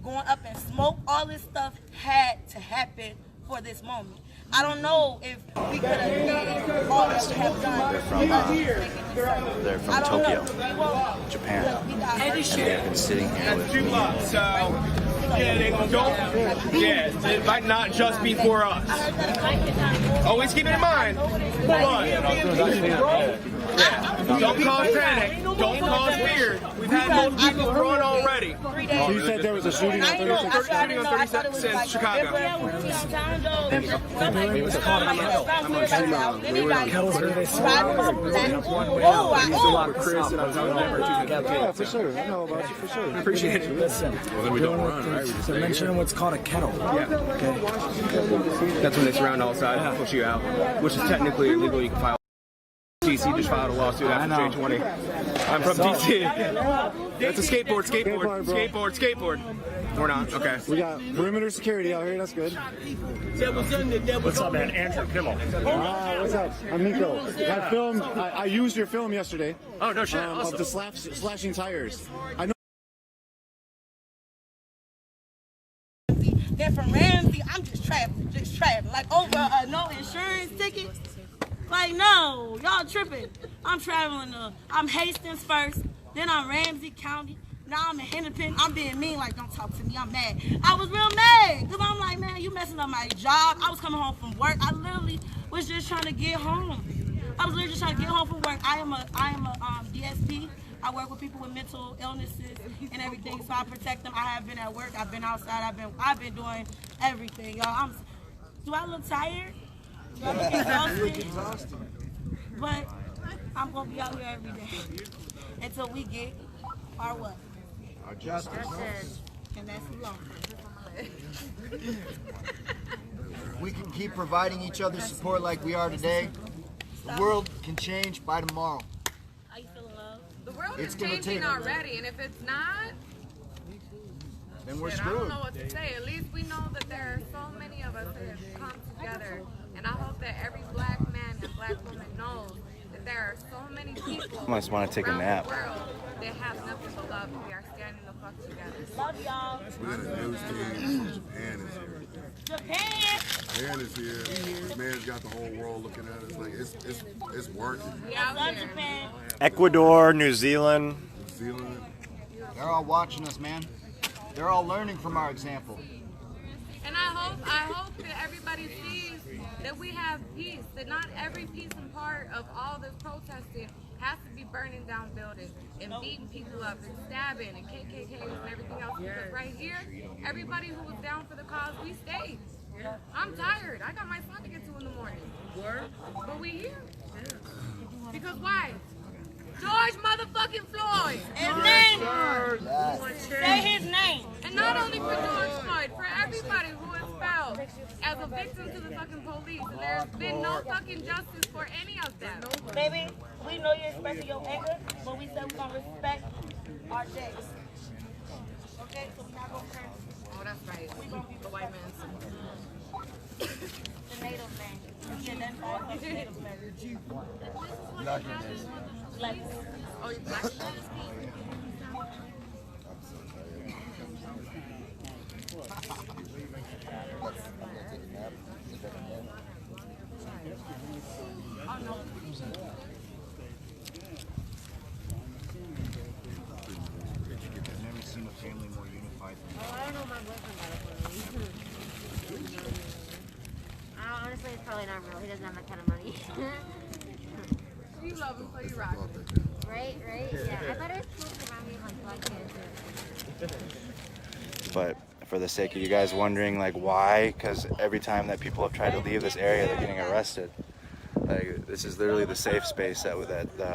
going up in smoke, all this stuff had to happen for this moment. I don't know if we could have did all that we have done. They're from Tokyo, Japan. And they've been sitting here with me. It might not just be for us. Always keep it in mind. Don't cause panic. Don't cause fear. We've had most people run already. So you said there was a shooting on 36th since Chicago. It was caught on Yeah, for sure. I know about you for sure. Appreciate it. Listen, Well, then we don't run, right? so mention what's called a kettle. Yeah. Okay. That's when they surround all sides and push you out, which is technically illegal. You can file. DC just filed a lawsuit after J20. I'm from DC. That's a skateboard. We're not. Okay. We got perimeter security out here. That's good. What's up, man? Andrew Kimmel. What's up? I'm Nico. I used your film yesterday. Oh, no shit. Awesome. Of the slashing tires. I know. Then from Ramsey, I'm just traveling. Like over no insurance ticket. Like, no, y'all tripping. I'm traveling I'm Hastings first, then I'm Ramsey County. Now I'm in Hennepin. I'm being mean, like, don't talk to me, I'm mad. I was real mad, because I'm like, man, you messing up my job. I was coming home from work. I literally was just trying to get home. I was literally just trying to get home from work. I am a DSP. I work with people with mental illnesses and everything, so I protect them. I have been at work. I've been outside. I've been doing everything, y'all. Do I look tired? Do I look exhausted? But I'm gonna be out here every day until we get our what? Our justice. And that's long. We can keep providing each other support like we are today. The world can change by tomorrow. How you feeling, love? The world It's is gonna changing take- already, and if it's not, Then we're shit, I don't screwed. know what to say. At least we know that there are so many of us that have come together, and I hope that every black man and black woman knows that there are so many people I just want to take a around nap. the world that have nothing but love, and we are standing the fuck together. Love y'all. We got a news team from Japan is here. Japan. Japan is here. This man's got the whole world looking at us like it's working. We out Love here. Japan. Ecuador, New Zealand. New Zealand. They're all watching us, man. They're all learning from our example. And I hope that everybody sees that we have peace, that not every piece and part of all this protesting has to be burning down buildings and beating people up and stabbing and KKKs and everything else. Because right here, everybody who was down for the cause, we stayed. I'm tired. I got my son to get to in the morning. But we here. Because why? George motherfucking Floyd. His name. Say his name. And not only for George Floyd, for everybody who is found as a victim to the fucking police. And there's been no fucking justice for any of them. Baby, we know you're expressing your anger, but we said we're going to respect our day. Okay, so we're not going to turn Oh, that's right. We gonna beat the white man. the native man. We identify as native man. Black. Oh, you black? I've never seen a family more unified than I don't know my boyfriend got it for me. Honestly, it's probably not real. He doesn't have that kind of money. You love him, so you rock him. Right? Yeah. I thought it was cool to remind me of like Black Panther. But for the sake of you guys wondering, like, why? Because every time that people have tried to leave this area, they're getting arrested. Like, this is literally the safe space that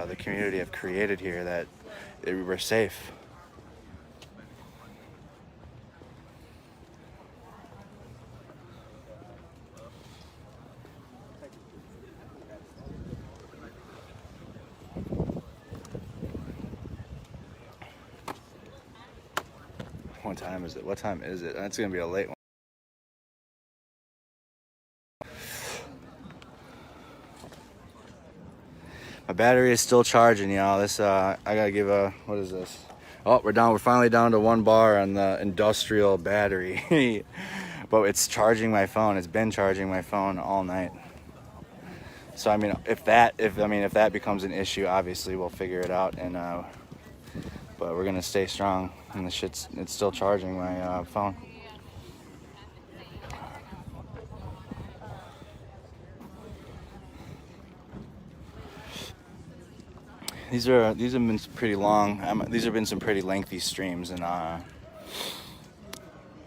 the community have created here, that we're safe. What time is it? What time is it? That's gonna be a late one. My battery is still charging, y'all. This I gotta give what is this? Oh, we're finally down to 1 bar on the industrial battery. But it's charging my phone. It's been charging my phone all night. So I mean, if that becomes an issue, obviously we'll figure it out. And but we're gonna stay strong. And it's still charging my phone. These have been pretty long. These have been some pretty lengthy streams, and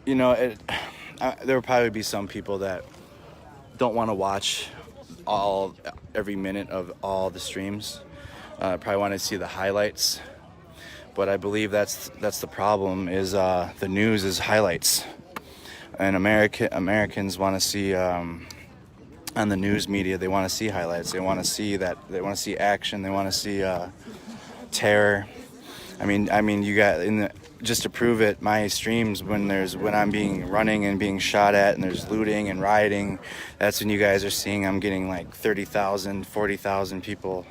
you know, there will probably be some people that don't want to watch every minute of all the streams. Probably want to see the highlights, but I believe that's the problem. Is the news is highlights, and Americans want to see on the news media. They want to see highlights. They want to see that. They want to see action. They want to see terror. I mean, you got just to prove it. My streams when I'm running and being shot at, and there's looting and rioting. That's when you guys are seeing I'm getting like 30,000, 40,000 people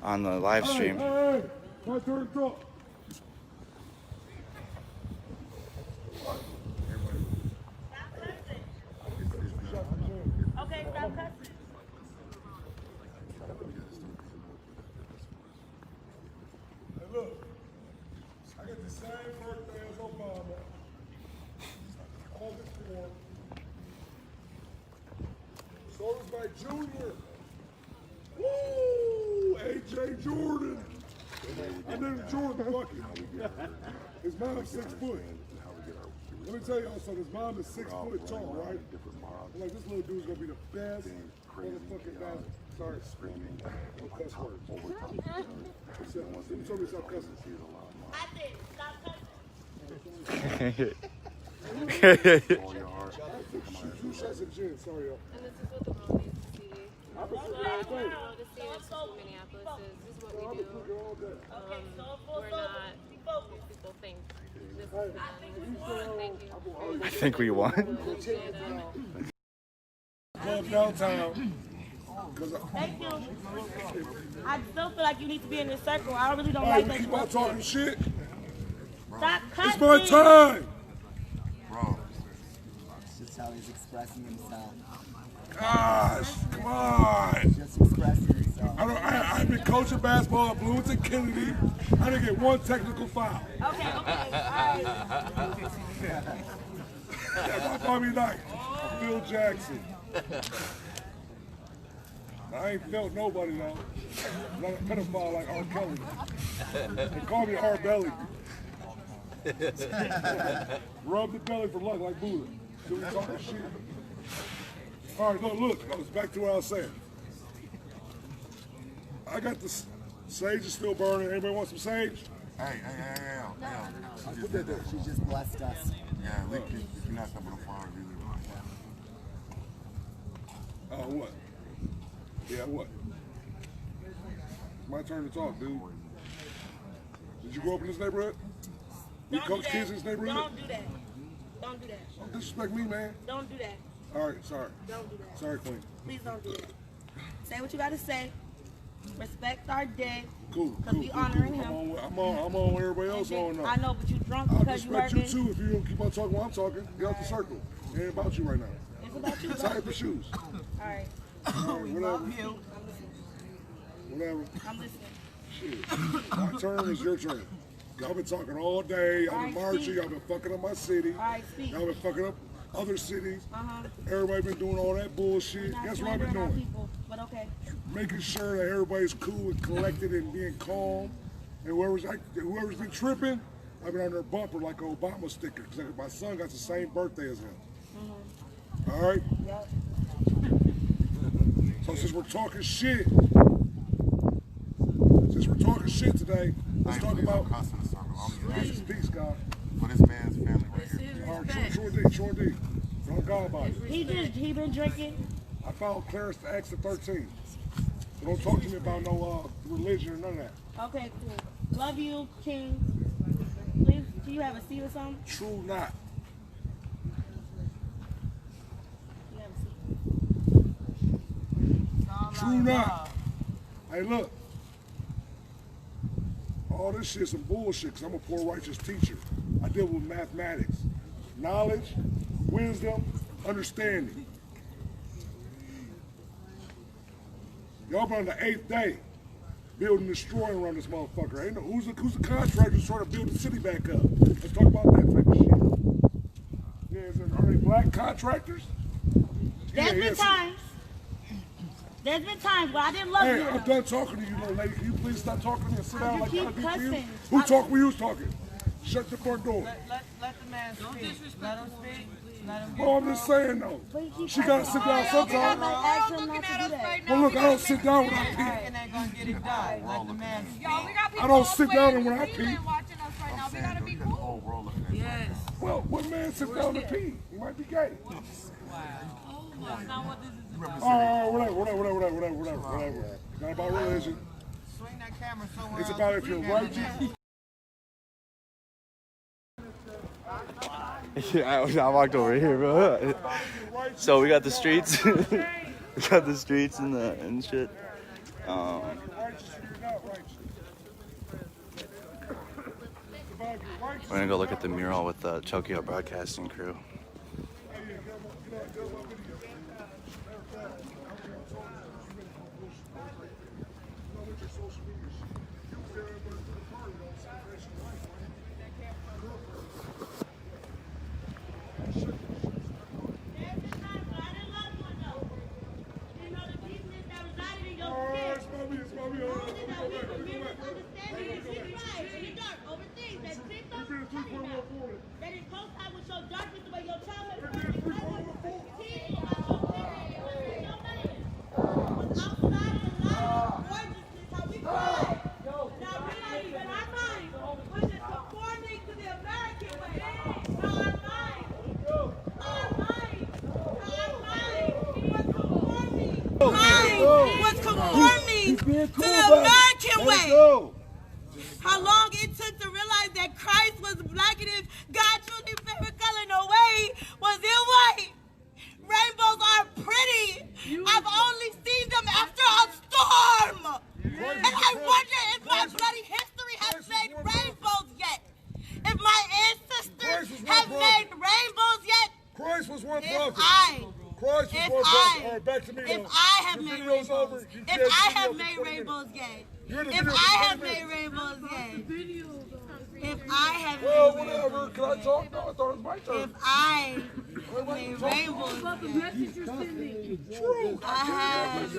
on the live stream. Hey, my turn to talk. Okay, stop cussing. Hey, look, I got the same birthday as Obama. August 4th. So does my junior. Woo! AJ Jordan. I named Jordan, fuck it. His mom is 6 foot. Let me tell y'all something. His mom is 6 foot tall, right? I'm like, this little dude's gonna be the best motherfucking guy. Sorry. No cuss words. You told me to stop cussing. I did. Stop cussing. 2 shots of gin. Sorry, y'all. And this is what the world needs to see. I've been The drinking all day. world is seeing this is Minneapolis is. This is what I've we been do. drinking all day. We're not what people think. This is them. Thank you. I think we won. Club downtown. Thank you. I still feel like you need to be in this circle. I really don't Hey, like we that. keep on talking shit. Stop cussing. It's my time. Just how he's expressing himself. Gosh, come on. Just expressing himself. I've been coaching basketball at Bloomington Kennedy. I didn't get 1 technical foul. Okay, all right. That's my Bobby Knight. Phil Jackson. I ain't felt nobody though. I'm not a pedophile like R. Kelly. They call me R. Belly. Rub the belly for luck like Buddha. So we talking shit. All right, look. I was back to what I was saying. I got the sage is still burning. Anybody want some sage? Hey. Put that there. She just blessed us. Yeah, look, if you're not up on the floor, really. What? Yeah, what? It's my turn to talk, dude. Did you grow up in this neighborhood? You Don't coach do that. kids in this neighborhood? Don't do that. Don't do that. Don't disrespect me, man. Don't do that. All right, sorry. Don't do that. Sorry, Queen. Please don't do that. Say what you gotta say. Respect our dead. Cool. Because we honoring him. I'm on when everybody else on now. I know, but you drunk I'll because you respect hurt you me. too if you don't keep on talking while I'm talking. Get out the circle. It ain't about you right now. It's about you. Tie up your shoes. All right. Whatever. Whatever. I'm listening. Shit. My turn is your turn. Y'all been talking all day. Y'all been marching. Y'all been fucking up my city. All right, speak. Y'all been fucking up other cities. Uh-huh. Everybody been doing all that bullshit. Not Guess what I've been slandering our doing? people, but okay. Making sure that everybody's cool and collected and being calm. And whoever's been tripping, I've been on their bumper like an Obama sticker. Because my son got the same birthday as him. Mm-hmm. All right? Yep. So since we're talking shit, today, let's talk about peace, God. For this man's family right here. All right, sure D. Don't go about it. He been drinking. I followed Clarence to Acts 13. So don't talk to me about no religion or none of that. Okay, cool. Love you, King. Please, do you have a seat or something? True not. You have a seat. True not. Hey, look. all this shit is some bullshit because I'm a poor righteous teacher. I deal with mathematics, knowledge, wisdom, understanding. Y'all been on the 8th day building and destroying around this motherfucker. Ain't no, who's the contractor trying to build the city back up? Let's talk about that type of shit. Yeah, are they black contractors? There's been times. There's been times where I didn't love you. Hey, I'm done talking to you, little lady. Can you please stop talking to me and sit down like I keep do for you? cussing. Who talking when you was talking? Shut the front door. Let the man speak. Don't disrespect. Let him speak. Let him Oh, I'm just saying though. She gotta sit down sometime. Well, look, I don't sit down when I pee. Let the man speak. I don't sit down when I pee. Watching us right now. We gotta be cool. Yes. Well, what man sits down to pee? He might be gay. That's not what this is about. Oh, whatever. Not about religion. Swing that camera somewhere. It's about if you're righteous. I walked over here, bro. So we got the streets. We got the streets and shit. We're gonna go look at the mural with the Tokyo Broadcasting crew. That is coincide with your darkness, the way your childhood was conforming to the American way. How long it took to realize that Christ was black and his God truly favorite color in a way was in white. Rainbows are pretty. I've only seen them after a storm. And I wonder if my bloody history has made rainbows yet. If my ancestors have made rainbows yet. Christ was one If prophet. Christ was one prophet. All right, back to me. If I have made rainbows, if I have made rainbows gay, if I have made rainbows gay, if I have made whatever. Can I talk? No, I thought it was my turn. if I made rainbows gay, True. I have.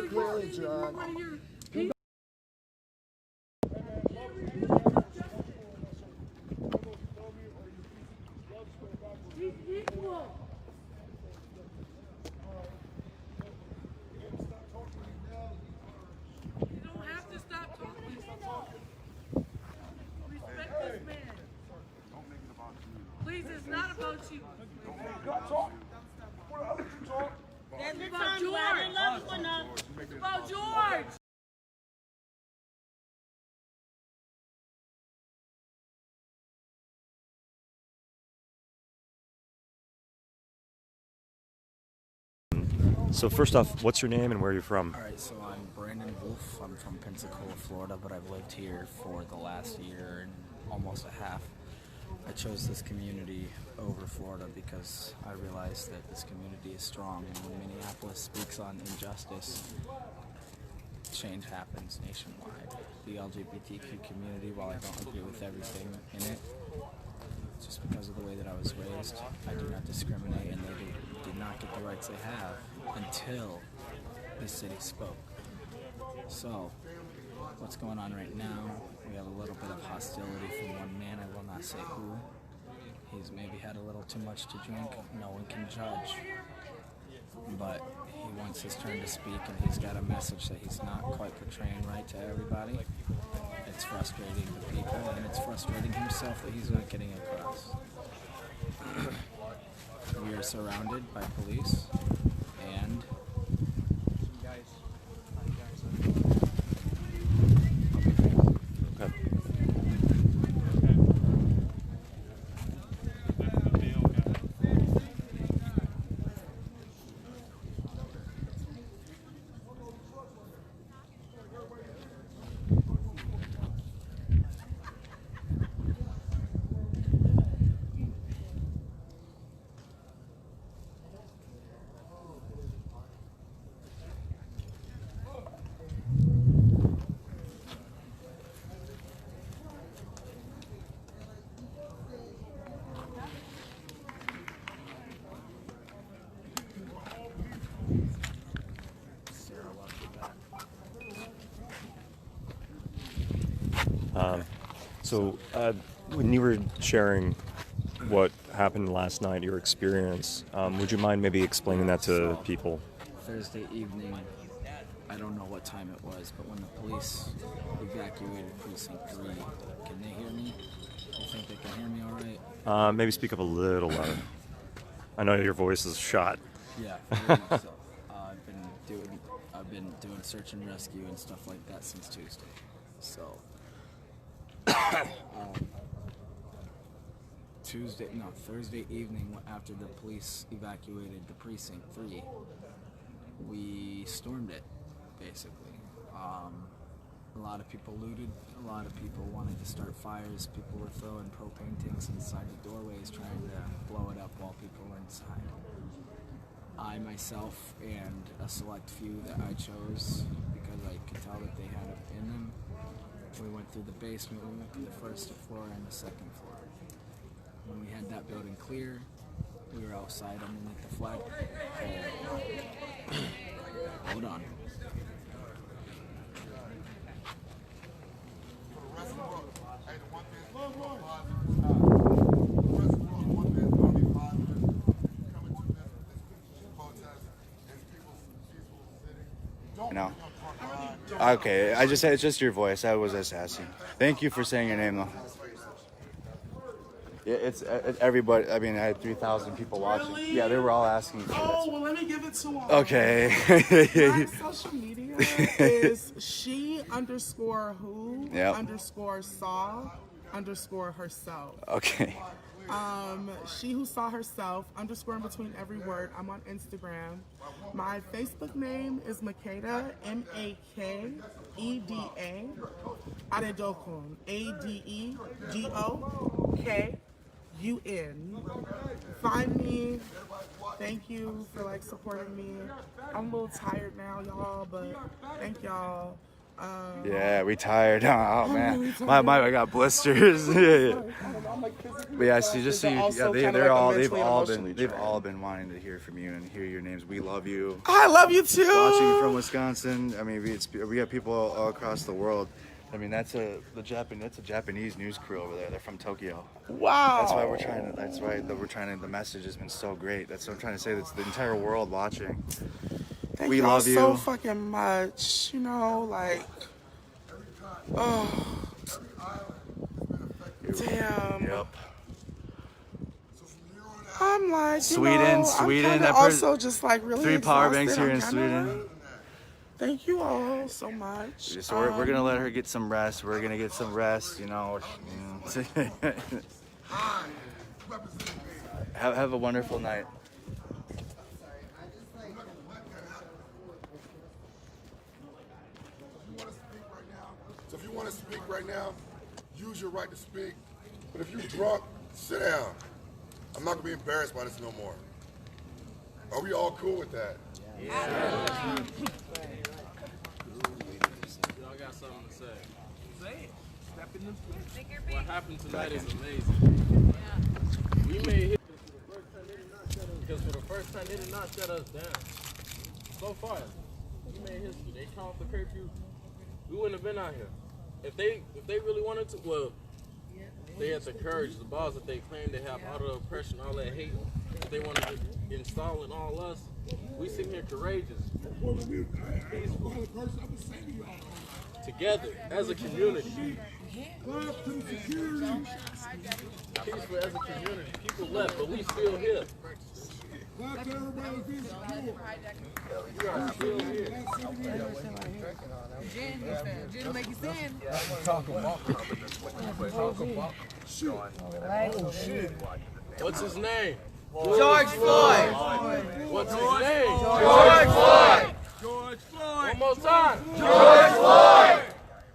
Please, it's not about you. Can I talk? What else you talk? There's been times where I didn't love you enough. It's about George. So first off, what's your name and where are you from? All right, so I'm Brandon Wolf. I'm from Pensacola, Florida, but I've lived here for the last year and almost a half. I chose this community over Florida because I realized that this community is strong, and when Minneapolis speaks on injustice, change happens nationwide. The LGBTQ community, while I don't agree with everything in it, just because of the way that I was raised, I do not discriminate, and they did not get the rights they have until the city spoke. So, what's going on right now, we have a little bit of hostility from one man, I will not say who. He's maybe had a little too much to drink, no one can judge. But he wants his turn to speak, and he's got a message that he's not quite portraying right to everybody. It's frustrating the people, and it's frustrating himself that he's not getting across. We are surrounded by police, and So, when you were sharing what happened last night, your experience, would you mind maybe explaining that to people? Thursday evening, I don't know what time it was, but when the police evacuated Precinct 3, can they hear me? You think they can hear me all right? Maybe speak up a little louder. I know your voice is shot. Yeah. So, I've been doing search and rescue and stuff like that since Tuesday. So Thursday evening after the police evacuated the Precinct 3, we stormed it, basically. A lot of people looted, a lot of people wanted to start fires, people were throwing propane tanks inside the doorways trying to blow it up while people were inside. I myself and a select few that I chose, because I could tell that they had it in them, we went through the basement, we went to the first floor and the second floor. When we had that building clear, we were outside underneath the flag. Hold on. No. Okay, I just said it's just your voice. I was just asking. Thank you for saying your name, though. Yeah, it's everybody. I mean, I had 3,000 people watching. Really? Yeah, they were all asking for Oh, well, let me give it to them. Okay. My social media is she_who Yep. _saw _herself. Okay. She who saw herself _ in between every word. I'm on Instagram. My Facebook name is Makeda, Makeda Adedokun, Adegokun. Find me. Thank you for supporting me. I'm a little tired now, y'all, but thank y'all. Yeah, we tired. Oh man, really I got blisters. Yeah. But yeah, so just so you, yeah, they've all been wanting to hear from you and hear your names. We love you. I love you too. Watching from Wisconsin. I mean, we have people all across the world. I mean, that's a Japanese news crew over there. They're from Tokyo. Wow. That's why we're trying to. The message has been so great. That's what I'm trying to say. That's the entire world watching. Thank we y'all love you so fucking much. Oh, damn. Yep. I'm Sweden. I'm also just really 3 power banks exhausted. here in Sweden. Thank you all so much. So we're gonna let her get some rest. We're gonna get some rest. Have a wonderful night. So if you want to speak right now, use your right to speak. But if you're drunk, sit down. I'm not gonna be embarrassed by this no more. Are we all cool with that? Yeah. Y'all got something to say? Say it. Step in the What happened tonight is amazing. We made history because for the first time they did not shut us down. So far, we made history. They called the curfew. We wouldn't have been out here. If they really wanted to, well, they had the courage, the balls that they claimed they have, all the oppression, all that hate that they wanted to install in all us. We sit here courageous, peaceful, together as a community. Peaceful as a community. People left, but we still here. We are still here. Jen make you sin. Oh shit. What's his name? George Floyd. What's his name? George Floyd. George Floyd. One more time. George Floyd.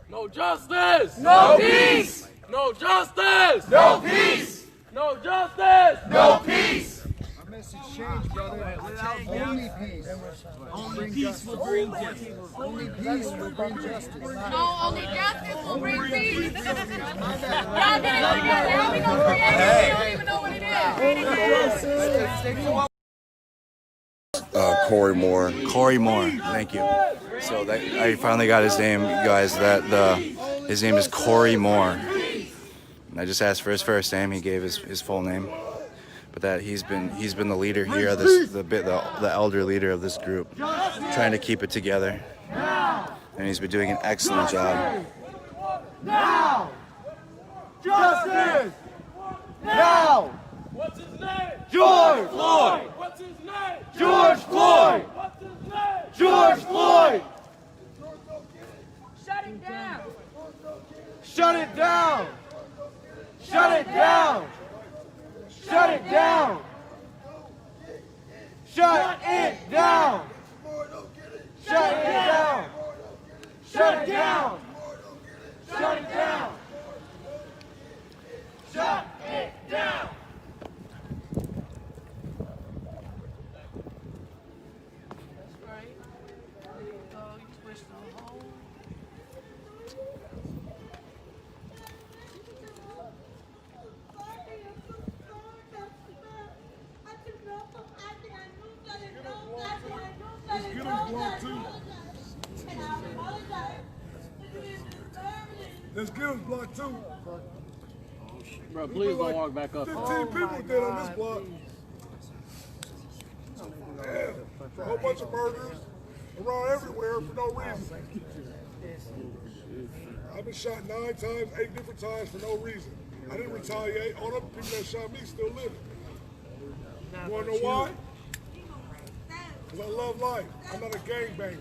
No justice. No peace. No justice. No peace. No justice. No peace. Our message changed, brother. Only peace. Only peace will bring justice. Only peace will bring justice. No, only justice will bring peace. Y'all get it together. How we gonna create it? We don't even know what it is. Corey Moore. Corey Moore, thank you. So I finally got his name, guys. His name is Corey Moore. I just asked for his first name. He gave his full name, but that he's been the leader here, the elder leader of this group, trying to keep it together, and he's been doing an excellent job. Now! Justice! Now! What's his name? George Floyd! What's his name? George Floyd! What's his name? George Floyd! Shut it down. Shut it down! Shut it down! Shut it down! Shut it down! Shut it down! Shut it down! Shut it down! Shut it down! That's right. There you go. You twist the hole. Let's get him blocked too. Let's get him blocked too. Bro, please don't walk back up. 15 people dead on this block. Yeah, a whole bunch of murders around everywhere for no reason. I've been shot 9 times, 8 different times for no reason. I didn't retaliate. All the people that shot me still living. You wanna know why? Because I love life. I'm not a gangbanger.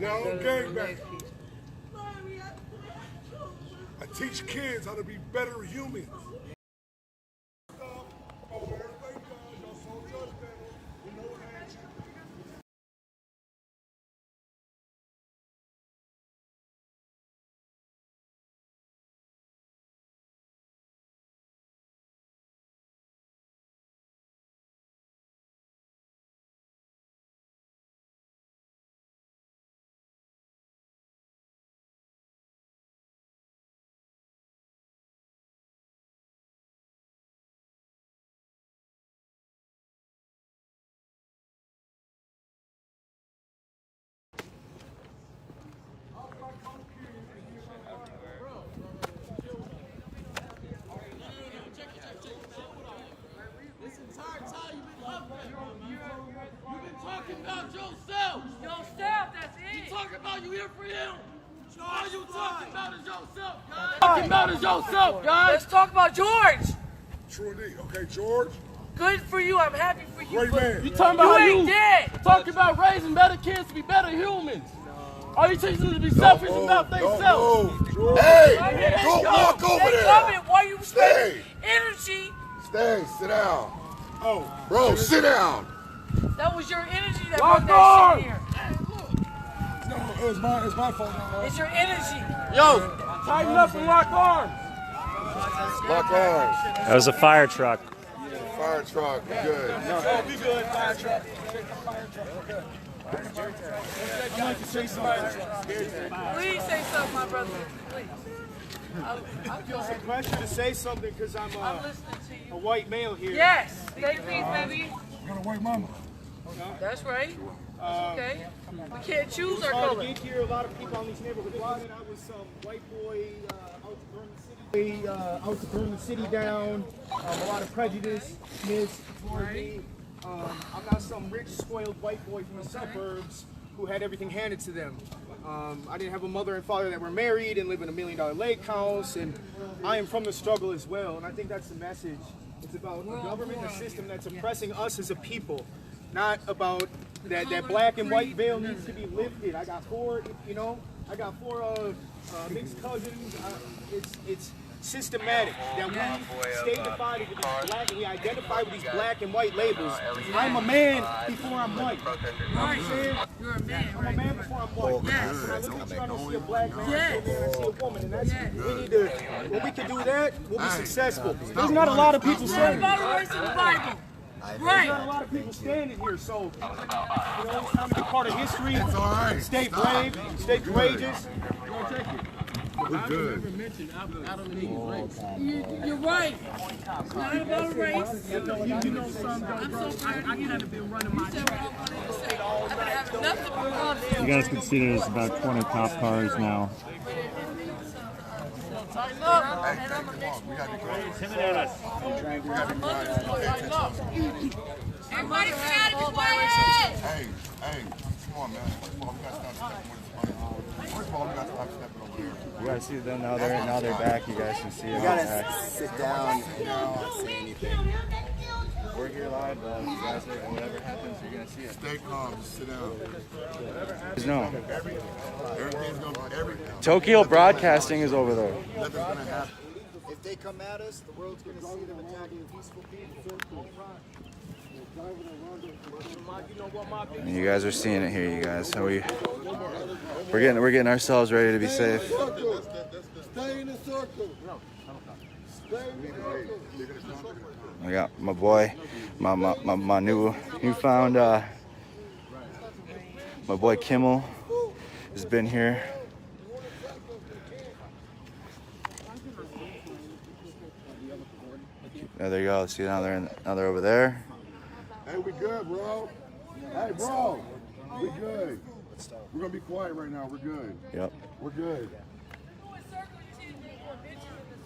Yeah, I don't gangbang. I teach kids how to be better humans. Yourself, guys. Let's talk about George. True indeed. Okay, George. Good for you. I'm happy for you. Great man. You talking about you ain't dead. Talking about raising better kids to be better humans. Are you teaching them to be selfish about themselves? Hey, don't walk over there. Why you spending energy? Stay, sit down. Oh, bro, sit down. That was your energy that brought that shit here. No, it's my fault. It's your energy. Yo, tighten up and lock arms. Lock arms. That was a fire truck. Fire truck, we good. No, we good. Fire truck. Fire truck. Okay. I'd like to say something. Please say something, my brother. Please. I feel some pressure to say something because I'm a white male here. Yes, say please, baby. You got a white mama. That's right. Okay. We can't choose our color. color. To get here, a lot of people on these neighborhoods. I was some white boy out to burn the city down. A lot of prejudice, toward me. I'm not some rich, spoiled white boy from the suburbs who had everything handed to them. I didn't have a mother and father that were married and live in $1 million lake house, and I am from the struggle as well, and I think that's the message. It's about a government and a system that's oppressing us as a people, not about that black and white veil needs to be lifted. I got four mixed cousins. It's systematic that we stay divided with these black, and we identify with these black and white labels. I'm a man before I'm white. You know what I'm saying? You're a man, I'm a man before I'm white. Yes. When I look at you, I don't see a black man, Yes. I see a woman. And that's, we need to, when we can do that, we'll be successful. There's not a lot of people standing here. Right. There's not a lot of people standing here, so you know, it's time to be part of history. It's all right. Stay brave, stay courageous. We're good. You're right. It's not about race. You know something. I'm so proud of you. I haven't been running my trip. I've been having nothing but fun. You guys can see there's about 20 cop cars now. Tighten up, and I'm a next one. Intimidate us. Tighten up. Everybody gotta be quiet. Hey, come on, man. First of all, we got to stop stepping with this money. First of all, we got to stop stepping over here. You guys see them now? They're back. You guys can see them. You gotta back. sit down and not say anything. We're here live, though. You guys are, whatever happens, you're gonna see it. Stay calm. Just sit down. No. Everything's gonna everything. Tokyo Broadcasting is over there. Nothing's gonna happen. If they come at us, the world's gonna see them attacking peaceful people. And you guys are seeing it here, you guys. How we're getting ourselves ready to be safe. Stay in the circle. I got my boy, my newfound my boy Kimmel has been here. There you go. See, now they're over there. Hey, we good, bro. Hey, bro. We good. We're gonna be quiet right now. We're good. Yep. We're good.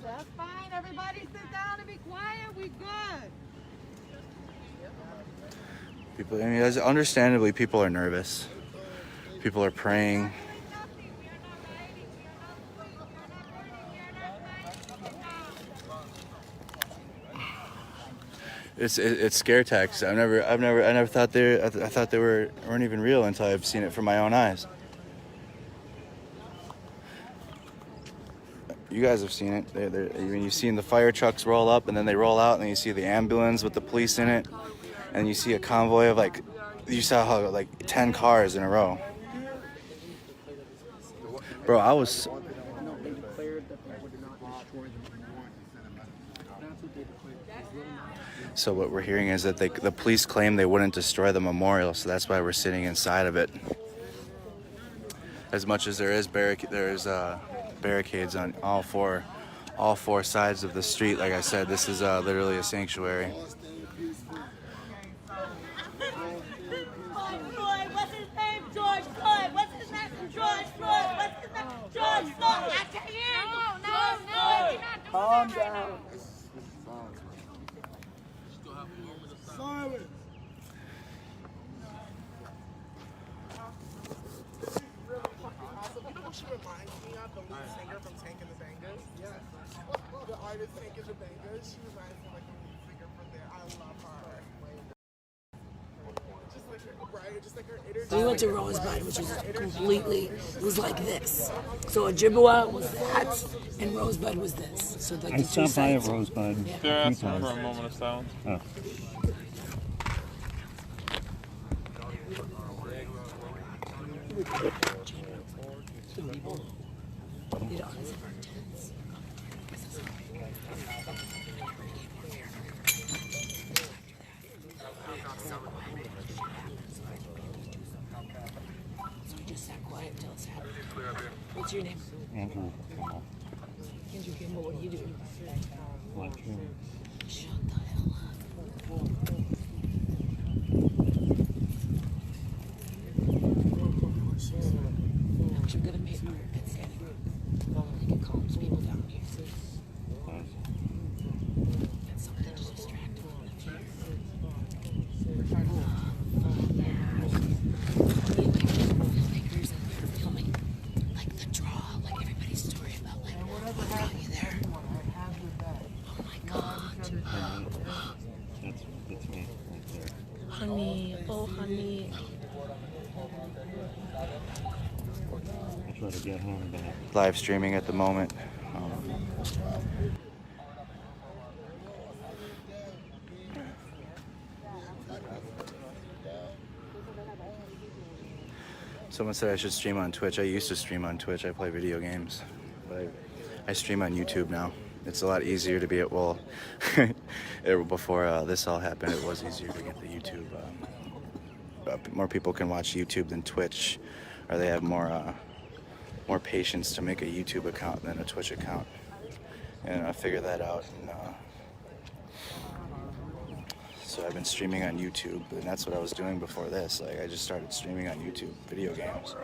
That's fine. Everybody sit down and be quiet. We good. People, I mean, understandably, people are nervous. People are praying. It's scare tactics. I never thought I thought they weren't even real until I've seen it from my own eyes. You guys have seen it. You've seen the fire trucks roll up and then they roll out, and then you see the ambulance with the police in it, and you see a convoy of you saw how 10 cars in a row. Bro, I was. So what we're hearing is that the police claim they wouldn't destroy the memorial, so that's why we're sitting inside of it. As much as there's barricades on all four sides of the street. Like I said, this is literally a sanctuary. Floyd, what's his name? George Floyd. What's his name? George Floyd. What's his name? George Floyd. I can't hear you. No, we're not doing Calm that right down. now. Silence. She reminds me of the lead singer from Tank and the Bangers. Yes. The artist Tank and the Bangers. She reminds me like the lead singer from there. I love her. Just like her, right? Just like her energy. We went to Rosebud, which was completely, it was like this. So Ojibwa was that, and Rosebud was this. So like I the two stopped by at sides. Rosebud. Yeah. They're asking for a moment of silence. Oh. They don't have our tents. So we just sat quiet until it's happened. What's your name? Andrew. Andrew Kimball, what do you do? Lecturing. Shut the hell up. You're gonna make me get standing. I think it calms people down here. That's something to distract them from the fear. Filmmakers and they're filming like the draw, like everybody's story about like what brought you there. Oh my god. That's me right there. Honey, oh honey. I try to get home back. Live streaming at the moment. Someone said I should stream on Twitch. I used to stream on Twitch. I play video games, but I stream on YouTube now. It's a lot easier to be at, well, before this all happened, it was easier to get the YouTube. More people can watch YouTube than Twitch, or they have more patience to make a YouTube account than a Twitch account. And I figured that out. And, so I've been streaming on YouTube, and that's what I was doing before this. Like, I just started streaming on YouTube video games.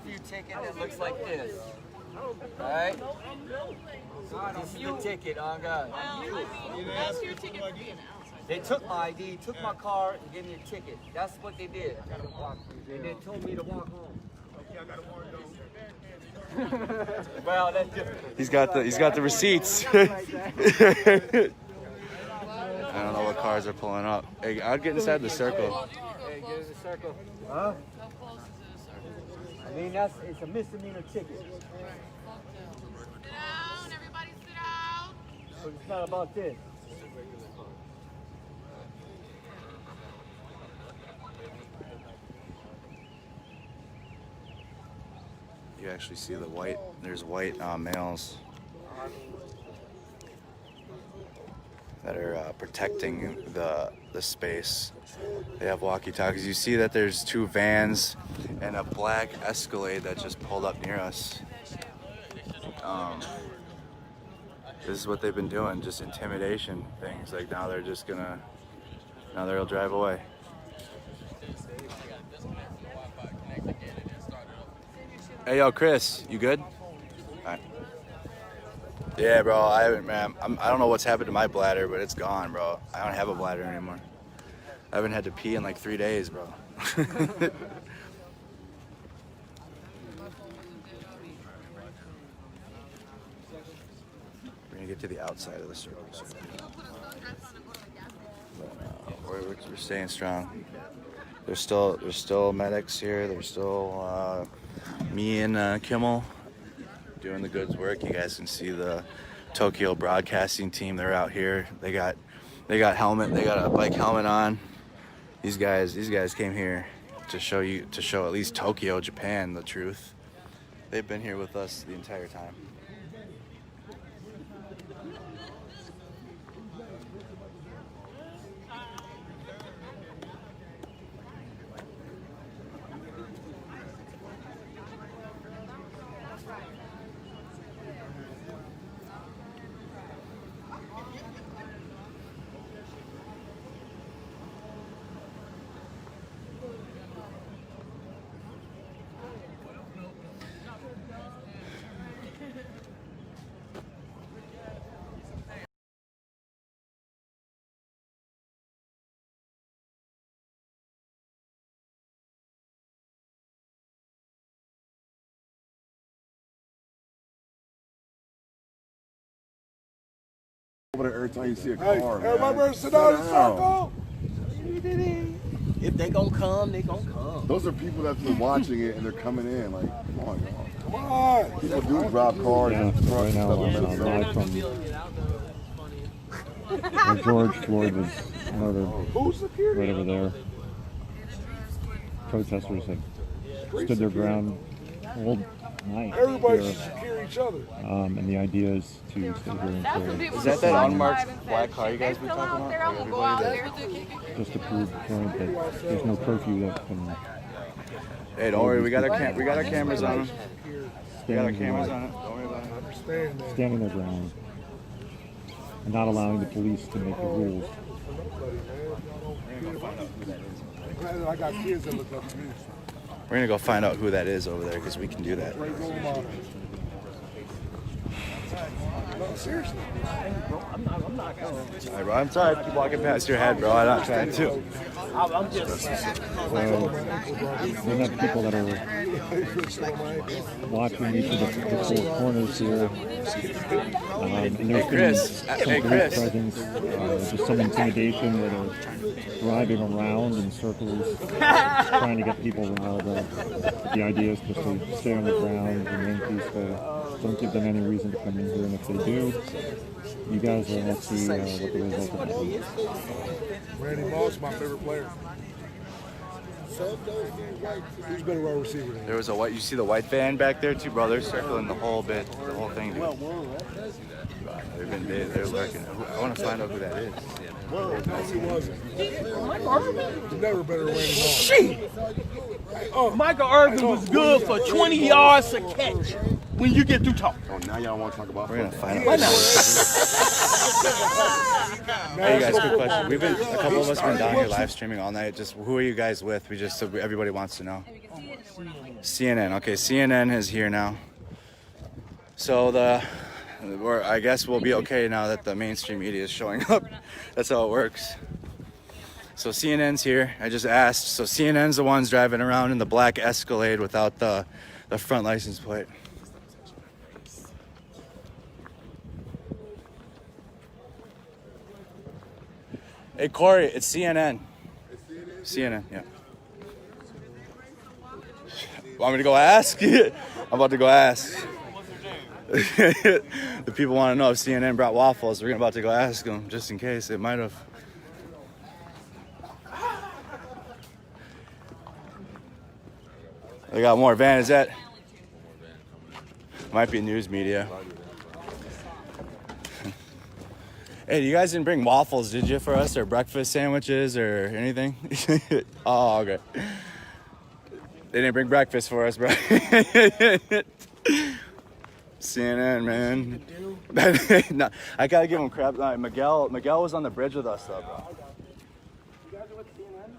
for your ticket that looks like this. Alright? This is the ticket, on God. That's your ticket for being out. They took my ID, took my car, and gave me a ticket. That's what they did. And they told me to walk home. Well, that's different. He's got the receipts. I don't know what cars are pulling up. Hey, I'd get inside the circle. Hey, get in the circle. Huh? I mean, it's a misdemeanor ticket. Sit down, everybody sit down. But it's not about this. You actually see the white. There's white males that are protecting the space. They have walkie-talkies. You see that there's 2 vans and a black Escalade that just pulled up near us. This is what they've been doing, just intimidation things. Like now they'll drive away. Hey, yo, Chris, you good? All right. Yeah, bro, I don't know what's happened to my bladder, but it's gone, bro. I don't have a bladder anymore. I haven't had to pee in like 3 days, bro. We're gonna get to the outside of the circle. We're staying strong. There's still medics here. There's still me and Kimmel doing the good work. You guys can see the Tokyo broadcasting team. They're out here. They got a bike helmet on. These guys came here to show at least Tokyo, Japan, the truth. They've been here with us the entire time. Over there every time you see a car, man. Everybody better sit down in the circle. If they gonna come, they gonna come. Those are people that's been watching it and they're coming in. Like, come on, y'all. Come on. People do drop cars and stuff. Right now, live from where George Floyd was murdered. Right over there. Protesters have stood their ground all night. Everybody here. should secure each other. And the idea is to stay here until... Is that unmarked black car you guys been talking about? Just to prove the point that there's no curfew that can... Hey, don't worry, we got our cameras on them. We got our cameras on it. Don't worry about it. Standing their ground and not allowing the police to make the rules. I got kids that look up to me. We're gonna go find out who that is over there because we can do that. No, seriously. I'm not going. Sorry, bro. I'm sorry. I keep walking past your head, bro. I'm not trying to. I'm just. So we have people that are watching each of the four corners here. And there's been some police presence, just some intimidation where they're driving around in circles, trying to get people riled up. The idea is just to stay on the ground, remain peaceful. Don't give them any reason to come in here, and if they do, you guys will have to see what the result of it is. Randy Moss, my favorite player. Who's better wide receiver than him? There was a white. You see the white van back there too, bro. They're circling the whole bit, the whole thing. Dude. They're lurking. I want to find out who that is. No, he wasn't. He's never better than Randy Moss. Shit! Michael Irvin was good for 20 yards a catch when you get through talking. Oh, now y'all want to talk about We're going to find out. Hey, you guys, quick question. A couple of us been down here live streaming all night. Just who are you guys with? So everybody wants to know. CNN. Okay, CNN is here now. So I guess we'll be okay now that the mainstream media is showing up. That's how it works. So CNN's here. I just asked. So CNN's the ones driving around in the black Escalade without the front license plate. Hey Corey, it's CNN. CNN, yeah. Want me to go ask? I'm about to go ask. The people want to know if CNN brought waffles. We're about to go ask them, just in case. It might have. They got more van. Is that? Might be news media. Hey, you guys didn't bring waffles, did you, for us, or breakfast sandwiches or anything? Oh, okay. They didn't bring breakfast for us, bro. CNN, man. No, I gotta give him crap. Miguel was on the bridge with us, though, bro. You guys are with CNN?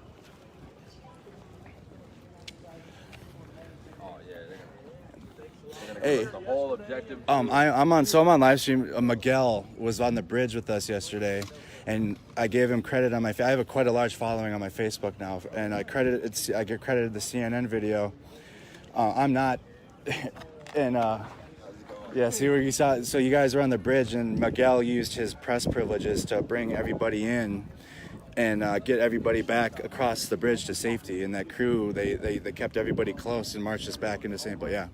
Hey, the whole objective. I'm on live stream. Miguel was on the bridge with us yesterday, and I gave him credit on my. I have quite a large following on my Facebook now, and I get credited the CNN video. I'm not, and yeah. See where you saw. So you guys were on the bridge, and Miguel used his press privileges to bring everybody in, and get everybody back across the bridge to safety. And that crew, they kept everybody close and marched us back into St. But yeah.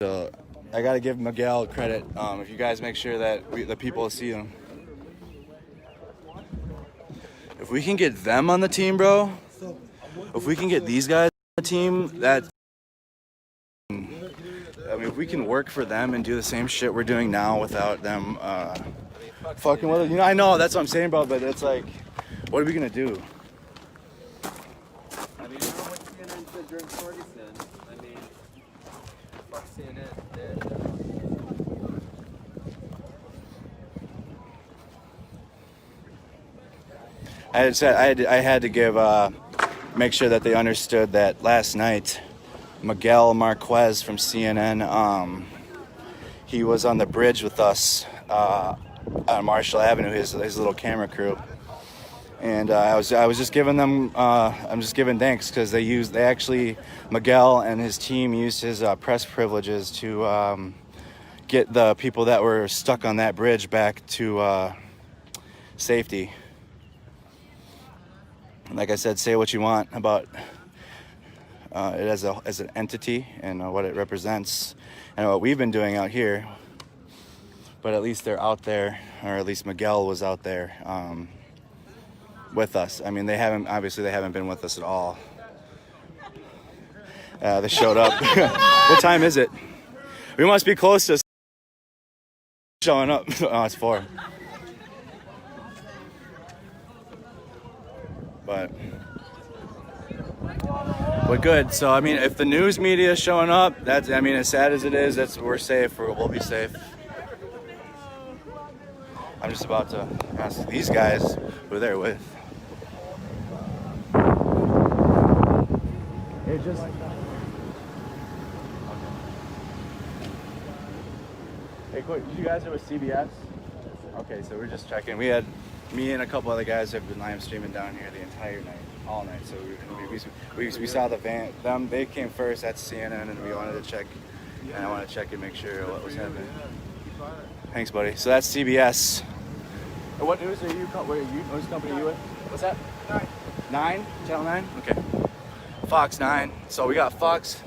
So I gotta give Miguel credit. If you guys make sure that the people see him. If we can get them on the team, bro. If we can get these guys on the team, that. I mean, if we can work for them and do the same shit we're doing now without them fucking with it. You know, I know that's what I'm saying, bro. But it's like, what are we gonna do? I mean, you know what CNN said during Ferguson? I mean, fuck CNN. I had to give make sure that they understood that last night Miguel Marquez from CNN he was on the bridge with us on Marshall Avenue, his little camera crew, and I was just giving them I'm just giving thanks because Miguel and his team used his press privileges to get the people that were stuck on that bridge back to safety. Like I said, say what you want about it as an entity and what it represents and what we've been doing out here. But at least they're out there, or at least Miguel was out there with us. I mean, they haven't been with us at all. They showed up. What time is it? We must be close to showing up. Oh, it's 4. But good. So I mean, if the news media is showing up, as sad as it is, we're safe. We'll be safe. I'm just about to ask these guys who they're with. It just. Hey, quick, you guys are with CBS? Okay, so we're just checking. Me and a couple other guys have been live streaming down here the entire night, all night. So we saw the van. They came first. That's CNN, and we wanted to check. And I want to check and make sure what was happening. Thanks, buddy. So that's CBS. What news are you? News company are you with? What's that? 9. Channel 9. Okay. Fox 9. So we got Fox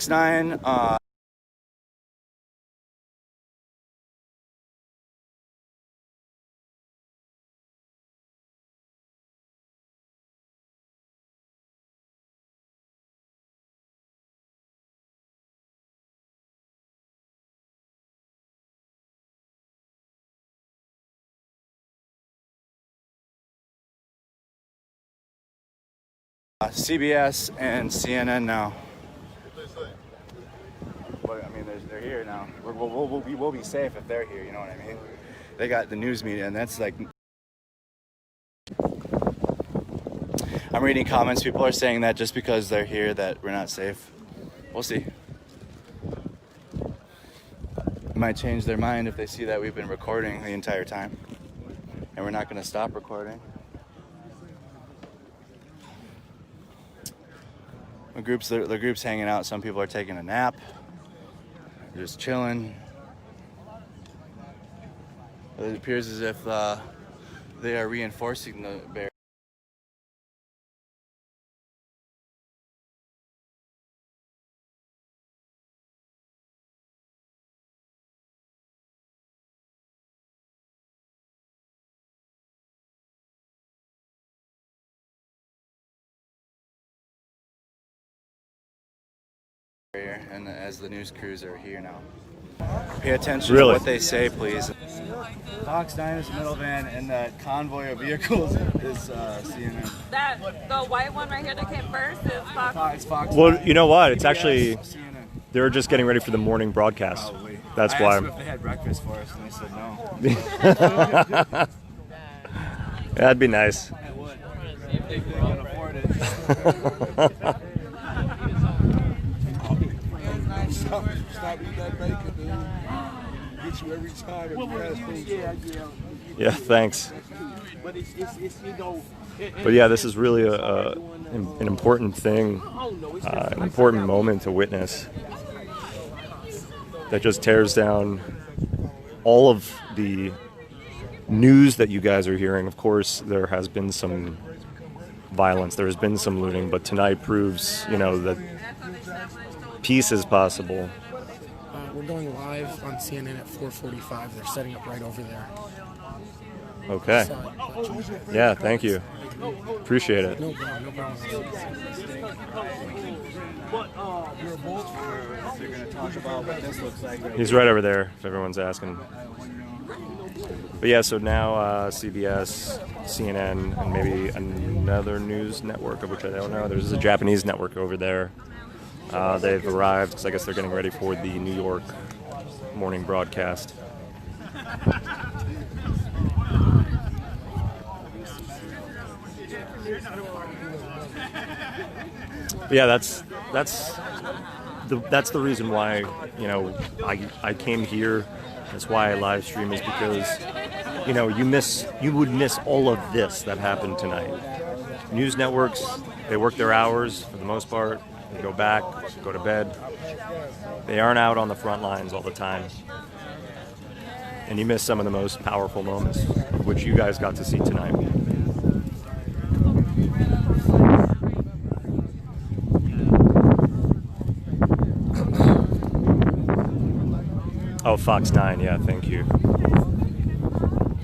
9. CBS and CNN now. But I mean, they're here now. We'll be safe if they're here. You know what I mean? They got the news media, and that's like. I'm reading comments. People are saying that just because they're here that we're not safe. We'll see. Might change their mind if they see that we've been recording the entire time. And we're not going to stop recording. The group's hanging out. Some people are taking a nap. They're just chilling. It appears as if they are reinforcing the barrier. And as the news crews are here now. Pay attention to what they say, please. Fox 9 is the middle van, and that convoy of vehicles is CNN. The white one right here that came first is Fox. It's Fox 9. Well, you know what? It's actually, they're just getting ready for the morning broadcast. That's I why. asked them if they had breakfast for us, and they said no. That'd be nice. It would. If they can afford it. Stop eating that bacon, dude. Get you every time at fast food. Yeah, thanks. But it's you know. But yeah, this is really an important thing, an important moment to witness that just tears down all of the news that you guys are hearing. Of course, there has been some violence, there has been some looting, but tonight proves, you know, that peace is possible. We're going live on CNN at 4:45. They're setting up right over there. Okay. Yeah, thank you. Appreciate it. No problem, no problem. They're going to talk about what this looks like. He's right over there, if everyone's asking. But yeah, so now CBS, CNN, and maybe another news network, of which I don't know. There's a Japanese network over there. They've arrived because I guess they're getting ready for the New York morning broadcast. But yeah, that's the reason why, you know, I came here. That's why I live stream, is because, you know, you would miss all of this that happened tonight. News networks, they work their hours for the most part. They go back, go to bed. They aren't out on the front lines all the time. And you miss some of the most powerful moments, which you guys got to see tonight. Oh, Fox 9, yeah, thank you.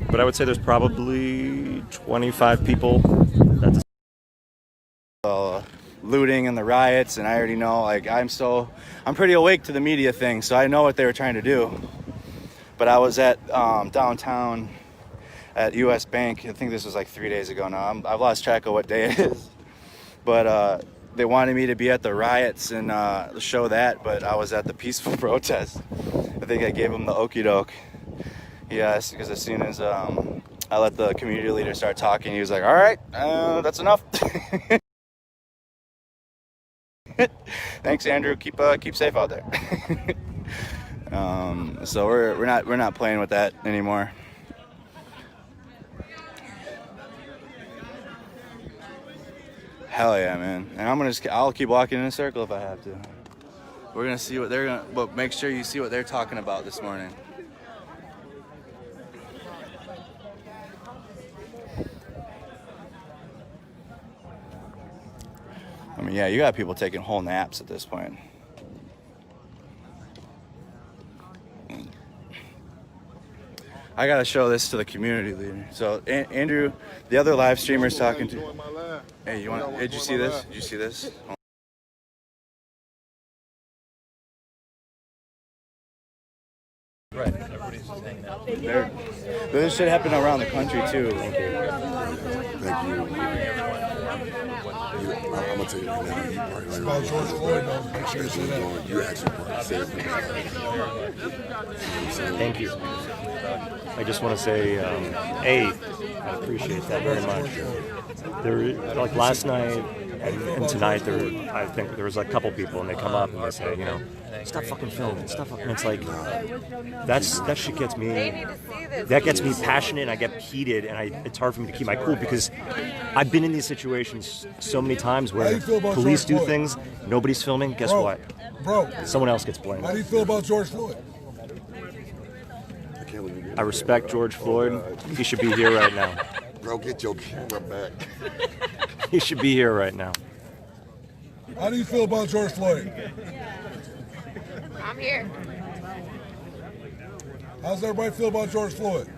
But I would say there's probably 25 people that's looting and the riots, and I already know, like, I'm pretty awake to the media thing, so I know what they were trying to do. But I was at downtown at US Bank. I think this was like 3 days ago now. I've lost track of what day it is. But they wanted me to be at the riots and show that, but I was at the peaceful protest. I think I gave him the okie doke. Yes, because as soon as I let the community leader start talking, he was like, all right, that's enough. Thanks, Andrew. Keep safe out there. So we're not playing with that anymore. Hell yeah, man! And I'll keep walking in a circle if I have to. We're gonna see what they're gonna, but make sure you see what they're talking about this morning. I mean, yeah, you got people taking whole naps at this point. I gotta show this to the community leader. So Andrew, the other live streamer's talking to. Hey, did you see this? Did you see this? Right, everybody's just hanging out. This should happen around the country too. Thank you. Thank you. I'm gonna tell you right now. It's about George Floyd, though. Make sure you say that. You actually say it. Thank you. I just want to say, I appreciate that very much. like last night and tonight, I think there was like a couple people, and they come up and they say, you know, stop fucking filming, stop fucking. It's like that shit gets me. That gets me passionate. And I get heated, and it's hard for me to keep my cool because I've been in these situations so many times where police do things, nobody's filming. Guess what? Bro, someone else gets blamed. How do you feel about George Floyd? I respect George Floyd. He should be here right now. Bro, get your camera back. He should be here right now. How do you feel about George Floyd? I'm here. How's everybody feel about George Floyd?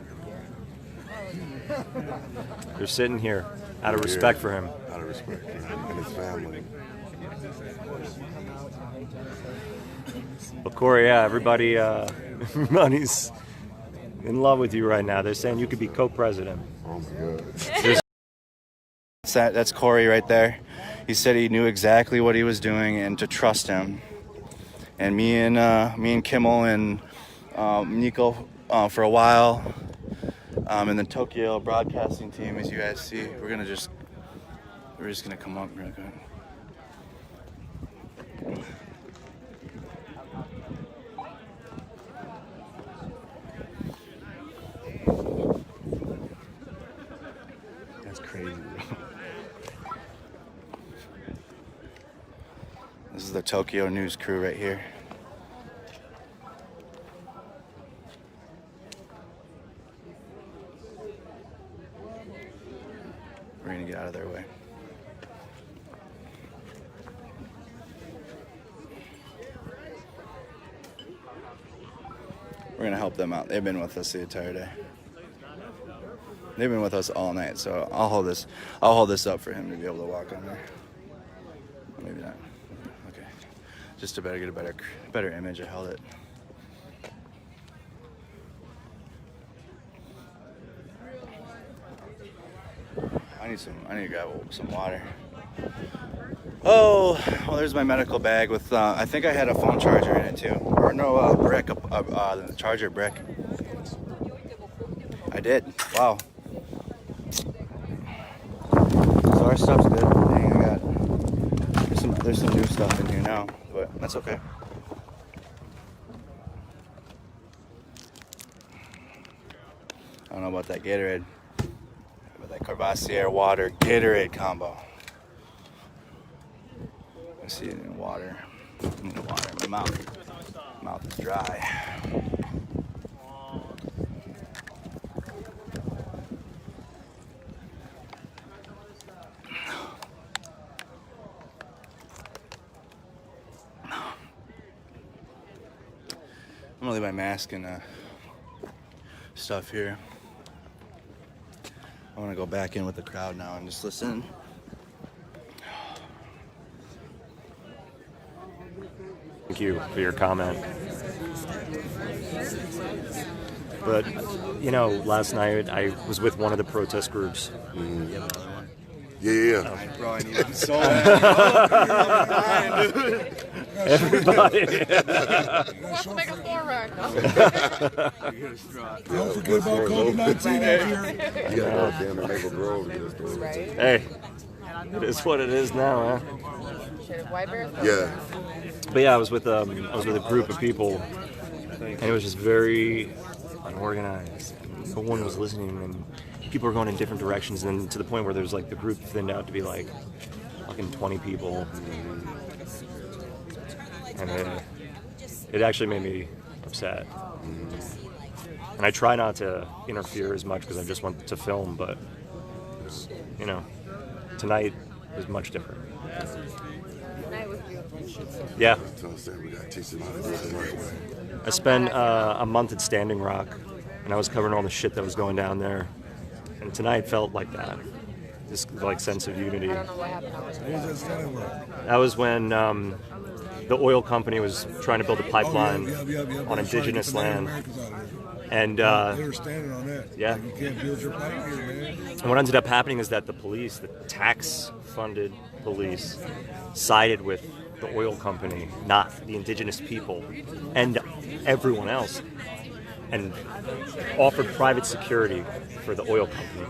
They're sitting here out of respect for him. Out of respect for him and his family. But Corey, yeah, everybody's in love with you right now. They're saying you could be co-president. Oh my God. That's Corey right there. He said he knew exactly what he was doing and to trust him. And me and Kimmel and Nico for a while, and the Tokyo broadcasting team, as you guys see, we're just gonna come up real quick. That's crazy, bro. This is the Tokyo news crew right here. We're gonna get out of their way. We're gonna help them out. They've been with us the entire day. They've been with us all night, so I'll hold this up for him to be able to walk on there. Maybe not. Okay. Just to get a better image, I held it. I need to grab some water. Oh, well, there's my medical bag with, I think I had a phone charger in it too. Or no, brick, the charger brick. I did, wow. So our stuff's good. Dang, there's some new stuff in here now, but that's okay. I don't know about that Gatorade. That Carvassier water Gatorade combo. I see it in water. I need water in my mouth. My mouth is dry. I'm gonna leave my mask and stuff here. I want to go back in with the crowd now and just listen. Thank you for your comment. But, you know, last night I was with one of the protest groups. Mm-hmm. Yeah. Bro, I need it so bad. Everybody. Who wants to make a floor rack? Don't forget about COVID-19 out here. You got damn Maple Grove. Hey, it is what it is now, huh? Yeah. But yeah, I was with a group of people, and it was just very unorganized. No one was listening, and people were going in different directions, and to the point where there was like the group thinned out to be like fucking 20 people, and it actually made me upset. And I try not to interfere as much because I just want to film, but you know, tonight was much different. Tonight was beautiful. Yeah. We gotta teach them how to do it the right way. I spent a month at Standing Rock, and I was covering all the shit that was going down there. And tonight felt like that. This like sense of unity. I don't know what happened. That was when the oil company was trying to build a pipeline on indigenous land. And they were standing on that. Yeah. Like, you can't build your pipe here, man. And what ended up happening is that the police, the tax-funded police, sided with the oil company, not the indigenous people, and everyone else, and offered private security for the oil company.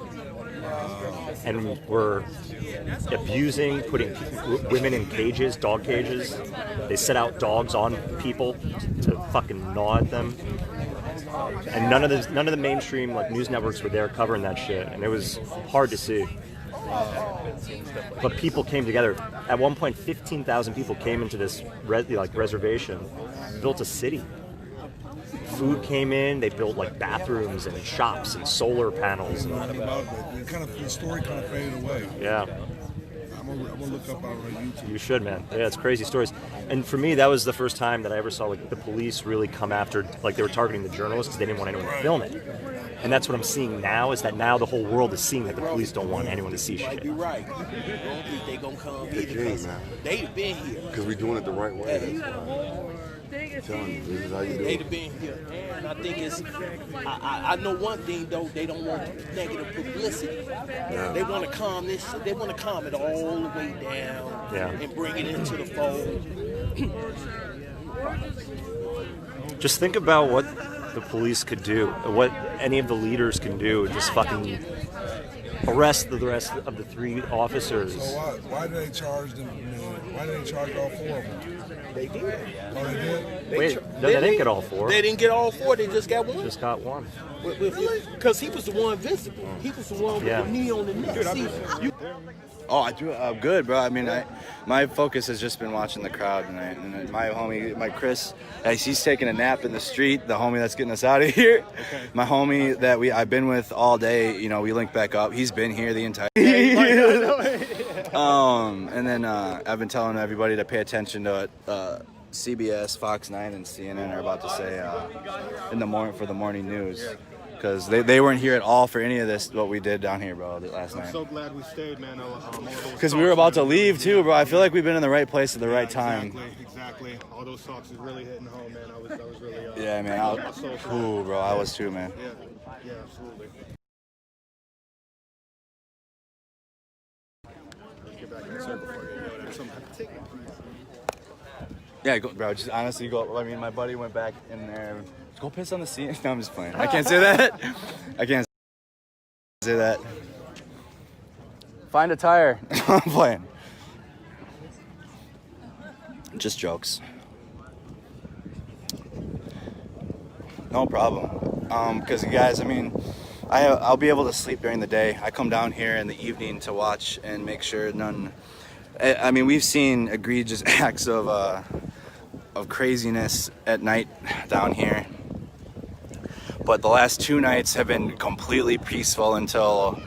and were abusing, putting women in cages, dog cages. They set out dogs on people to fucking gnaw at them. And none of the mainstream like news networks were there covering that shit, and it was hard to see. But people came together. At one point, 15,000 people came into this reservation, built a city. Food came in. They built like bathrooms and shops and solar panels. The story kind of faded away. Yeah. I'm gonna look up on YouTube. You should, man. Yeah, it's crazy stories. And for me, that was the first time that I ever saw like the police really come after, like they were targeting the journalists because they didn't want anyone to film it. And that's what I'm seeing now, is that now the whole world is seeing that the police don't want anyone to see shit. You're right. I don't think they gonna come They either, can, because man. they've been here. Because we're doing it the right way. Telling you, this is how you do They've it. been here, and I think it's. I know one thing though. They don't want negative publicity. Yeah. They want to calm this. They want to calm it all the way down and bring it into the fold. Just think about what the police could do, what any of the leaders can do. Just fucking arrest the rest of the 3 officers. So why did they charge them? Why did they charge all 4 of them? They did. Oh, they did? Wait, no, they didn't get all 4. They didn't get all 4. They just got 1. Just got 1. Because he was the one visible. He was the one with the knee on the neck. See, Oh, I do. Good, bro. I mean, my focus has just been watching the crowd tonight. And my homie, my Chris, he's taking a nap in the street. The homie that's getting us out of here. Okay. My homie that I've been with all day. You know, we linked back up. He's been here the entire. And then I've been telling everybody to pay attention to what CBS, Fox 9, and CNN are about to say in the morning for the morning news. Because they weren't here at all for any of this, what we did down here, bro, last night. I'm so glad we stayed, man. Because we were about to leave, too, bro. I feel like we've been in the right place at the right time. Exactly. All those talks is really hitting home, man. I was really... Yeah, man. Cool, bro. I was, too, man. Yeah, absolutely. Let's get back in the circle for you. Yeah, bro. Just honestly, go. I mean, my buddy went back in there. Go piss on the scene. No, I'm just playing. I can't say that. I can't say that. Find a tire. I'm playing. Just jokes. No problem. Because guys, I mean, I'll be able to sleep during the day. I come down here in the evening to watch and make sure none. I mean, we've seen egregious acts of craziness at night down here. But the last 2 nights have been completely peaceful until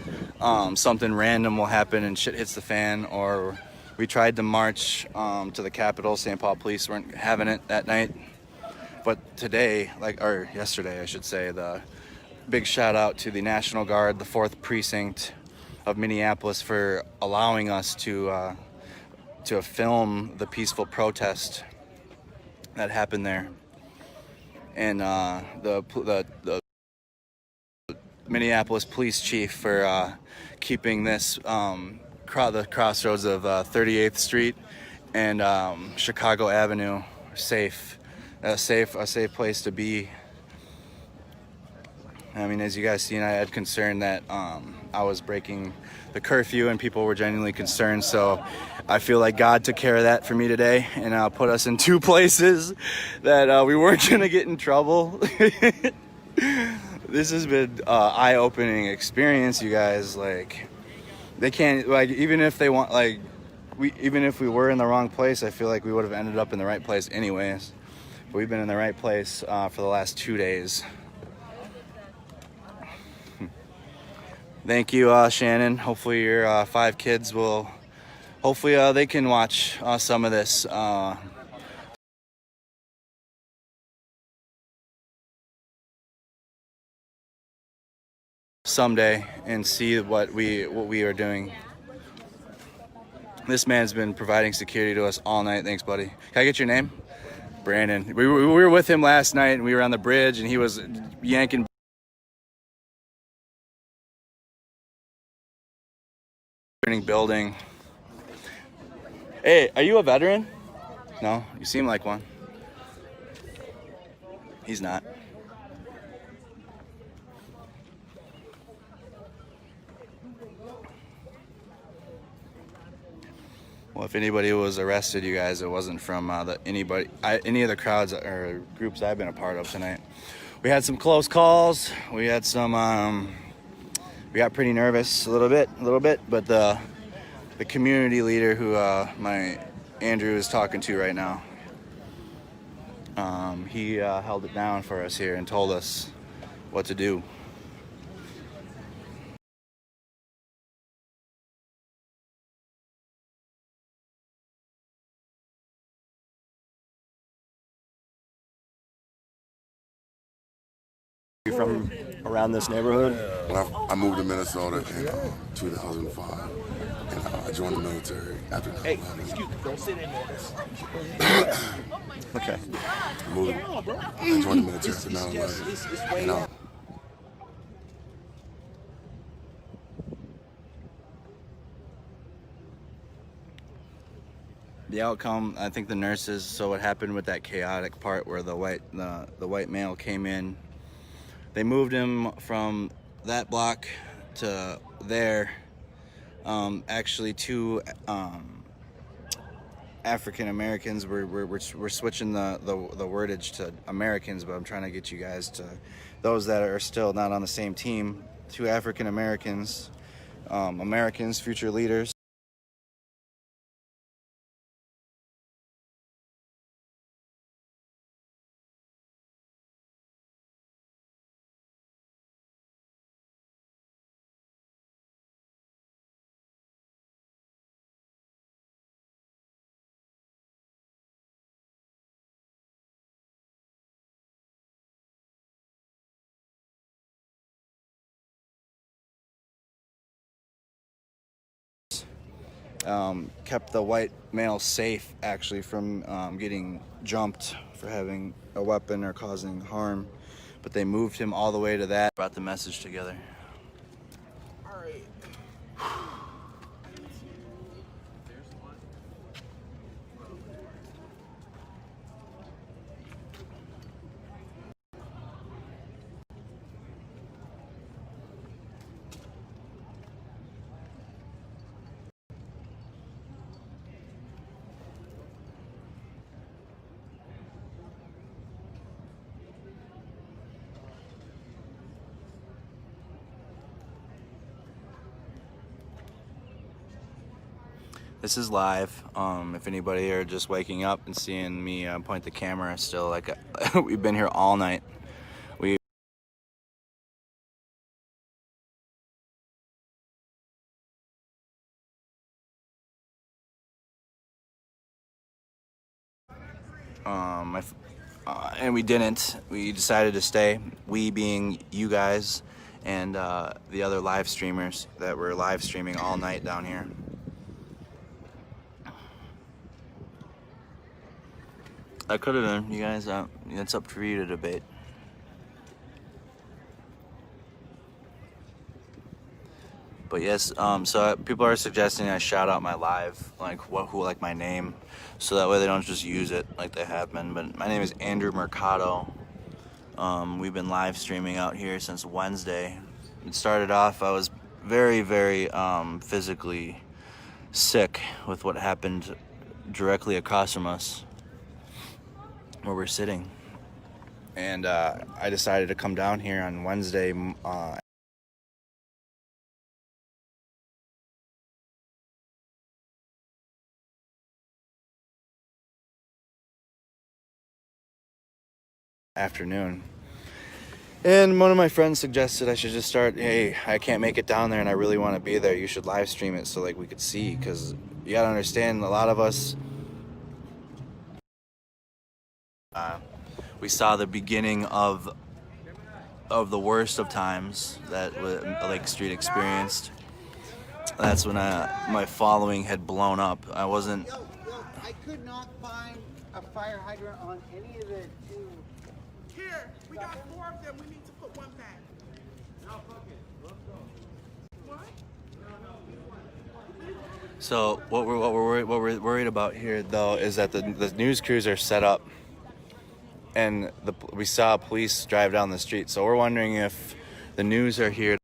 something random will happen and shit hits the fan. Or we tried to march to the Capitol. St. Paul police weren't having it that night. But today, or yesterday I should say, the big shout out to the National Guard, the 4th Precinct of Minneapolis, for allowing us to film the peaceful protest that happened there. And the Minneapolis police chief for keeping this the crossroads of 38th Street and Chicago Avenue safe, a safe place to be. I mean, as you guys seen, I had concern that I was breaking the curfew and people were genuinely concerned. So I feel like God took care of that for me today and put us in 2 places that we weren't going to get in trouble. This has been eye-opening experience, you guys. Like, they can't, like, even if they want, like, even if we were in the wrong place, I feel like we would have ended up in the right place anyways. But we've been in the right place for the last 2 days. Thank you, Shannon. Hopefully your 5 kids will, hopefully they can watch some of this. Someday and see what we are doing. This man's been providing security to us all night. Thanks, buddy. Can I get your name? Brandon. We were with him last night and we were on the bridge and he was yanking building. Hey, are you a veteran? No, you seem like one. He's not. if anybody was arrested, you guys, it wasn't from any of the crowds or groups I've been a part of tonight. We had some close calls. We had some. We got pretty nervous a little bit, but the community leader who my Andrew is talking to right now, he held it down for us here and told us what to do. You from around this neighborhood? Well, I moved to Minnesota in 2005, and I joined the military after 9/11. Hey, excuse me, don't sit in there. Okay. I joined the military after 9/11. And, the outcome, I think the nurses, so what happened with that chaotic part where the white male came in, they moved him from that block to there. Actually, two African Americans. We're switching the wordage to Americans, but I'm trying to get you guys to those that are still not on the same team. Two African Americans, Americans, future leaders. Kept the white male safe, actually, from getting jumped for having a weapon or causing harm. But they moved him all the way to that, brought the message together. All right. This is live. If anybody are just waking up and seeing me point the camera still, like we've been here all night. And we didn't. We decided to stay. We being you guys and the other live streamers that were live streaming all night down here. I could have been, you guys. It's up for you to debate. But yes, so people are suggesting I shout out my live, like like my name, so that way they don't just use it like they have been. But my name is Andrew Mercado. We've been live streaming out here since Wednesday. It started off, I was very, very physically sick with what happened directly across from us, where we're sitting. And I decided to come down here on Wednesday. Afternoon, and one of my friends suggested I should just start, hey, I can't make it down there and I really want to be there, you should live stream it so like we could see, because you gotta understand, a lot of us we saw the beginning of the worst of times that Lake Street experienced. That's when my following had blown up. I wasn't. I could not find a fire hydrant on any of the two. Here, we got 4 of them. We need to put one back. No, fuck it. Let's go. What? So what we're worried about here though is that the news crews are set up, and we saw police drive down the street. So we're wondering if the news are here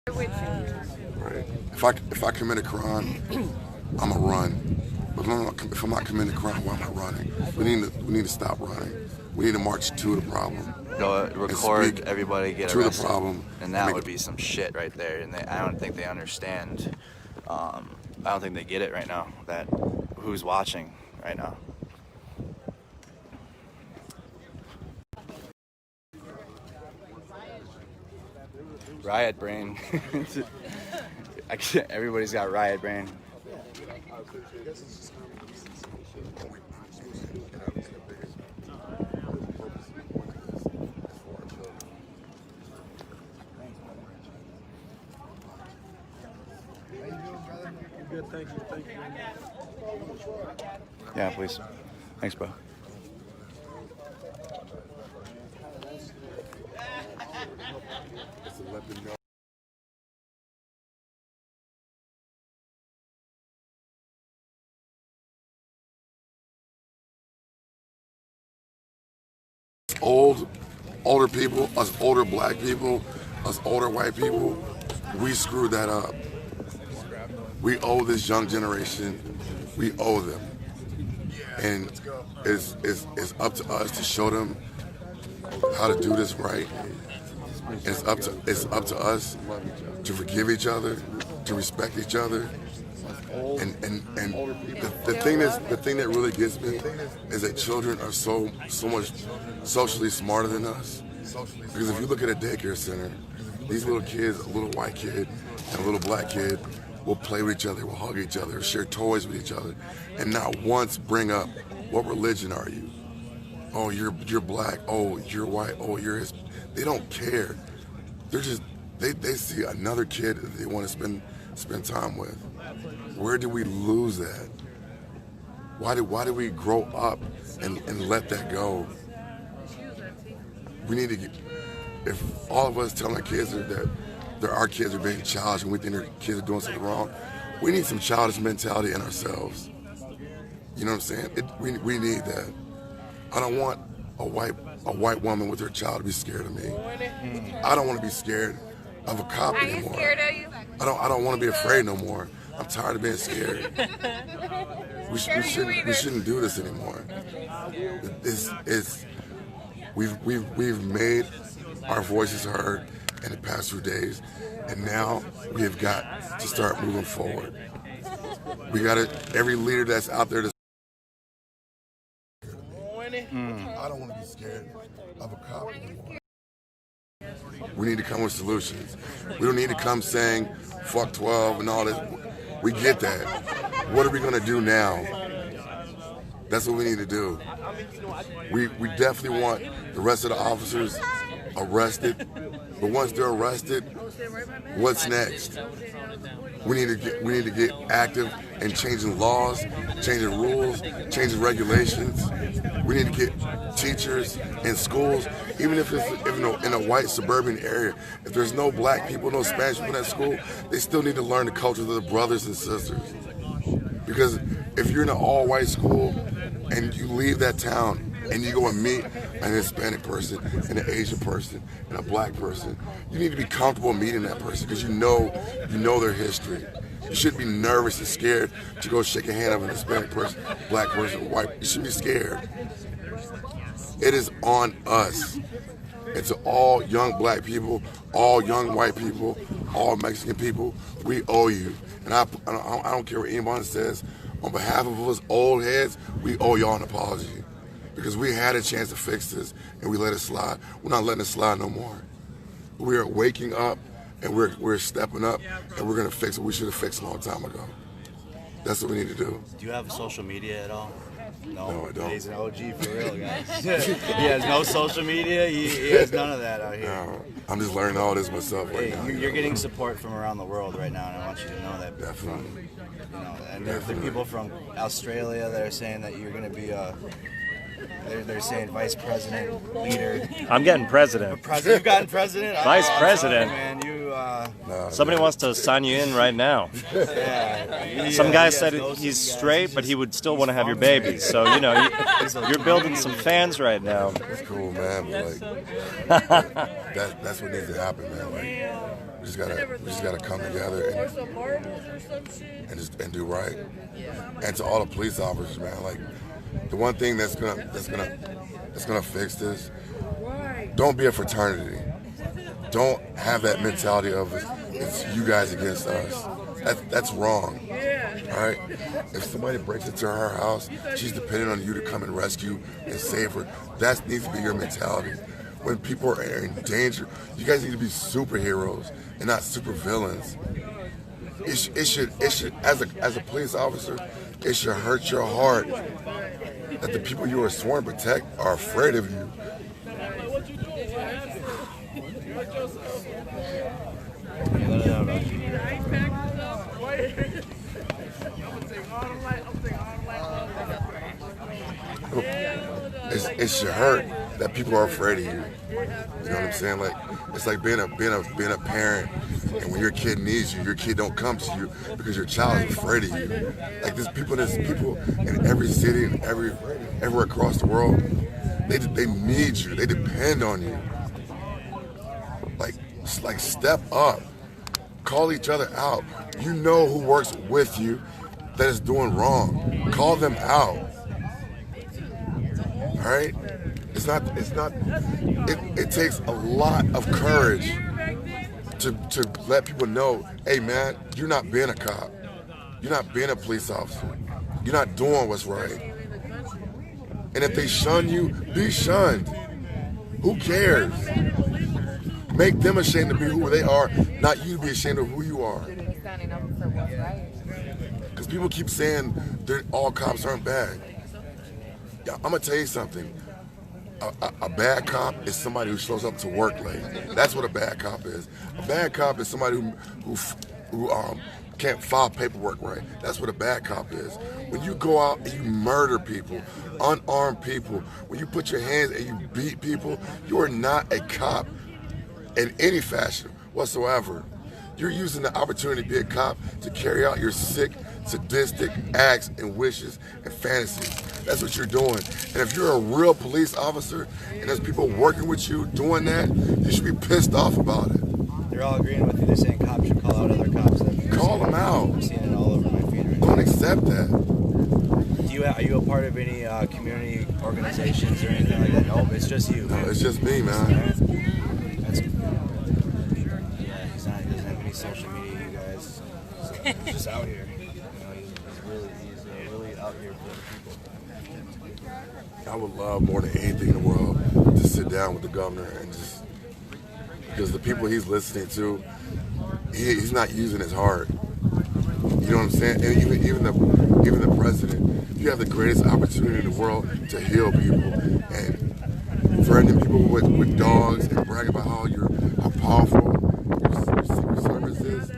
Right. If I commit a crime, I'm a run. But if I'm not committing a crime, why am I running? We need to stop running. We need to march to the problem. Go record everybody get to arrested. The problem, and that would be some shit right there. And I don't think they understand. I don't think they get it right now. That who's watching right now. Riot brain. Everybody's got riot brain. Good, thank you. Yeah, please. Thanks, bro. Older people, us older black people, us older white people, we screwed that up. We owe this young generation, we owe them. And it's up to us to show them how to do this right. It's up to us to forgive each other, to respect each other. And the thing that really gets me is that children are so much socially smarter than us. Because if you look at a daycare center, these little kids, a little white kid and a little black kid, will play with each other, will hug each other, share toys with each other, and not once bring up, what religion are you? Oh, you're black. Oh, you're white. Oh, you're his. They don't care. They're just they see another kid that they want to spend time with. Where did we lose that? Why did we grow up and let that go? We need to get, if all of us telling our kids that our kids are being childish and we think their kids are doing something wrong, we need some childish mentality in ourselves. You know what I'm saying? We need that. I don't want a white woman with her child to be scared of me. I don't want to be scared of a cop anymore. Are you scared of you? I don't want to be afraid no more. I'm tired of being scared. We shouldn't do this anymore. We've made our voices heard in the past few days, and now we have got to start moving forward. We got to, every leader that's out there. I don't want to be scared of a cop anymore. We need to come with solutions. We don't need to come saying fuck 12 and all this. We get that. What are we going to do now? That's what we need to do. We definitely want the rest of the officers arrested, but once they're arrested, what's next? We need to get active in changing laws, changing rules, changing regulations. We need to get teachers in schools, even if it's in a white suburban area. If there's no black people, no Spanish people in that school, they still need to learn the cultures of their brothers and sisters. Because if you're in an all-white school and you leave that town and you go and meet an Hispanic person and an Asian person and a black person, you need to be comfortable meeting that person because you know their history. You shouldn't be nervous and scared to go shake a hand of an Hispanic person, black person, white. You shouldn't be scared. It is on us. It's all young black people, all young white people, all Mexican people. We owe you. And I don't care what anyone says. On behalf of us old heads, we owe y'all an apology. Because we had a chance to fix this and we let it slide. We're not letting it slide no more. We are waking up and we're stepping up and we're gonna fix what we should have fixed a long time ago. That's what we need to do. Do you have social media at all? No, I don't. He's an OG for real, guys. He has no social media. He has none of that out here. No, I'm just learning all this myself right now. You're getting support from around the world right now, and I want you to know that. Definitely. And there are people from Australia that are saying that you're going to be they're saying vice president, leader. I'm getting president. You've gotten president? Vice president. Man, Somebody wants to sign you in right now. Some guy said he's straight, but he would still want to have your baby. So, you're building some fans right now. That's cool, man. But that's what needs to happen, man. We just gotta come together and do right. And to all the police officers, man, like the one thing that's gonna fix this, don't be a fraternity. Don't have that mentality of it's you guys against us. That's wrong. All right? If somebody breaks into her house, she's depending on you to come and rescue and save her. That needs to be your mentality. When people are in danger, you guys need to be superheroes and not supervillains. It should as a police officer, it should hurt your heart that the people you are sworn to protect are afraid of you. It should hurt that people are afraid of you. You know what I'm saying? Like it's like being a parent, and when your kid needs you, your kid don't come to you because your child is afraid of you. Like there's people in every city and everywhere across the world. They need you. They depend on you. Like step up. Call each other out. You know who works with you that is doing wrong. Call them out. All right? It takes a lot of courage to let people know, hey man, you're not being a cop. You're not being a police officer. You're not doing what's right. And if they shun you, be shunned. Who cares? Make them ashamed to be who they are, not you to be ashamed of who you are. Because people keep saying that all cops aren't bad. Yeah, I'm gonna tell you something. A bad cop is somebody who shows up to work late. That's what a bad cop is. A bad cop is somebody who can't file paperwork right. That's what a bad cop is. When you go out and you murder people, unarmed people, when you put your hands and you beat people, you are not a cop in any fashion whatsoever. You're using the opportunity to be a cop to carry out your sick, sadistic acts and wishes and fantasies. That's what you're doing. And if you're a real police officer and there's people working with you doing that, you should be pissed off about it. They're all agreeing with you. They're saying cops should call out other cops. Call them out. I'm seeing it all over my feed right now. Don't accept that. Are you a part of any community organizations or anything like that? No, it's just you. No, it's just me, man. That's good. Yeah, he doesn't have any social media, you guys. So he's just out here. You know, he's really out here for the people. I would love more than anything in the world to sit down with the governor and just, because the people he's listening to, he's not using his heart. You know what I'm saying? And even the president, you have the greatest opportunity in the world to heal people and threatening people with dogs and brag about how powerful your Secret Service is.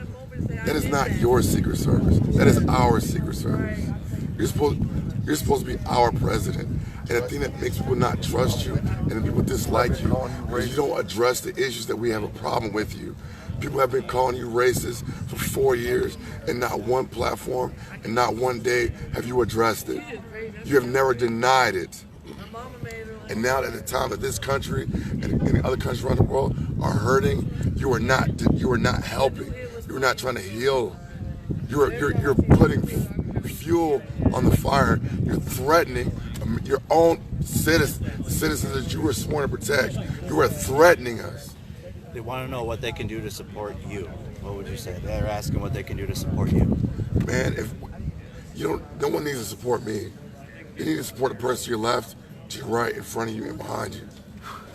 That is not your Secret Service. That is our Secret Service. You're supposed to be our president. And the thing that makes people not trust you and people dislike you is you don't address the issues that we have a problem with you. People have been calling you racist for 4 years, and not one platform and not one day have you addressed it. You have never denied it. And now at the time that this country and other countries around the world are hurting, you are not helping. You're not trying to heal. You're putting fuel on the fire. You're threatening your own citizens that you were sworn to protect. You are threatening us. They want to know what they can do to support you. What would you say? They're asking what they can do to support you. Man, if you no one needs to support me. You need to support the person to your left, to your right, in front of you, and behind you.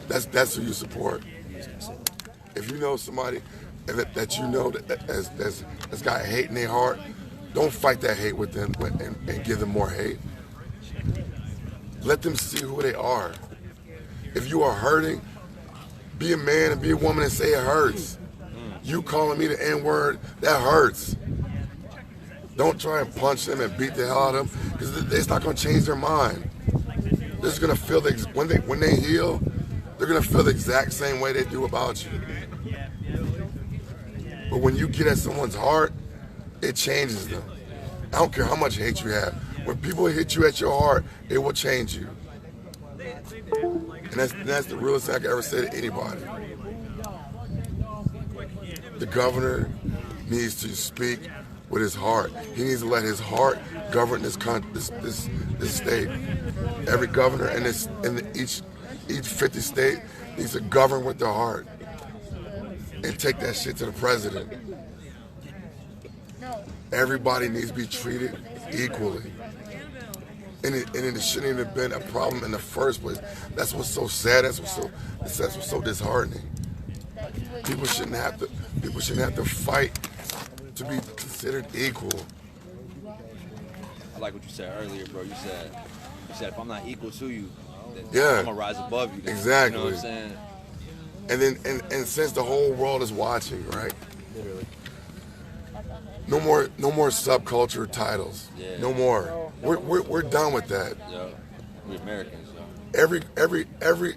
That's who you support. If you know somebody that you know that's got hate in their heart, don't fight that hate with them and give them more hate. Let them see who they are. If you are hurting, be a man and be a woman and say it hurts. You calling me the N-word, that hurts. Don't try and punch them and beat the hell out of them, because it's not going to change their mind. They're just going to feel when they heal, they're going to feel the exact same way they do about you. But when you get at someone's heart, it changes them. I don't care how much hate you have. When people hit you at your heart, it will change you. And that's the realest thing I can ever say to anybody. The governor needs to speak with his heart. He needs to let his heart govern this state. Every governor in each 50 state needs to govern with their heart and take that shit to the president. Everybody needs to be treated equally. And it shouldn't even have been a problem in the first place. That's what's so sad. That's what's so disheartening. People shouldn't have to fight to be considered equal. I like what you said earlier, bro. You said if I'm not equal to you, then Yeah. I'm gonna rise above you. Then. Exactly. You know what I'm saying? And since the whole world is watching, right? Literally. No more subculture titles. Yeah. No more. We're done with that. Yeah. We Americans. Yo.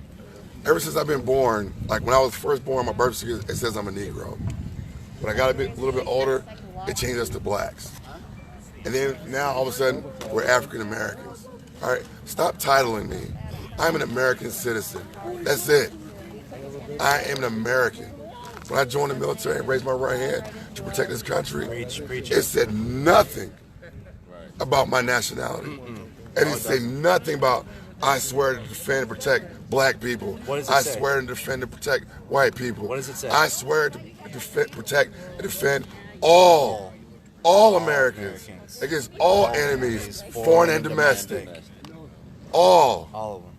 Ever since I've been born, like when I was first born, my birth certificate, it says I'm a Negro. When I got a little bit older, it changed us to blacks. And then now all of a sudden, we're African Americans. All right, stop titling me. I'm an American citizen. That's it. I am an American. When I joined the military and raised my right hand to protect this country, it said nothing about my nationality. It didn't say nothing about I swear to defend and protect black people. What does it I say? swear to defend and protect white people. What does it say? I swear to protect and defend all Americans against all enemies, foreign and domestic. All of them.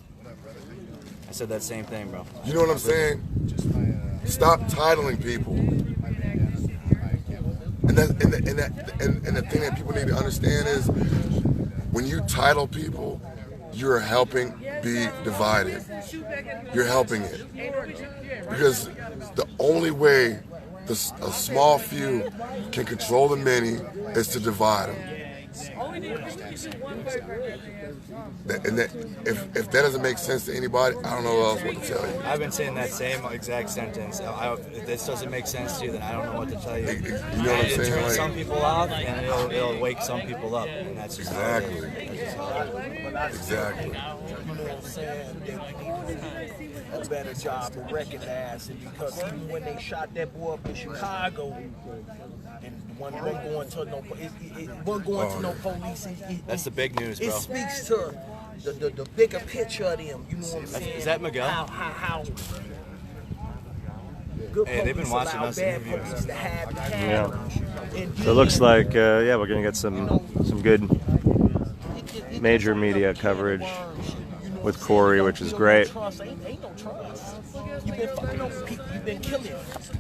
I said that same thing, bro. You know what I'm saying? Stop titling people. And the thing that people need to understand is when you title people, you're helping be divided. You're helping it. Because the only way a small few can control the many is to divide them. And if that doesn't make sense to anybody, I don't know what else what to tell you. I've been saying that same exact sentence. If this doesn't make sense to you, then I don't know what to tell you. You know what I'm saying? It turns Like, some people off, and it'll wake some people up, and that's just how it is. Exactly. You know what I'm saying? A better job of recognizing, because even when they shot that boy up in Chicago, and one going to no police. That's the big news, bro. It speaks to the bigger picture of them. You know what I'm saying? Is that Miguel? How good Hey, they've been police watching allow us bad interview. police to have Yeah. and So it looks like, yeah, we're gonna get some good major media coverage with Corey, which is great. Ain't no trust. You've been fucking over people. You've been killing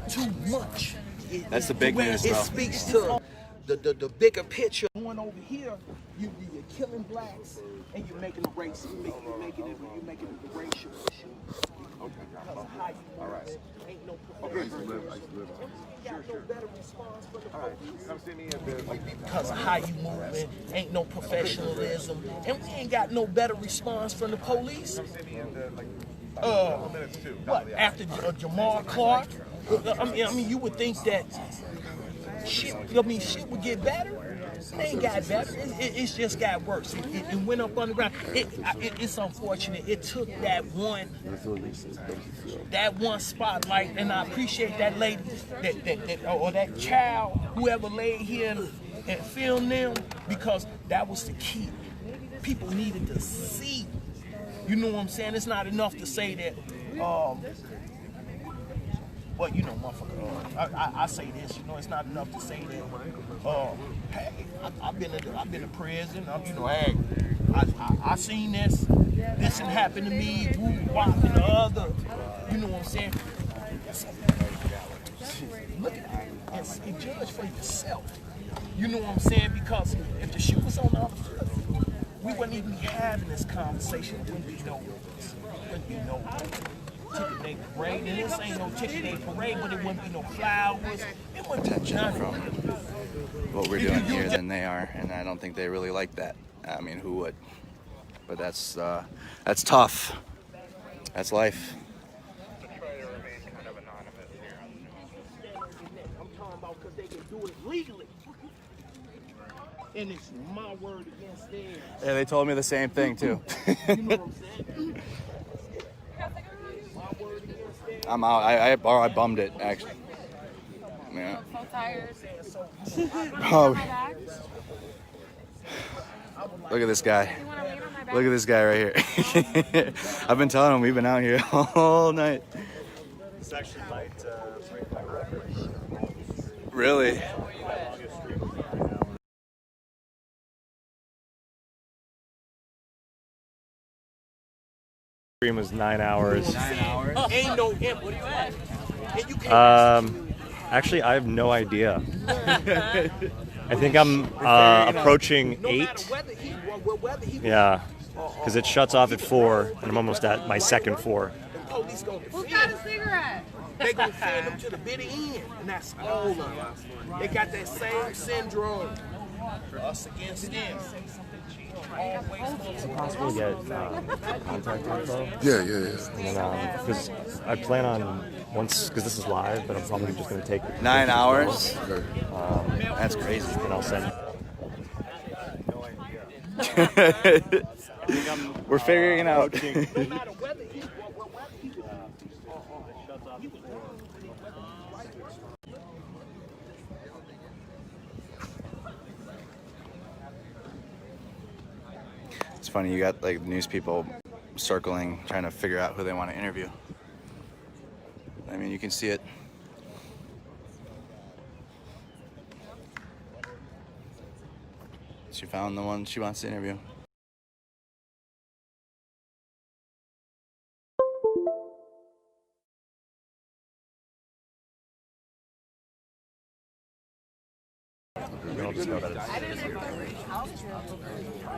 too much. That's the big news, It bro. speaks to the bigger picture. Going over here, you're killing blacks, and you're making a race. You're making it a racial issue. Because of how you move. Ain't no because of how you moving, ain't no professionalism, and we ain't got no better response from the police. What after Jamal Clark? I mean, you would think that shit would get better. It ain't got better. It's just got worse. It went up underground. It's unfortunate. It took that one spotlight, and I appreciate that lady, or that child, whoever laid here and filmed them, because that was the key. People needed to see. You know what I'm saying? It's not enough to say that. But you know, motherfucker, I say this. You know, it's not enough to say that. Hey, I've been to prison. You know, hey, I seen this. This didn't happen to me. Woo, wop, and the other. You know what I'm saying? Look at it and judge for yourself. You know what I'm saying? Because if the shoe was on the other foot, we wouldn't even be having this conversation. It wouldn't be no ticket day parade, and this ain't no ticket day parade, but it wouldn't be no flowers, it wouldn't be nothing. What we're doing here than they are, and I don't think they really like that. I mean, who would? But that's tough. That's life. I'm talking about because they can do it legally, and it's my word against theirs. Yeah, they told me the same thing too. You know what I'm saying? I'm out. I bummed it actually. Yeah. I'm so tired. Oh. Look at this guy. Look at this guy right here. I've been telling him we've been out here all night. This actually might break my record. Really? Stream was 9 hours. 9 hours? Ain't no imp. What are you at? And you can't Actually, I have no idea. I think I'm approaching 8. Yeah, because it shuts off at 4, and I'm almost at my second 4. Who's got a cigarette? They gonna send them to the bitter end, and that's all of them. They got that same syndrome. Us against them. Is it possible to get contact info? Yeah. And then, because I plan on once, because this is live, but I'm probably just going to take 9 hours. That's crazy. And I'll send. We're figuring it out. It's funny, you got like news people circling, trying to figure out who they want to interview. I mean, you can see it. She found the one she wants to interview. How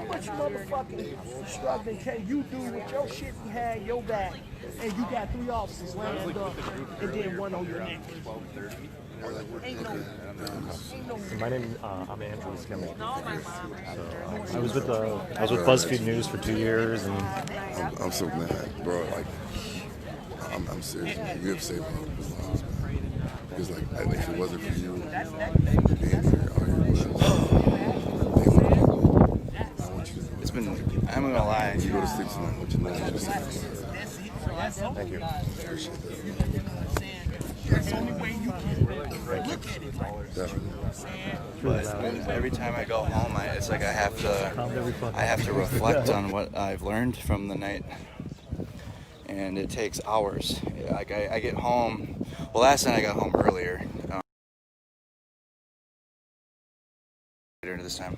much motherfucking struggling can you do with your shit behind your back and you got 3 officers lined up and then one on your neck? Ain't no. My name, I'm Andrew Skimmel. So I was with BuzzFeed News for 2 years, and I'm so mad, bro. Like, I'm serious, man. You have saved my lives, man. Because like, if it wasn't for you being here, out here with us, it's been, I'm gonna lie. You go to sleep tonight, what you know, just thank you. That's the only way you can look at it like But every time I go home, it's like I have to reflect on what I've learned from the night, and it takes hours. Like I get home. Well, last night I got home earlier. Later this time.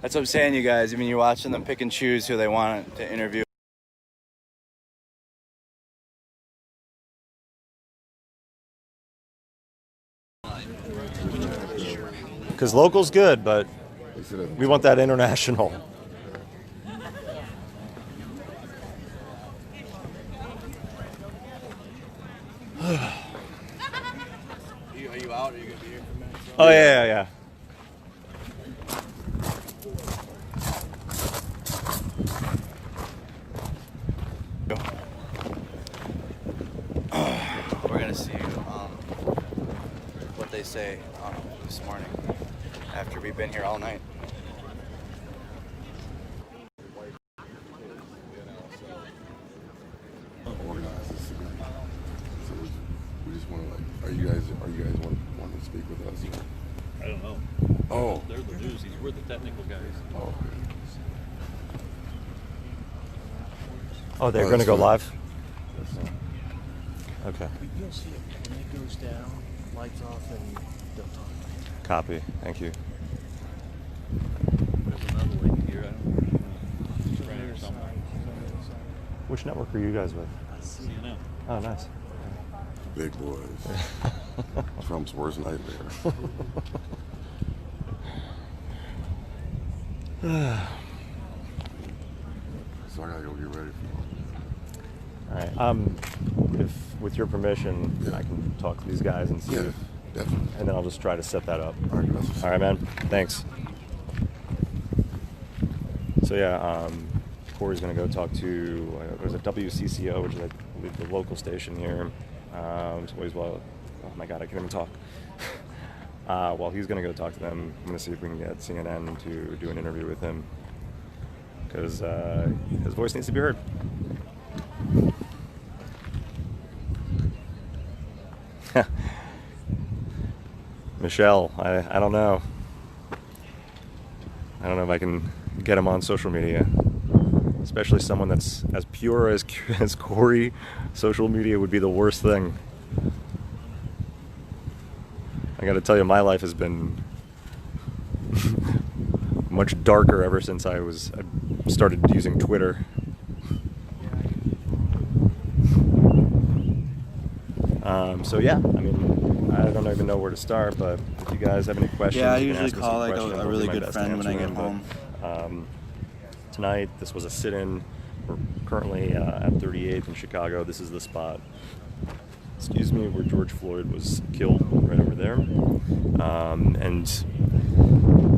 That's what I'm saying, you guys. I mean, you're watching them pick and choose who they want to interview. Because local's good, but we want that international. Are you out? Are you gonna be here for a minute? Oh yeah. We're gonna see what they say this morning after we've been here all night. organize this event. So we just want to are you guys want to speak with us? I don't know. Oh. They're the news. We're the technical guys. Oh. Oh, they're going to go live? Okay. You'll see it when it goes down, lights off, and they'll talk. Copy. Thank you. There's another link here. I don't know. Or something. Which network are you guys with? CNN. Oh, nice. Big boys. Trump's worst nightmare. So I gotta go get ready for All right. If with your permission, I can talk to these guys and see. Yeah, definitely. And then I'll just try to set that up. All right, all right, man. Thanks. So yeah, Corey's gonna go talk to there's a WCCO, which is I believe the local station here. So he's oh my God, I can't even talk. Well, he's going to go talk to them. I'm going to see if we can get CNN to do an interview with him, because his voice needs to be heard. Michelle, I don't know. I don't know if I can get him on social media, especially someone that's as pure as Corey. Social media would be the worst thing. I got to tell you, my life has been much darker ever since I started using Twitter. So yeah, I mean, I don't even know where to start, but if you guys have any questions, yeah, I you can usually ask me call some like questions. a I'll do really my good best friend to when I answer get them, home. but, tonight, this was a sit-in. We're currently at 38th in Chicago. This is the spot, excuse me, where George Floyd was killed, right over there. And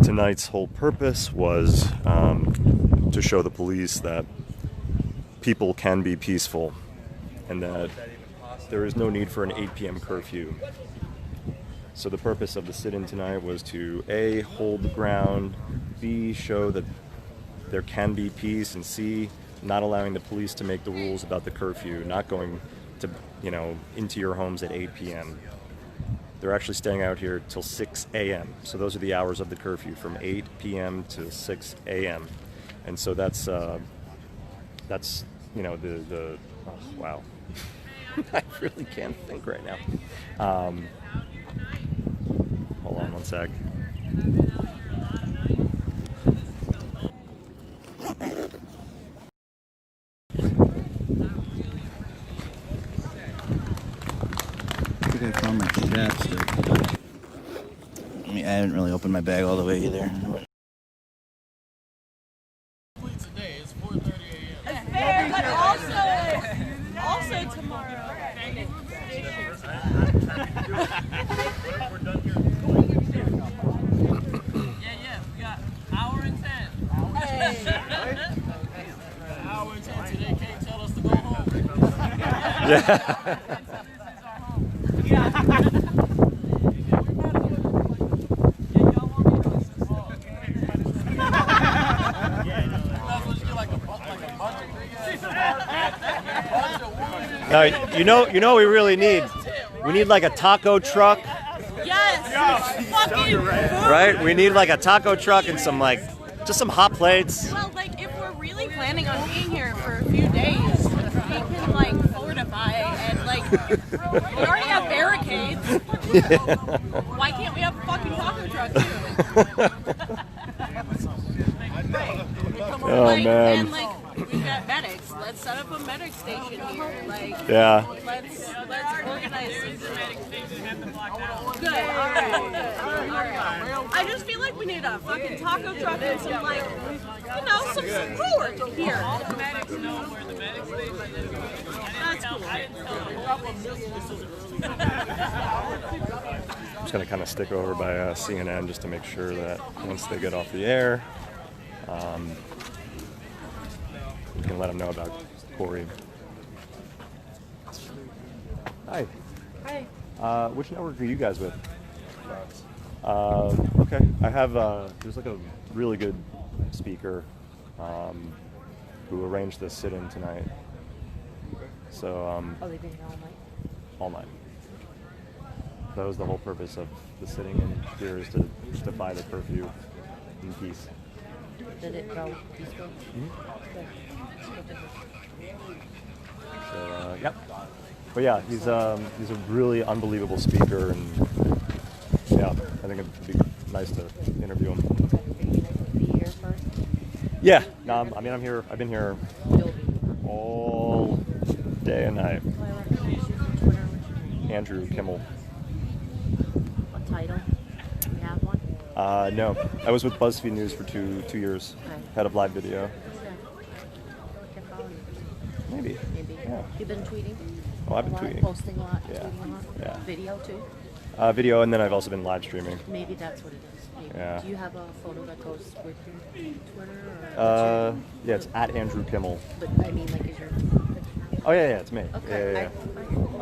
tonight's whole purpose was to show the police that people can be peaceful and that there is no need for an 8 p.m. curfew. So the purpose of the sit-in tonight was to A, hold the ground, B, show that there can be peace, and C, not allowing the police to make the rules about the curfew, not going to, into your homes at 8 p.m. They're actually staying out here till 6 a.m. So those are the hours of the curfew, from 8 p.m. to 6 a.m. And so that's oh, wow. I really can't think right now. Hold on one sec. I think I found my chapstick. I mean, I haven't really opened my bag all the way either. Today it's 4:30 a.m. Fair, but also tomorrow. We're done here. Yeah, we got hour and 10. Hour and 10 today can't tell us to go home. Yeah. No, you know we really need. We need like a taco truck. Yes. Fucking food. Right? We need like a taco truck and some just some hot plates. Well, like if we're really planning on being here for a few days, we can fortify and we already have barricades. Why can't we have a fucking taco truck too? Oh man. And we've got medics. Let's set up a medic station here. Yeah. Let's organize this. Good. All right. I just feel like we need a fucking taco truck and some some support here. All the medics know where the medic station is. That's cool. I'm just gonna kind of stick over by CNN just to make sure that once they get off the air, we can let them know about Corey. Hi. Hi. Which network are you guys with? Okay. I have there's a really good speaker who arranged this sit-in tonight. So they've been here all night? All night. That was the whole purpose of the sitting in here, is to defy the curfew in peace. Did it go peaceful? So yep. But yeah, he's a really unbelievable speaker, and yeah, I think it'd be nice to interview him. Be here first? Yeah, no, I'm here. I've been here all day and night. Andrew Kimmel. What title? Do you have one? No, I was with BuzzFeed News for two years. Okay. Head of live video. Okay. Can follow you. Maybe. Yeah. You've been tweeting? Oh, I've been a lot, tweeting. Posting a lot, Yeah. tweeting a lot? Yeah. Video too? Video, and then I've also been live streaming. Maybe that's what it is. Maybe. Yeah. Do you have a photo that goes with your Twitter? Or Yeah, it's at Andrew Kimmel. But I mean, is your picture? Oh yeah, it's me. Okay. Yeah.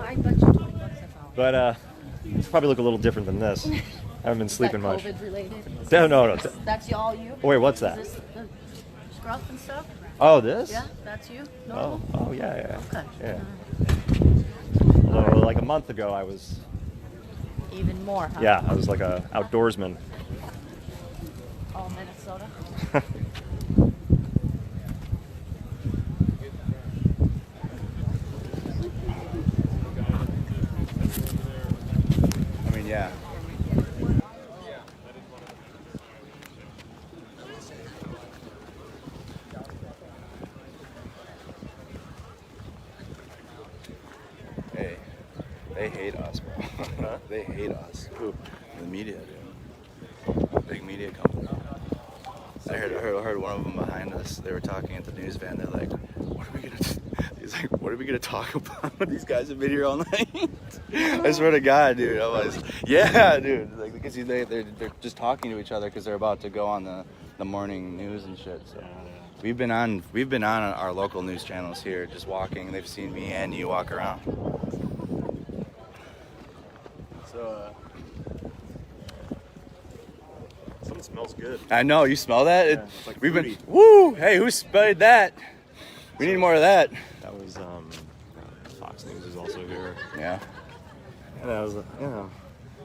I bet you $20 an hour. But it's probably look a little different than this. I haven't been sleeping much. COVID related? No. That's all you? Wait, what's that? Is this the scruff and stuff? Oh, this? Yeah, that's you? Oh yeah. Okay. Yeah. Although, like a month ago, I was. Even more, huh? Yeah, I was like a outdoorsman. Oh, Minnesota? I mean, yeah. Hey, they hate us, bro. They hate us. Who? The media, dude. Big media company. I heard one of them behind us. They were talking at the news van. They're like, "What are we gonna?" He's like, "What are we gonna talk about? These guys have been here all night." I swear to God, dude. I was, yeah, dude. Like because they're just talking to each other because they're about to go on the morning news and shit. So we've been on our local news channels here, just walking. They've seen me and you walk around. So. Something smells good. I know, you smell that? Yeah, it's like we've fruity. been, woo! Hey, who sprayed that? We need more of that. That was Fox News is also here. Yeah. And I was,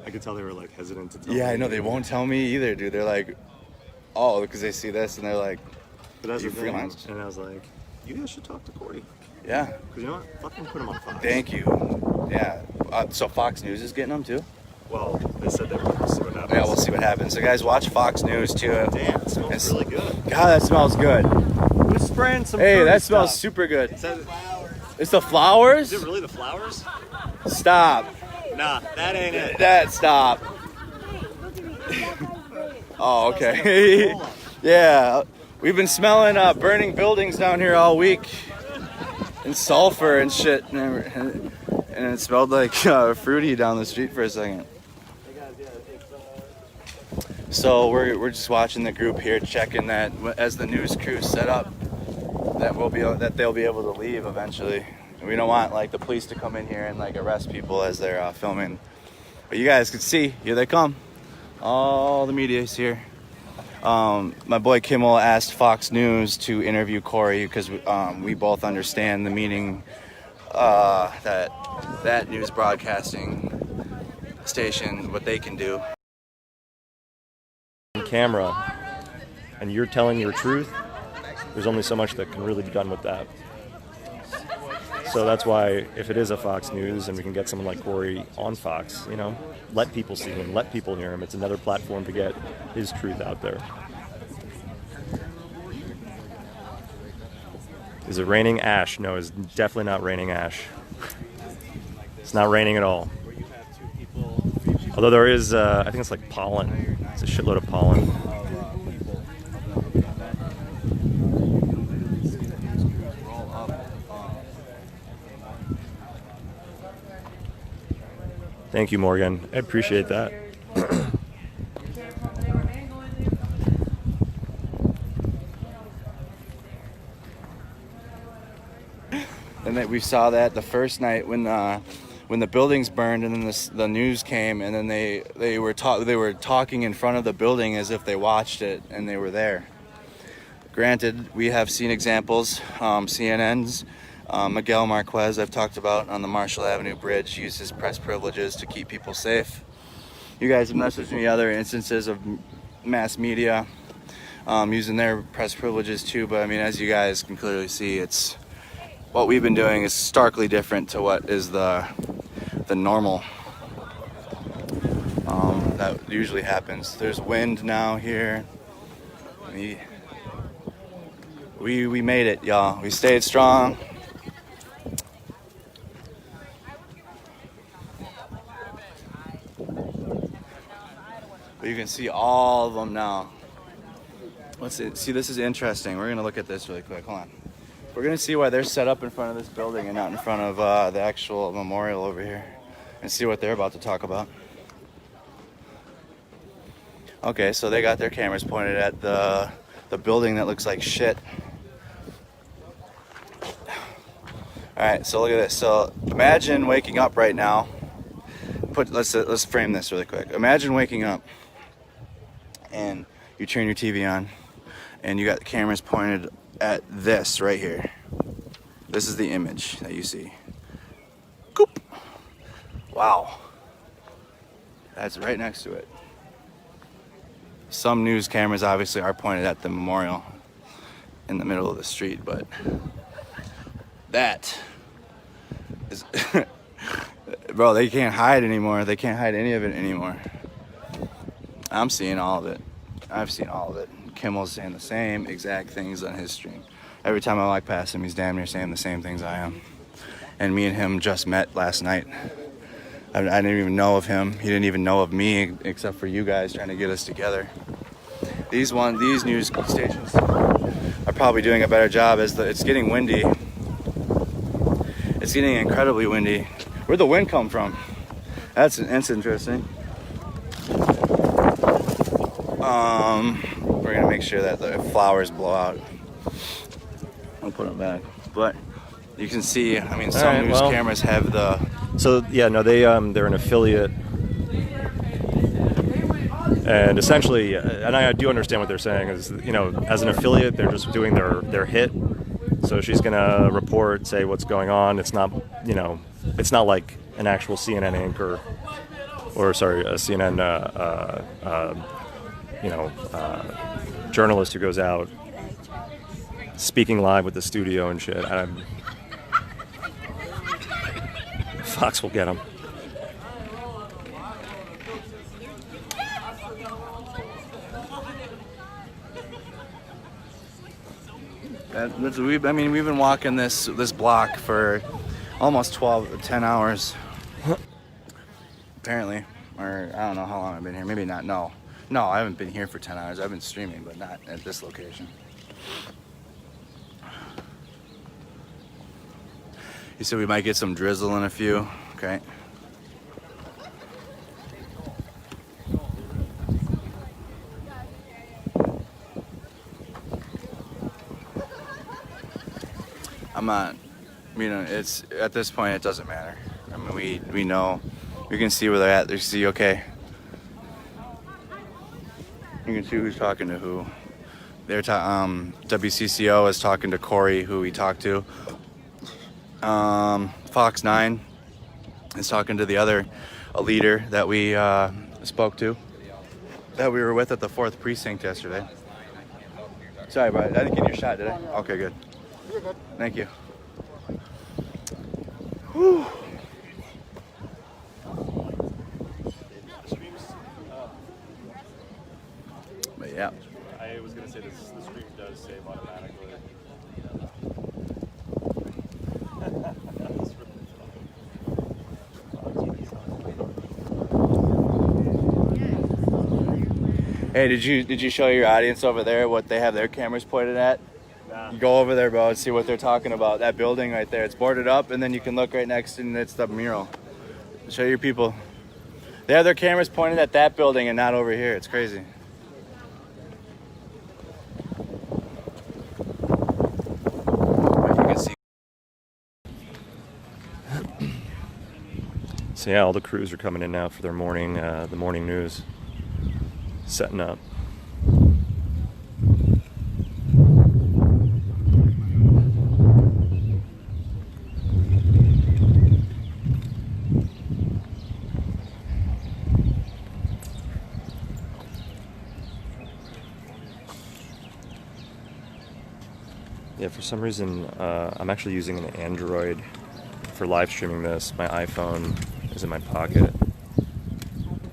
I could tell they were like hesitant to tell me. Yeah, I know, they won't tell me either, dude. They're like, oh, because they see this and they're like, But that's you the thing. freelance. And I was like, you guys should talk to Corey. Yeah. Because you know what? Fucking put him on Fox. Thank you. Yeah. So Fox News is getting them too? Well, they said they were going to see what happens. Yeah, we'll see what happens. So guys, watch Fox News too. Damn, it smells really good. God, that smells good. Who's spraying some Hey, fruity that smells stuff? super good. Is that- It's the flowers? Is it really the flowers? Stop. Nah, that ain't it. That stop. Oh, okay. Yeah, we've been smelling burning buildings down here all week, and sulfur and shit, and it smelled like fruity down the street for a second. So we're just watching the group here, checking that as the news crew set up, that they'll be able to leave eventually. We don't want like the police to come in here and like arrest people as they're filming. But you guys can see, here they come. All the media is here. My boy Kimmel asked Fox News to interview Corey because we both understand the meaning that news broadcasting station, what they can do. Camera, and you're telling your truth, there's only so much that can really be done with that. So that's why if it is a Fox News and we can get someone like Corey on Fox, let people see him, let people hear him. It's another platform to get his truth out there. Is it raining ash? No, it's definitely not raining ash. It's not raining at all. Although there is, I think it's like pollen. It's a shitload of pollen. Thank you, Morgan. I appreciate that. And that we saw that the first night when the buildings burned, and then the news came, and then they were talking in front of the building as if they watched it and they were there. Granted, we have seen examples. CNN's Miguel Marquez, I've talked about on the Marshall Avenue Bridge, used his press privileges to keep people safe. You guys have messaged me other instances of mass media using their press privileges too, but I mean, as you guys can clearly see, it's what we've been doing is starkly different to what is the normal that usually happens. There's wind now here. We made it, y'all. We stayed strong. But you can see all of them now. Let's see, this is interesting. We're gonna look at this really quick. Hold on. We're gonna see why they're set up in front of this building and not in front of the actual memorial over here, and see what they're about to talk about. Okay, so they got their cameras pointed at the building that looks like shit. All right, so look at this. So imagine waking up right now. Let's frame this really quick. Imagine waking up and you turn your TV on and you got the cameras pointed at this right here. This is the image that you see. Coop. Wow. That's right next to it. Some news cameras obviously are pointed at the memorial in the middle of the street, but that is bro, they can't hide anymore. They can't hide any of it anymore. I'm seeing all of it. I've seen all of it. Kimmel's saying the same exact things on his stream. Every time I walk past him, he's damn near saying the same things I am. And me and him just met last night. I didn't even know of him. He didn't even know of me, except for you guys trying to get us together. These news stations are probably doing a better job as it's getting windy. It's getting incredibly windy. Where'd the wind come from? That's interesting. We're gonna make sure that the flowers blow out. I'll put them back. But you can see, I mean, some news cameras have the. So yeah, no, they're an affiliate. And essentially, and I do understand what they're saying, is, you know, as an affiliate, they're just doing their hit. So she's going to report, say what's going on. It's not, you know, it's not like an actual CNN anchor, or sorry, a CNN, journalist who goes out speaking live with the studio and shit. Fox will get him. We've been walking this block for almost 10 hours. Apparently. Or I don't know how long I've been here. Maybe not. No, I haven't been here for 10 hours. I've been streaming, but not at this location. You said we might get some drizzle in a few. Okay. I'm not, you know, it's at this point it doesn't matter. I mean, we know, we can see where they're at. They see, okay. You can see who's talking to who. WCCO is talking to Corey, who we talked to. Fox 9 is talking to a leader that we spoke to, that we were with at the 4th precinct yesterday. Sorry, Brian, I didn't get your shot, did I? Okay, good. You're good. Thank you. Whew. But yeah. I was going to say the stream does save automatically. Hey, did you show your audience over there what they have their cameras pointed at? Nah. Go over there, bro, and see what they're talking about. That building right there, it's boarded up, and then you can look right next, and it's the mural. Show your people. They have their cameras pointed at that building and not over here. It's crazy. So yeah, all the crews are coming in now for their morning, the morning news, setting up. Yeah, for some reason, I'm actually using an Android for live streaming this. My iPhone is in my pocket.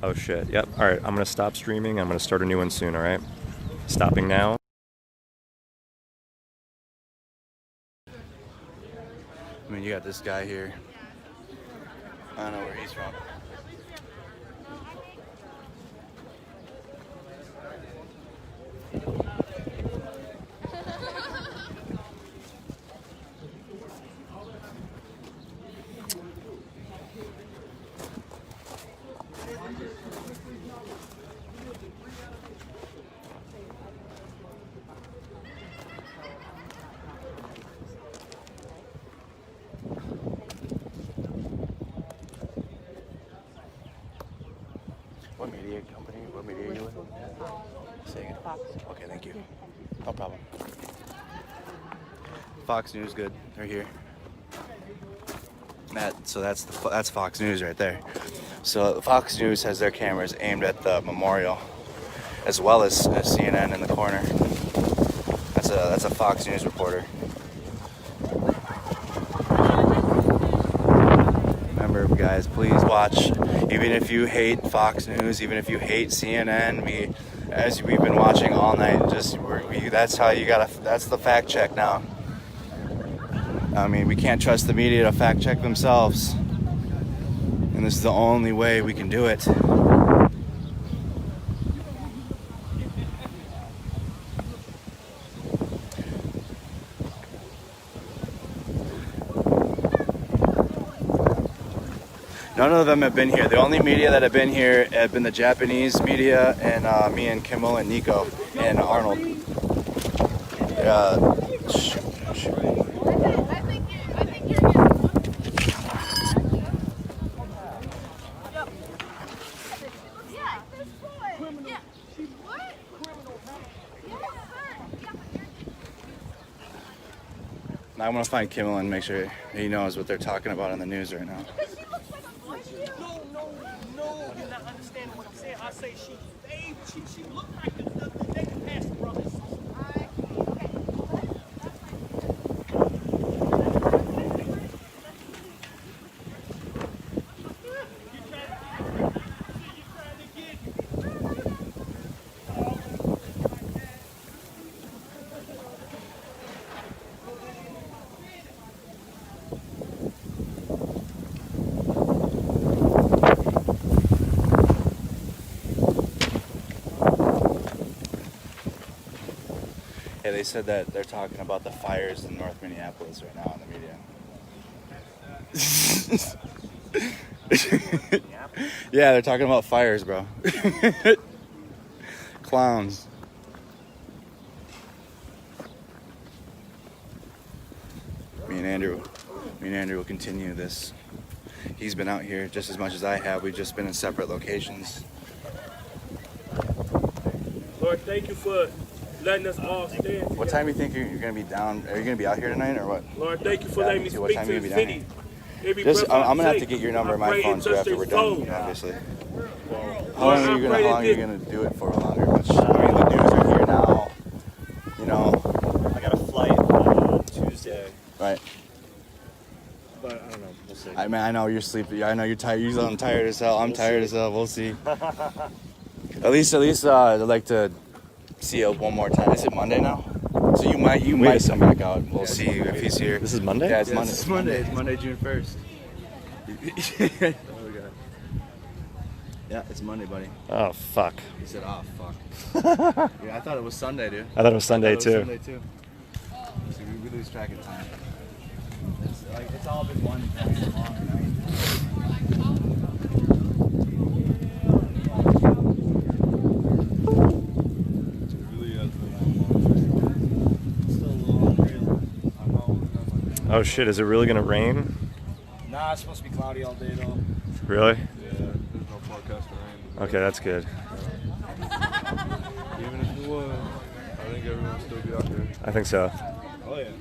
Oh shit, yep. Alright, I'm gonna stop streaming. I'm gonna start a new one soon, alright? Stopping now. I mean, you got this guy here. I don't know where he's from. What media company? What media are you with? Say again. Fox. Okay, thank you. No problem. Fox News, good. They're here. Matt, so that's Fox News right there. So Fox News has their cameras aimed at the memorial, as well as CNN in the corner. That's a Fox News reporter. Remember, guys, please watch. Even if you hate Fox News, even if you hate CNN, as we've been watching all night, that's how you gotta. That's the fact check now. I mean, we can't trust the media to fact check themselves, and this is the only way we can do it. None of them have been here. The only media that have been here have been the Japanese media and me and Kimmel and Nico and Arnold. Now I'm gonna find Kimmel and make sure he knows what they're talking about on the news right now. No, you're not understanding what I'm saying. I say she looked like the naked pastor brothers. Yeah, they said that they're talking about the fires in North Minneapolis right now in the media. Yeah, they're talking about fires, bro. Clowns. Me and Andrew will continue this. He's been out here just as much as I have. We've just been in separate locations. Lord, thank you for letting us all stand together. What time do you think you're going to be down? Are you going to be out here tonight or what? Lord, thank you for letting me speak what time to you the be down city. here? I'm going to have to get your number on my phone too after we're done, obviously. How long are you going to do it for longer? I mean, the news are here now. You know. I got a flight on Tuesday. Right. But I don't know. We'll see. I mean, I know you're sleepy. I know you're tired. I'm tired as hell. I'm tired as hell. We'll see. At least, I'd like to see it one more time. Is it Monday now? So you might come back out. We'll see if he's here. This is Monday? Yeah, it's Monday. It's Monday. It's Monday, June 1st. Oh, God. Yeah, it's Monday, buddy. Oh, fuck. He said, oh, fuck. Yeah, I thought it was Sunday, dude. I thought it was Sunday, too. Sunday, too. So we lose track of time. It's all been one long night. Oh shit, is it really gonna rain? Nah, it's supposed to be cloudy all day though. Really? Yeah, there's no forecast for rain. Okay, that's good. Even if it was, I think everyone would still be out there. I think so. Oh yeah.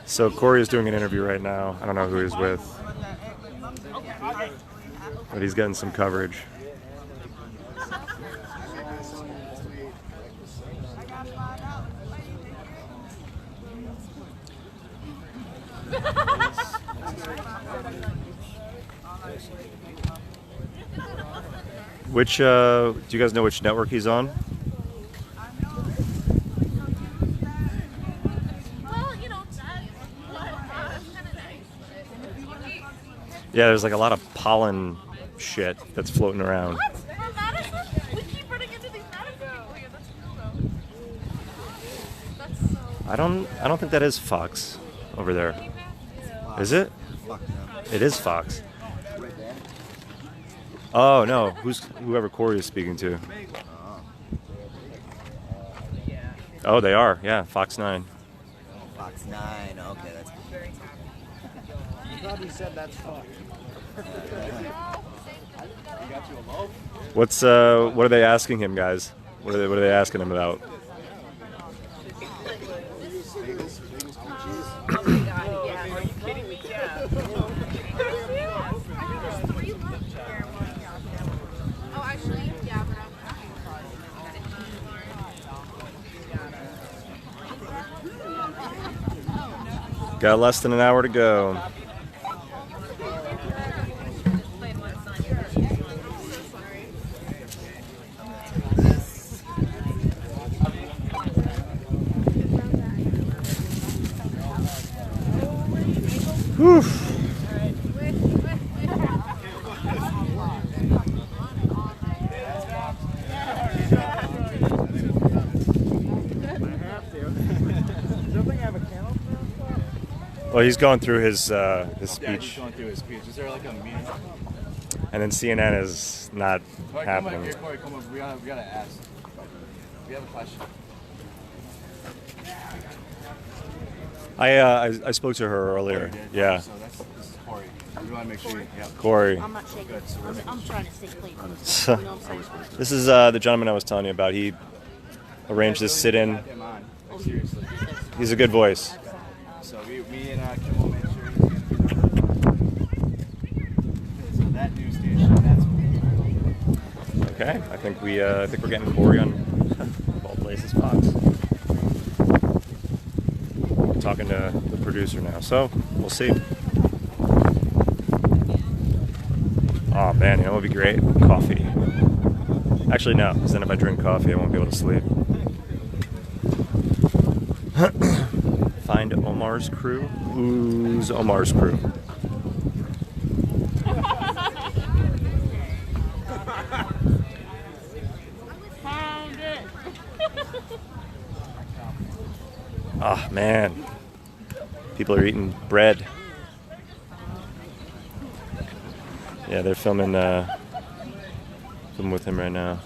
So Corey is doing an interview right now. I don't know who he's with, but he's getting some coverage. Which, do you guys know which network he's on? Yeah, there's like a lot of pollen shit that's floating around. What? From Madison? We keep running into these Madison people here. That's cool though. That's so... I don't think that is Fox over there. Is it? It is Fox. Oh no, whoever Corey is speaking to. Oh, they are. Yeah, Fox 9. Fox 9. Okay, that's You probably said that's fucked. What are they asking him, guys? What are they asking him about? Got less than an hour to go. Whew. Well, he's going through his speech. Yeah, he's going through his speech. Is there like a meeting? And then CNN is not Corey, happening. Come up here, Corey, come over. We gotta ask. We have a question. I spoke to her earlier. Yeah. So this is Corey. We want to make sure. Yeah. Corey. I'm not shaking. I'm trying to stay clean. So, You know what I'm saying? this is the gentleman I was telling you about. He arranged this sit-in. Like, seriously. He's a good voice. So me and Kim will make sure he's gonna be so that news station, that's Okay, I think we're getting Corey on all places, Fox. I'm talking to the producer now, so we'll see. Oh man, you know what would be great? Coffee. Actually, no, because then if I drink coffee, I won't be able to sleep. Find Omar's crew. Who's Omar's crew? Found it. Oh man, people are eating bread. Yeah, they're filming with him right now.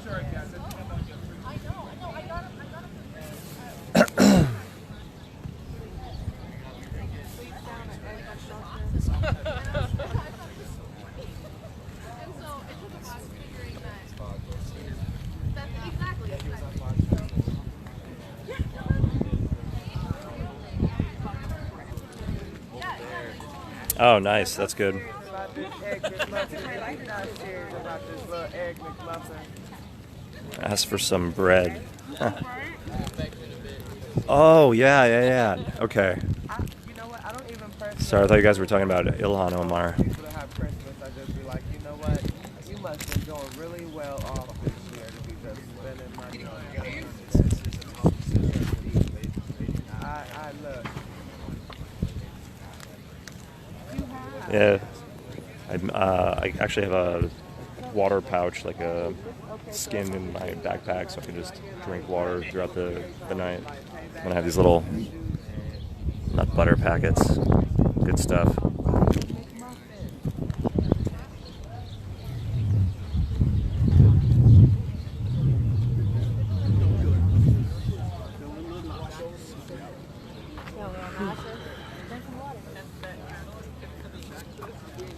Oh, nice. That's good. Ask for some bread. Huh. Oh, yeah. Okay. Sorry, I thought you guys were talking about Ilhan Omar. Yeah, I actually have a water pouch, like a skin in my backpack, so I can just drink water throughout the night. And I have these little nut butter packets. Good stuff.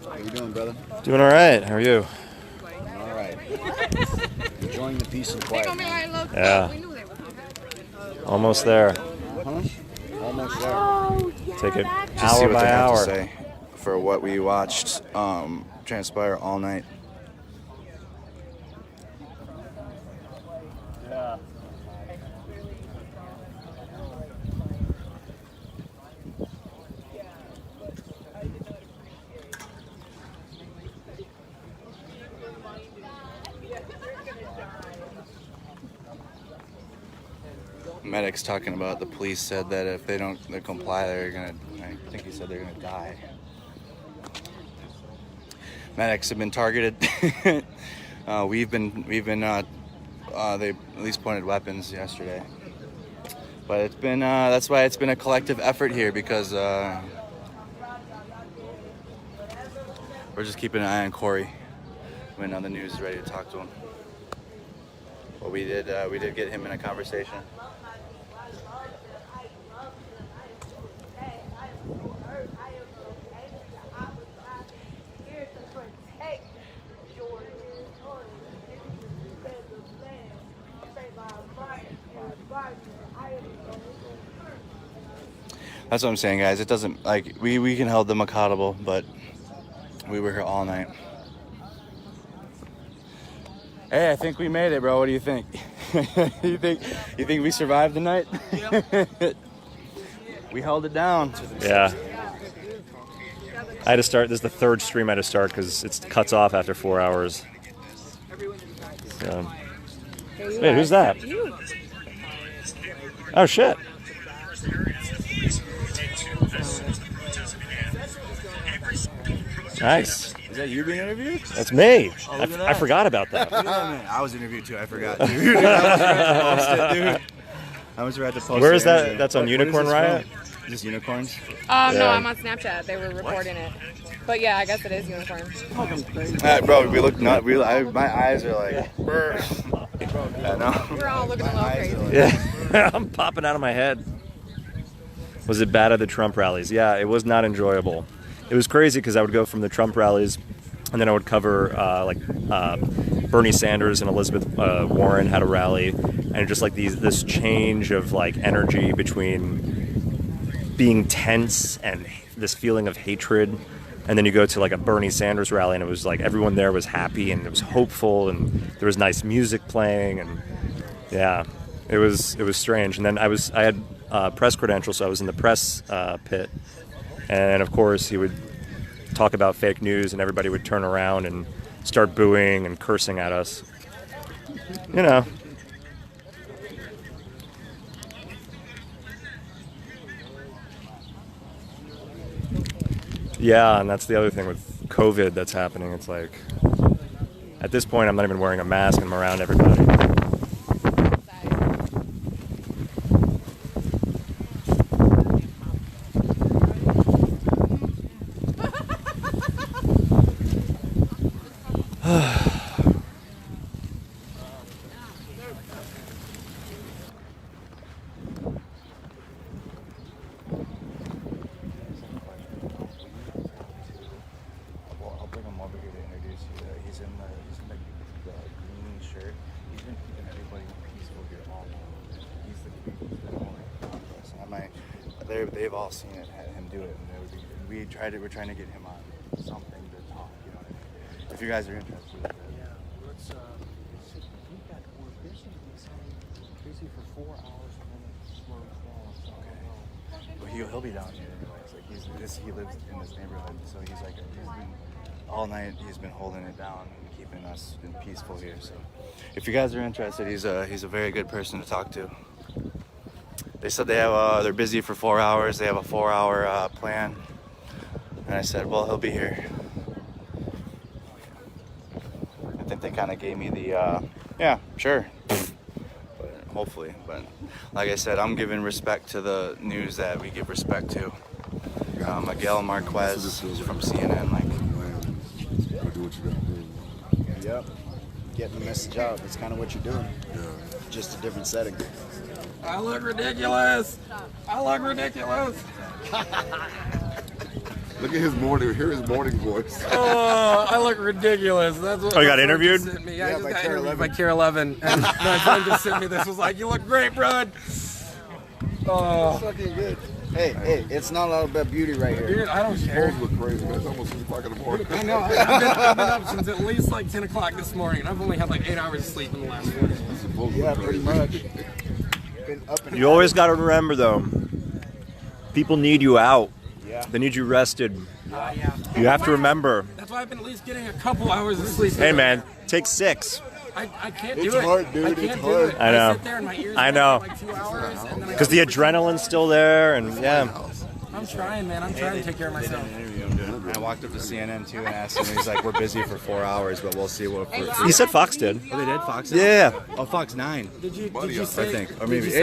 How you doing, brother? Doing all right. How are you? All right. Enjoying the peace and quiet. Yeah. Almost there. Almost there. Take it Just hour see what by they have hour. to say for what we watched transpire all night. Yeah. Medics talking about the police said that if they don't comply, they're gonna. I think he said they're gonna die. Medics have been targeted. We've been. They at least pointed weapons yesterday, but it's been. That's why it's been a collective effort here because we're just keeping an eye on Corey when the news is ready to talk to him. But we did get him in a conversation. That's what I'm saying, guys. It doesn't, like, we can hold them accountable, but we were here all night. Hey, I think we made it, bro. What do you think? you think we survived the night? Yep. We held it down. Yeah. I had to start. This is the third stream I had to start because it cuts off after 4 hours. So. Wait, who's that? Oh, shit. Nice. Is that you being interviewed? That's me. Oh, I forgot about that. I was interviewed too. I forgot, dude. I was ready to post. Where is that? That's on Unicorn Riot? Just unicorns? No, I'm on Snapchat. They were recording it. But yeah, I guess it is unicorns. Bro, we look not real. My eyes are like. I know. We're all looking a little crazy. Yeah, I'm popping out of my head. Was it bad at the Trump rallies? Yeah, it was not enjoyable. It was crazy because I would go from the Trump rallies, and then I would cover Bernie Sanders and Elizabeth Warren had a rally, and just like this change of like energy between being tense and this feeling of hatred, and then you go to like a Bernie Sanders rally, and it was like everyone there was happy and it was hopeful, and there was nice music playing, and yeah, it was strange. And then I had press credentials, so I was in the press pit. And of course, he would talk about fake news, and everybody would turn around and start booing and cursing at us. You know. Yeah, and that's the other thing with COVID that's happening. It's like, at this point, I'm not even wearing a mask, and I'm around everybody. They've all seen it, him do it, and we're trying to get him on something to talk. You know what I mean? If you guys are interested. Yeah, let's. We're busy for 4 hours and then it slows down. So okay. Well, he'll be down here anyways. Like he lives in this neighborhood, so he's been all night. He's been holding it down and keeping us peaceful here. So, if you guys are interested, he's a very good person to talk to. They said they're busy for 4 hours. They have a 4-hour plan. And I said, well, he'll be here. I think they kind of gave me the, yeah, sure. But hopefully. But like I said, I'm giving respect to the news that we give respect to. Miguel Marquez from CNN. Do what you gotta do. Yep. Getting the message out. That's kind of what you're doing. Yeah. Just a different setting. I look ridiculous. I look ridiculous. Look at his morning. Hear his morning voice. Oh, I look ridiculous. That's what. Oh, you got interviewed? Yeah, I just got interviewed by Care 11, and my friend just sent me this. Was like, "You look great, bud." Oh, fucking good. Hey, it's not all about beauty right here. Dude, I don't care. Look crazy, man. It's almost 6 o'clock in the morning. I know. I've been up since at least like 10 o'clock this morning. I've only had like 8 hours of sleep in the last 4 days. Yeah, pretty much. You always got to remember, though, people need you out. Yeah. They need you rested. Yeah. You have to remember. That's why I've been at least getting a couple hours of sleep. Hey, man, take 6. I can't do It's it. hard, dude. I can't It's do hard. it. I know. I sit there and my ears I know. for like 2 hours. Because the adrenaline's still there, and yeah. I'm trying, man. I'm trying to take care of myself. I walked up to CNN too and asked him. He's like, "We're busy for 4 hours, but we'll see what." He said Fox did. Oh, they did. Fox did? Yeah. Oh, Fox 9. Did you I say? think, or maybe. Did you say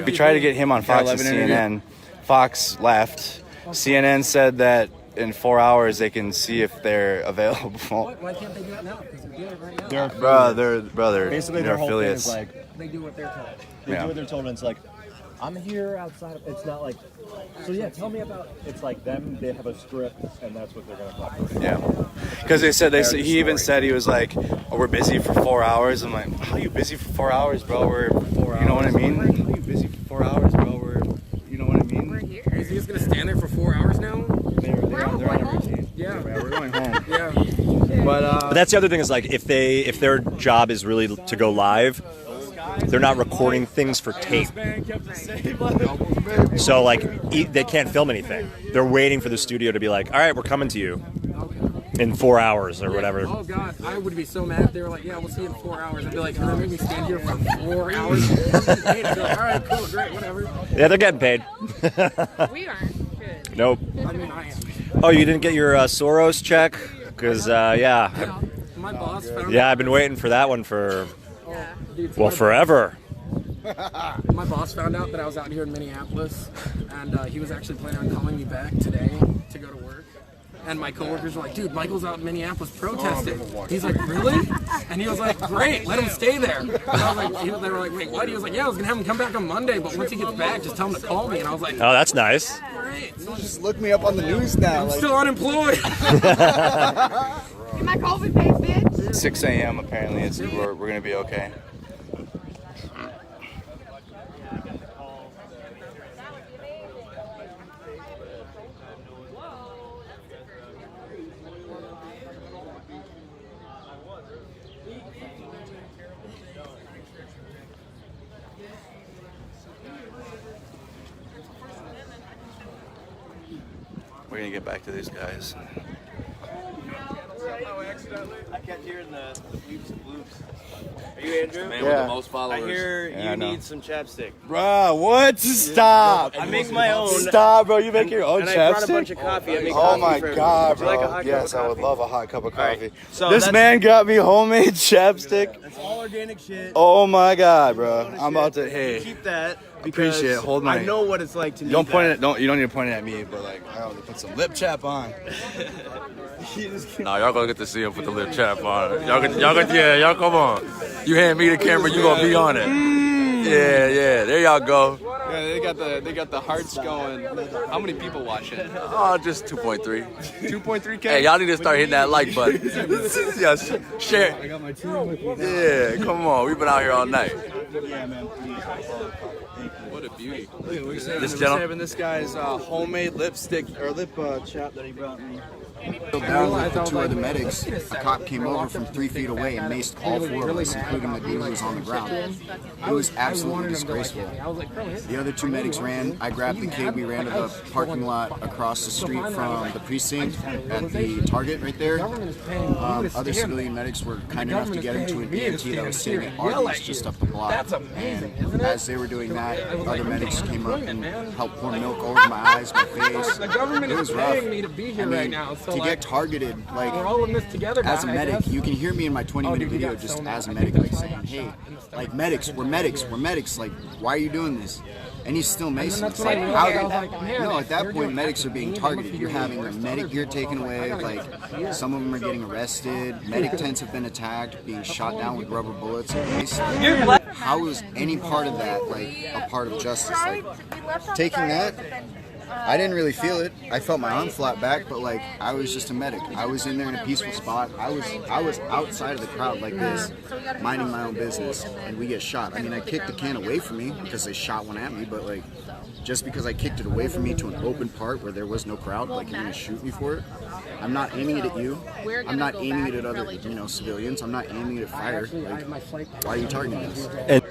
We tried to get him on Fox and CNN. Fox left. CNN said that in 4 hours they can see if they're available. Why can't they do it now? Because they're doing it right now. They're Basically, their whole affiliates. thing is like they do what they're told. They do what they're told, and it's like I'm here outside of, it's not like, so yeah, tell me about, it's like them, they have a script, and that's what they're going to cover. Yeah. Because he even said, he was like, oh, we're busy for 4 hours. I'm like, how are you busy for 4 hours, bro? We're 4 hours. You know what I mean? How are you busy for 4 hours, bro? You know what I mean? We're here. Is he just going to stand there for 4 hours now? They're on a routine. Yeah. We're going home. Yeah. But that's the other thing is like, if their job is really to go live, they're not recording things for tape. So like they can't film anything. They're waiting for the studio to be like, all right, we're coming to you in 4 hours or whatever. Oh God, I would be so mad if they were like, yeah, we'll see you in 4 hours. I'd be like, can they make me stand here for 4 hours? I'd be like, all right, cool, great, whatever. Yeah, they're getting paid. We aren't. Good. Nope. I mean, I am. Oh, you didn't get your Soros check? Because yeah. My boss found Yeah, I've been waiting for that one for, well, forever. My boss found out that I was out here in Minneapolis, and he was actually planning on calling me back today to go to work. And my coworkers were like, dude, Michael's out in Minneapolis protesting. He's like, really? And he was like, great, let him stay there. And I was like, they were like, wait, what? He was like, yeah, I was going to have him come back on Monday, but once he gets back, just tell him to call me. And I was like, oh, that's nice. Great. Just look me up on the news now. I'm still unemployed. Get my COVID paid, bitch. 6 a.m. apparently. We're going to be okay. We're gonna get back to these guys. I kept hearing the bleeps and bloops. Are you Andrew? Man with the most followers. I hear Yeah, I you know. need some chapstick. Bro, what? Stop! I make my own. Stop, bro. You make your own and chapstick? I brought a bunch of coffee. I make Oh coffee my for god, everyone. Would you like a bro. hot Yes, cup of I would coffee? love a hot cup of coffee. So this that's- man got me homemade chapstick. That's all organic shit. Oh my god, bro. I'm about to. Hey, Keep that. Because appreciate it. Hold my. I know what it's like to need Don't point that. it. You don't need to point it at me, but like I have to put some lip chap on. Nah, y'all gonna get to see him put the lip chap on. Y'all come on. You hand me the camera, you gonna be on it. Yeah, there y'all go. Yeah, they got the hearts going. How many people watch it? Oh, just 2.3. 2.3K. Hey, y'all need to start hitting that like button. Yes, share. I got my team with me. Yeah, come on. We've been out here all night. Yeah, man. What a beauty. Look at we're This saving gentleman- this guy's homemade lipstick or lip chap that he brought me. Down with the two other medics, a cop came over from 3 feet away and maced all 4 of us, including the dude who was on the ground. It was absolutely disgraceful. The other 2 medics ran. I grabbed the kid. We ran to the parking lot across the street from the precinct at the Target right there. Other civilian medics were kind enough to get him to an EMT that was sitting at Arby's just up the block. And as they were doing that, other medics came up and helped pour milk over my eyes, my face. The government It is was rough. paying me to be here right now. So to like, get targeted, like we're all in this together, as a guys. medic, you can hear me in my 20-minute video just as a medic, like saying, "Hey, like medics, we're medics. Like, why are you doing this?" And he's still macing. that's It's what I like, realized. I was like, man, no, at that you're point, doing- medics are being targeted. You're having their medic gear taken away. Like, some of them are getting arrested. Medic tents have been attacked, being shot down with rubber bullets. How is any part of that like a part of justice? Like, taking that. I didn't really feel it. I felt my arm flat back, but like I was just a medic. I was in there in a peaceful spot. I was outside of the crowd like this, minding my own business, and we get shot. I mean, I kicked the can away from me because they shot one at me, but like just because I kicked it away from me to an open part where there was no crowd, like you're gonna shoot me for it. I'm not aiming it at you. I'm not aiming it at other, civilians. I'm not aiming it at fire. Like, why are you targeting us? Yep.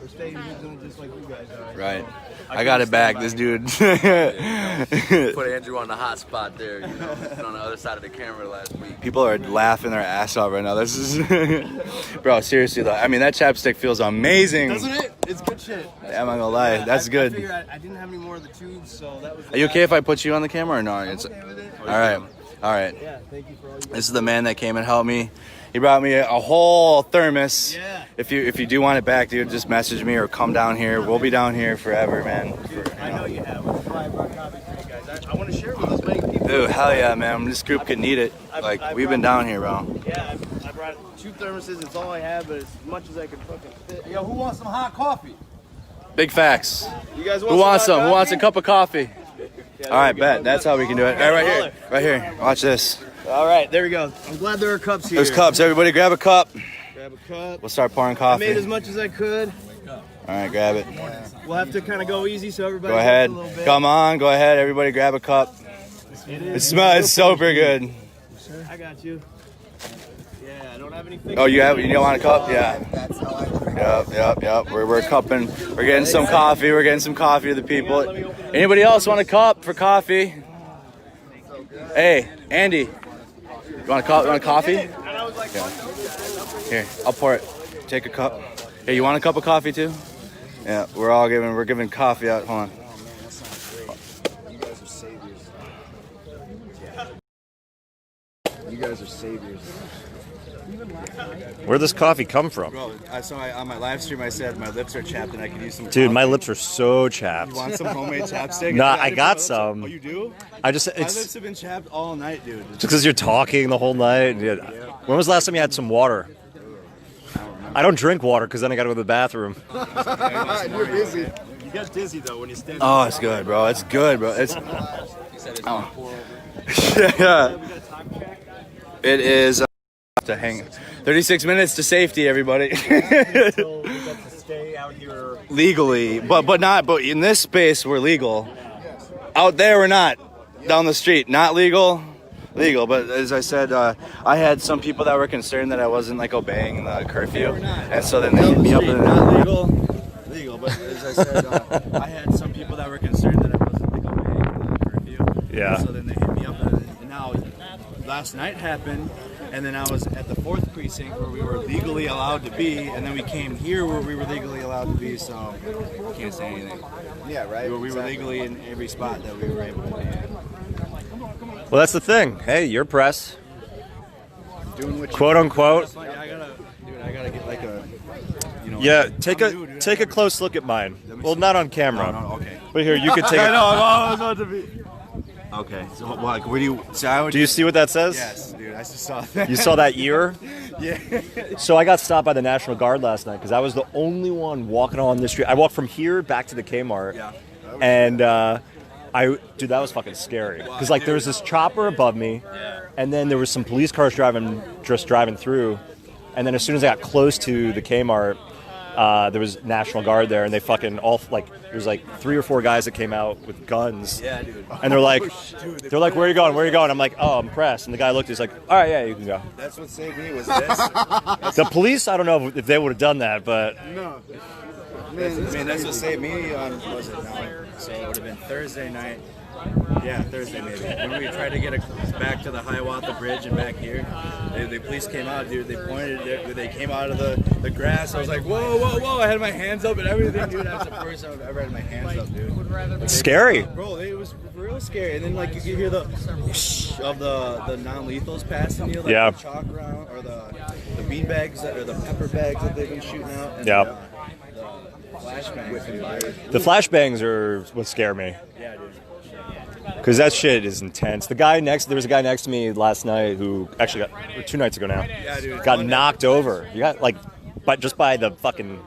Just like you guys are. Right. I got it back. This dude. Put Andrew on the hot spot there, Been on the other side of the camera last week. People are laughing their ass off right now. This is, bro. Seriously though, I mean that chapstick feels amazing. Doesn't it? It's good shit. I'm not gonna lie, that's I good. figured I didn't have any more of the tubes, so that was. Are you okay if I put you on the camera or no? It's, okay with it. all right. Yeah, thank you for all you. This is the man that came and helped me. He brought me a whole thermos. Yeah. If you do want it back, dude, just message me or come down here. We'll be down here forever, man. I know you have. That's why I brought copies for you guys. I want to share with as many people. Dude, hell yeah, man. This group could need it. Like we've been down here, bro. Yeah, I brought 2 thermoses. It's all I have, but it's as much as I can fucking fit. Yo, who wants some hot coffee? Big facts. You guys want Who wants some? some? Who wants a cup of coffee? Yeah, All right, bet. That's how we can do it. All right, right here. Right here. Watch this. All right, there we go. I'm glad there are cups here. There's cups. Everybody grab a cup. Grab a cup. We'll start pouring I coffee. made as much as I could. All right, grab it. We'll have to kind of go easy so everybody Go gets ahead. a little bit. Come on. Go ahead. Everybody grab a cup. It smells super good. I got you. Yeah, I don't have any. Oh, you don't want a cup? Yeah. Yep. We're cupping. We're getting some coffee. We're getting some coffee to the people. Anybody else want a cup for coffee? Hey, Andy. You want a cup? You want a coffee? Yeah. Here, I'll pour it. Take a cup. Hey, you want a cup of coffee too? Yeah, we're giving coffee out. Hold on. You guys are saviors. You guys are saviors. Where'd this coffee come from? Bro, on my live stream I said my lips are chapped and I could use some Dude, coffee. my lips are so chapped. You want some homemade chapstick? Nah, I got some. Oh, you do? I just, My it's lips have been chapped all night, dude. just because you're talking the whole night. Yeah. When was the last time you had some water? I don't drink water because then I got to go to the bathroom. You're busy. You get dizzy though when you stand. Oh, it's good, bro. It's good, bro. It's. Oh. Yeah. It is to hang. 36 minutes to safety, everybody. Stay out here. Legally, but in this space we're legal. Out there we're not. Down the street, not legal. Legal, but as I said, I had some people that were concerned that I wasn't like obeying the curfew, and so then they hit me up. Not legal, but as I said, I had some people that were concerned that I wasn't like obeying the curfew. Yeah. And so then they hit me up, and now last night happened, and then I was at the 4th precinct where we were legally allowed to be, and then we came here where we were legally allowed to be. So can't say anything. Yeah, right. We were legally in every spot that we were able to be in. Well, that's the thing. Hey, you're press. Doing what you Quote unquote. I gotta get like a. Yeah, take a close look at mine. Well, not on camera. No, okay. But here, you could take. I know. I was about to be. Okay. So, like, where do you? So Do you see what that says? Yes, dude. I just saw that. You saw that ear? Yeah. So I got stopped by the National Guard last night because I was the only one walking on the street. I walked from here back to the Kmart. Yeah. And dude, that was fucking scary. Because like there was this chopper above me, and then there was some police cars driving through, and then as soon as I got close to the Kmart, there was National Guard there, and they fucking all like there's like 3 or 4 guys that came out with guns. Yeah, dude. And they're like, where are you going? Where are you going? I'm like, oh, I'm pressed. And the guy looked, he's like, all right, yeah, you can go. That's what saved me was this. The police, I don't know if they would have done that, but No. Man, that's what saved me on, what was it now? So it would have been Thursday night. Yeah, Thursday maybe. When we tried to get back to the Hiawatha Bridge and back here, the police came out, dude. They pointed, they came out of the grass. I was like, whoa. I had my hands up and everything, dude. That's the first time I've ever had my hands up, dude. It's scary. Bro, it was real scary. And then, like, you could hear the whoosh of the non-lethals passing you, like Yeah. the chalk round or the bean bags or the pepper bags that they've been shooting out. And Yeah. the flashbangs, dude. The flashbangs are what scare me. Yeah, dude. Because that shit is intense. There was a guy next to me last night who actually got 2 nights ago now. Yeah, dude. Got knocked over. You got like, but just by the fucking,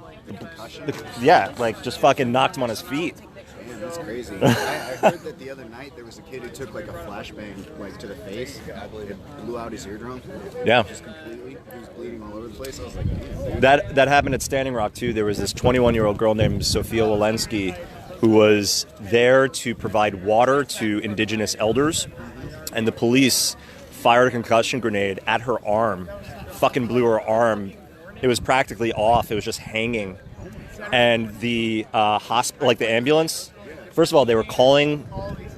like just fucking knocked him on his feet. Yeah, that's crazy. I heard that the other night there was a kid who took like a flashbang like to the face. It blew out his eardrum. Yeah. Just completely. He was bleeding all over the place. I was like, damn. That happened at Standing Rock too. There was this 21-year-old girl named Sophia Walensky who was there to provide water to indigenous elders, and the police fired a concussion grenade at her arm, fucking blew her arm. It was practically off. It was just hanging. And the hospital, like the ambulance, first of all, they were calling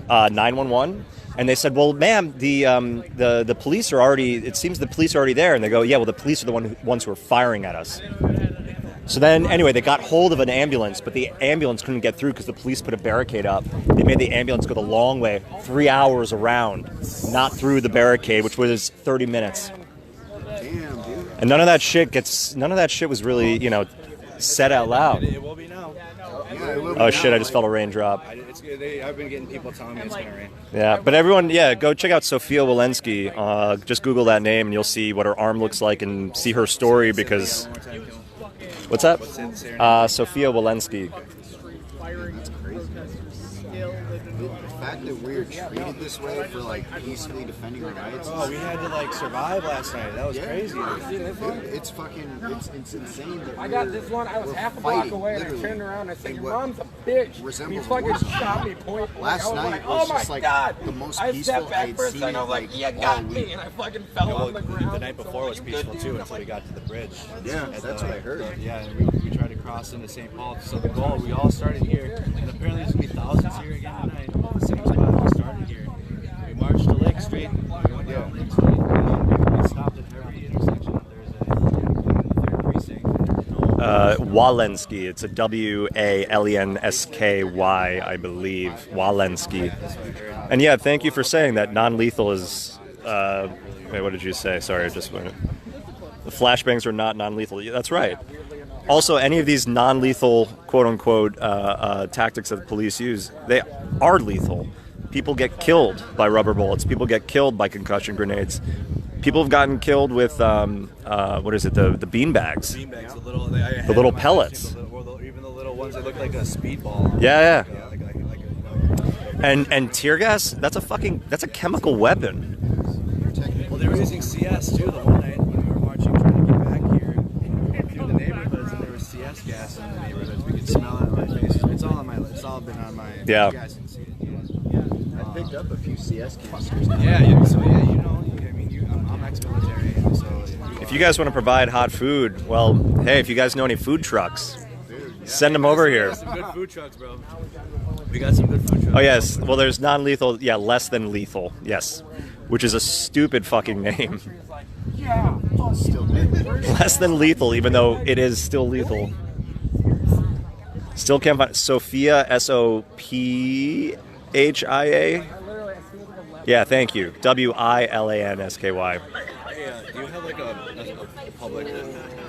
911, and they said, "Well, ma'am, the police are already. It seems the police are already there." And they go, "Yeah, well, the police are the ones who are firing at us." So then, anyway, they got hold of an ambulance, but the ambulance couldn't get through because the police put a barricade up. They made the ambulance go the long way, 3 hours around, not through the barricade, which was 30 minutes. Damn, dude. And none of that shit was really, said out loud. It will be now. Yeah, Oh shit! I just felt a raindrop. I've been getting people telling me it's gonna rain. Yeah, but everyone, go check out Sophia Walensky. Just Google that name and you'll see what her arm looks like and see her story because. What's that? Sophia Walensky. The fact that we're treated this way for like peacefully defending our rights. Oh, we had to like survive last night. That was crazy. It's fucking, it's insane. That I got this one. I was half a block away and I turned around and I said, "Your mom's a bitch." And he fucking shot me point blank. Last night was just like the most peaceful I'd seen and I was like, "You got me," and I fucking fell on the ground. The night before was peaceful too until we got to the bridge. Yeah, that's what I heard. We tried to cross into St. Paul. So the goal, we all started here, and apparently there's gonna be thousands here again tonight. The same spot we started here. We marched to Lake Street. We went down Lake Street. We stopped at every intersection. There's a third precinct. Walensky. It's a W-A-L-E-N-S-K-Y, I believe. Walensky. And yeah, thank you for saying that non-lethal is. Wait, what did you say? Sorry, I just went. The flashbangs are not non-lethal. Yeah, that's right. Also, any of these non-lethal, quote-unquote, tactics that the police use, they are lethal. People get killed by rubber bullets. People get killed by concussion grenades. People have gotten killed with, what is it, the beanbags? Beanbags, the little pellets. Even the little ones that look like a speedball. Yeah. And tear gas, that's a chemical weapon. Well, they were using CS, too, the one night when we were marching, trying to get back here through the neighborhoods, and there was CS gas in the neighborhoods. We could smell it on my face. It's all been on my... Yeah. You guys can see it. I picked up a few CS canisters. I'm ex-military, so... If you guys want to provide hot food, well, hey, if you guys know any food trucks, send them over here. We got some good food trucks, bro. We got some good food trucks. Oh, yes. Well, there's non-lethal, less than lethal, yes. Which is a stupid fucking name. Less than lethal, even though it is still lethal. Still can't find Sophia, S-O-P-H-I-A. Yeah, thank you. W-I-L-A-N-S-K-Y. Do you have like a public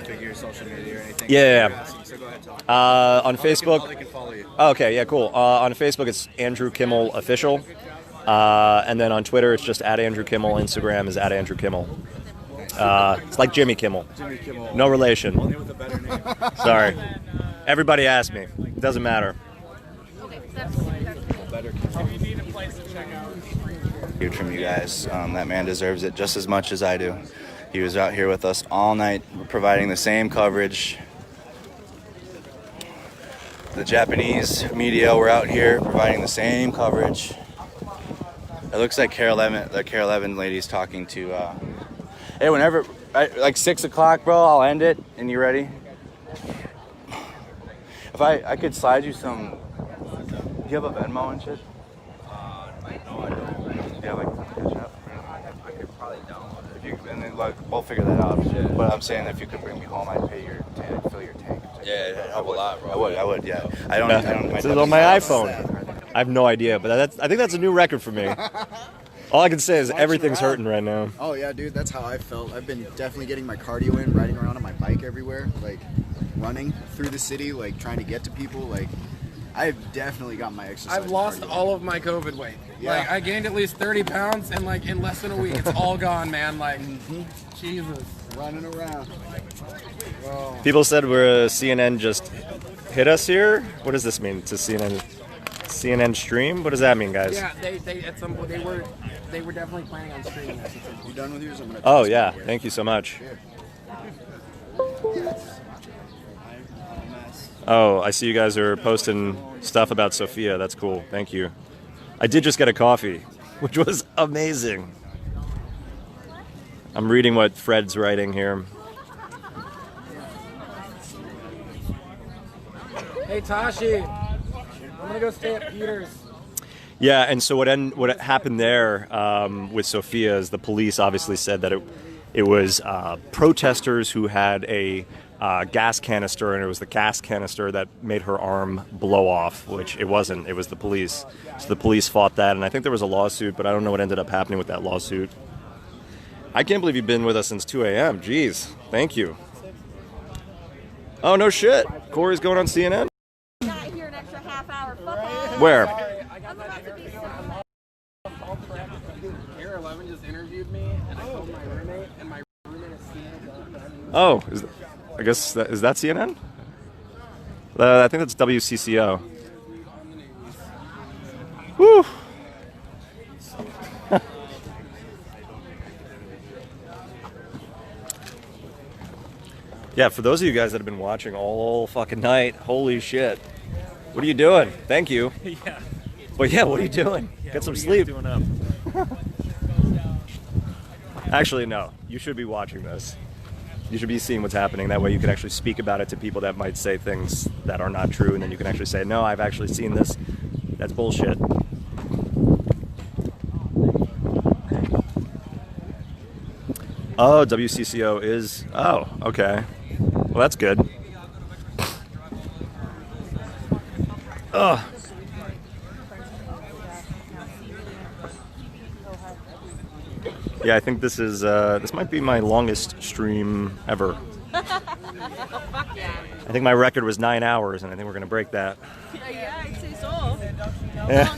figure, social media or anything? Yeah. So go ahead, talk. On Facebook. How they can follow you. Oh, okay, yeah, cool. On Facebook, it's Andrew Kimmel Official. And then on Twitter, it's just @Andrew Kimmel. Instagram is @Andrew Kimmel. It's like Jimmy Kimmel. Jimmy Kimmel. No relation. Only with a better name. Sorry. Everybody asked me. It doesn't matter. Huge from you guys. That man deserves it just as much as I do. He was out here with us all night, providing the same coverage. The Japanese media were out here providing the same coverage. It looks like the Care 11 lady's talking to. Hey, whenever, like 6 o'clock, bro, I'll end it. And you ready? If I could slide you some. Do you have a Venmo and shit? No, I don't. Yeah, like ketchup. I could probably download it. And then like we'll figure that out. But I'm saying if you could bring me home, I'd pay your tank, fill your tank. Yeah, it'd help a lot, bro. I would. Yeah. I don't. This is on my iPhone. I have no idea, but I think that's a new record for me. All I can say is everything's hurting right now. Oh yeah, dude, that's how I felt. I've been definitely getting my cardio in, riding around on my bike everywhere, like running through the city, like trying to get to people. Like I've definitely got my exercise. I've lost all of my COVID weight. Yeah. Like I gained at least 30 pounds, and like in less than a week, it's all gone, man. Like Jesus, running around. Whoa. People said CNN just hit us here. What does this mean? To CNN stream? What does that mean, guys? Yeah, they at some point they were definitely planning on streaming this. You done with yours? I'm gonna Oh yeah, thank you so much. Oh, I see you guys are posting stuff about Sophia. That's cool. Thank you. I did just get a coffee, which was amazing. I'm reading what Fred's writing here. Hey Tashi, I'm gonna go stay at Peter's. Yeah, and so what happened there with Sophia is the police obviously said that it was protesters who had a gas canister, and it was the gas canister that made her arm blow off, which it wasn't. It was the police. So the police fought that, and I think there was a lawsuit, but I don't know what ended up happening with that lawsuit. I can't believe you've been with us since 2 a.m. Jeez, thank you. Oh, no shit. Corey's going on CNN? Got here an extra Where? Air 11 just interviewed me, and I called my roommate, and my roommate is CNN. Oh, I guess is that CNN? I think that's WCCO. Woo! Yeah, for those of you guys that have been watching all fucking night, holy shit. What are you doing? Thank you. Yeah. But yeah, what are you doing? Get some sleep. Doing up. Actually, no. You should be watching this. You should be seeing what's happening. That way you can actually speak about it to people that might say things that are not true, and then you can actually say, no, I've actually seen this. That's bullshit. Oh, WCCO is... Oh, okay. Well, that's good. Ugh. Yeah, I think this is this might be my longest stream ever. I think my record was 9 hours, and I think we're gonna break that. Yeah, I'd say so. Yeah.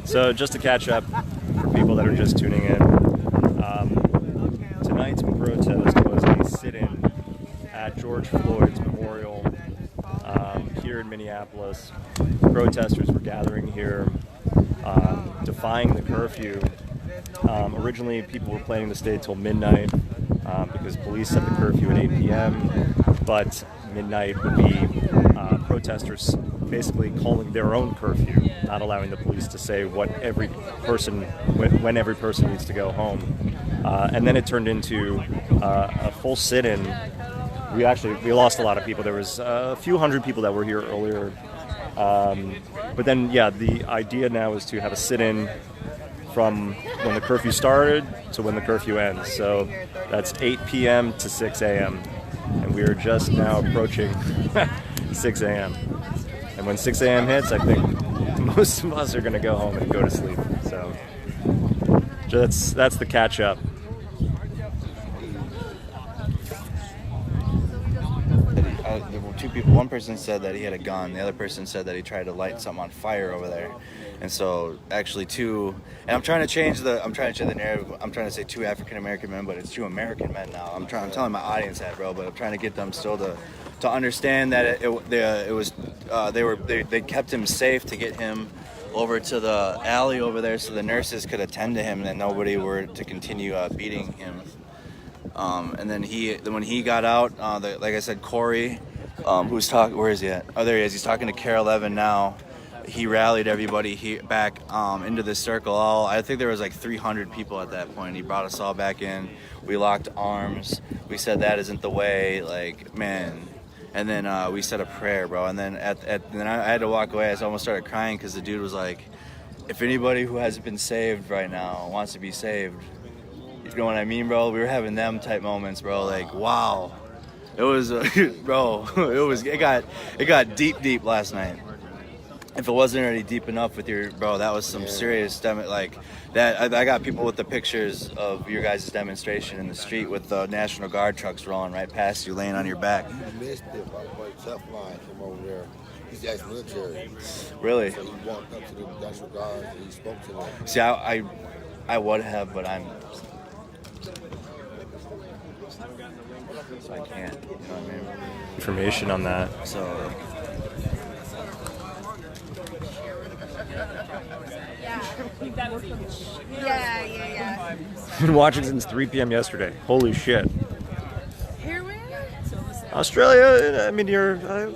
So just to catch up for people that are just tuning in, tonight's protest was a sit-in at George Floyd's memorial here in Minneapolis. Protesters were gathering here, defying the curfew. Originally, people were planning to stay till midnight because police set the curfew at 8 p.m., but midnight would be protesters basically calling their own curfew, not allowing the police to say what every person, when every person needs to go home. And then it turned into a full sit-in. We lost a lot of people. There was a few hundred people that were here earlier. But then, yeah, the idea now is to have a sit-in from when the curfew started to when the curfew ends. So that's 8 p.m. to 6 a.m. And we are just now approaching 6 a.m. And when 6 a.m. hits, I think most of us are going to go home and go to sleep. So that's the catch-up. Two people. One person said that he had a gun. The other person said that he tried to light something on fire over there. And so actually and I'm trying to change the narrative. I'm trying to say 2 African American men, but it's 2 American men now. I'm telling my audience that, bro, but I'm trying to get them still to understand that they kept him safe to get him over to the alley over there so the nurses could attend to him and that nobody were to continue beating him. And then when he got out, like I said, Corey, who's talking, where is he at? Oh, there he is. He's talking to Care 11 now. He rallied everybody back into the circle. I think there was like 300 people at that point. He brought us all back in. We locked arms. We said that isn't the way, like, man. And then we said a prayer, bro. And then then I had to walk away. I almost started crying because the dude was like, if anybody who hasn't been saved right now wants to be saved, you know what I mean, bro? We were having them type moments, bro. Like, wow. It was, bro, it got deep last night. If it wasn't already deep enough with your, bro, that was some serious, like, that. I got people with the pictures of your guys' demonstration in the street with the National Guard trucks rolling right past you, laying on your back. You missed it, by the way. Tough line came over there. He's ex-military. Really? So he walked up to the National Guard and he spoke to them. See, I would have, but so I can't, you know what I mean? Information on that. So. Yeah. Been watching since 3 p.m. yesterday. Holy shit. Here we are. Australia, I mean,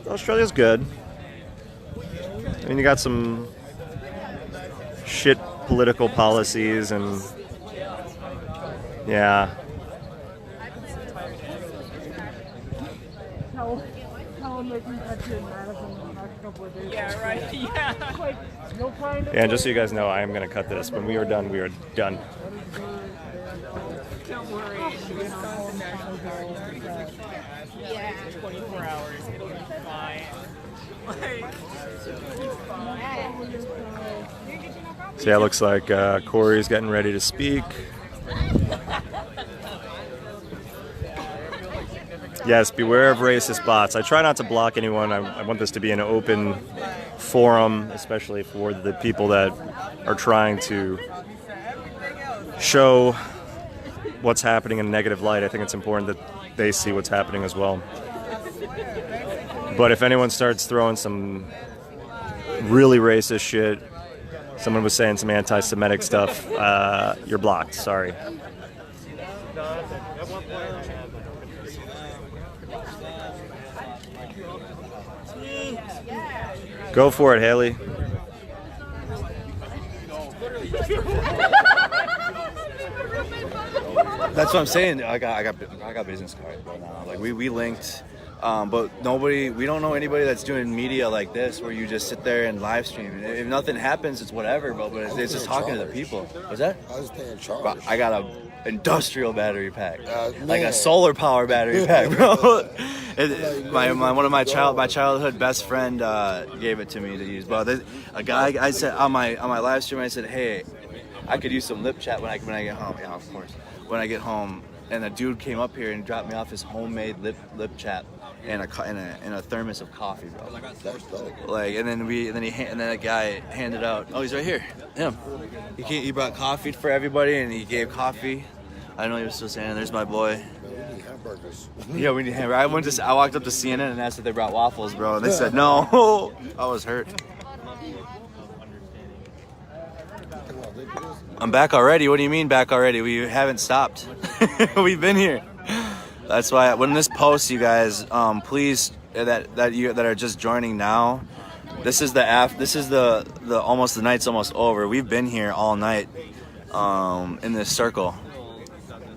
Australia's good. I mean, you got some shit political policies and, yeah. Yeah, right. Yeah. Yeah, and just so you guys know, I am going to cut this. When we are done, we are done. Don't worry. It's called the National Guard. Yeah. 24 hours. It'll be fine. Like, it's fine. So yeah, it looks like Corey's getting ready to speak. Yes, beware of racist bots. I try not to block anyone. I want this to be an open forum, especially for the people that are trying to show what's happening in a negative light. I think it's important that they see what's happening as well. But if anyone starts throwing some really racist shit, someone was saying some anti-Semitic stuff, you're blocked. Sorry. Go for it, Haley. That's what I'm saying. I got business cards right now. Like we linked, but we don't know anybody that's doing media like this where you just sit there and live stream. If nothing happens, it's whatever. But it's just talking to the people. What's that? I was paying charge. I got a industrial battery pack, like a solar power battery pack, bro. One of my childhood best friend gave it to me to use. But a guy, I said on my live stream, I said, hey, I could use some lip chat when I get home. Yeah, of course. When I get home, and a dude came up here and dropped me off his homemade lip chat and a thermos of coffee, bro. That's dope. Like, and then a guy handed out. Oh, he's right here. Him. He brought coffee for everybody, and he gave coffee. I don't know what he was still saying. There's my boy. Man, we need hamburgers. Yeah, we need hamburgers. I walked up to CNN and asked if they brought waffles, bro, and they said no. I was hurt. I'm back already. What do you mean back already? We haven't stopped. We've been here. That's why when this posts, you guys, please that are just joining now. This is the almost the night's almost over. We've been here all night, in this circle,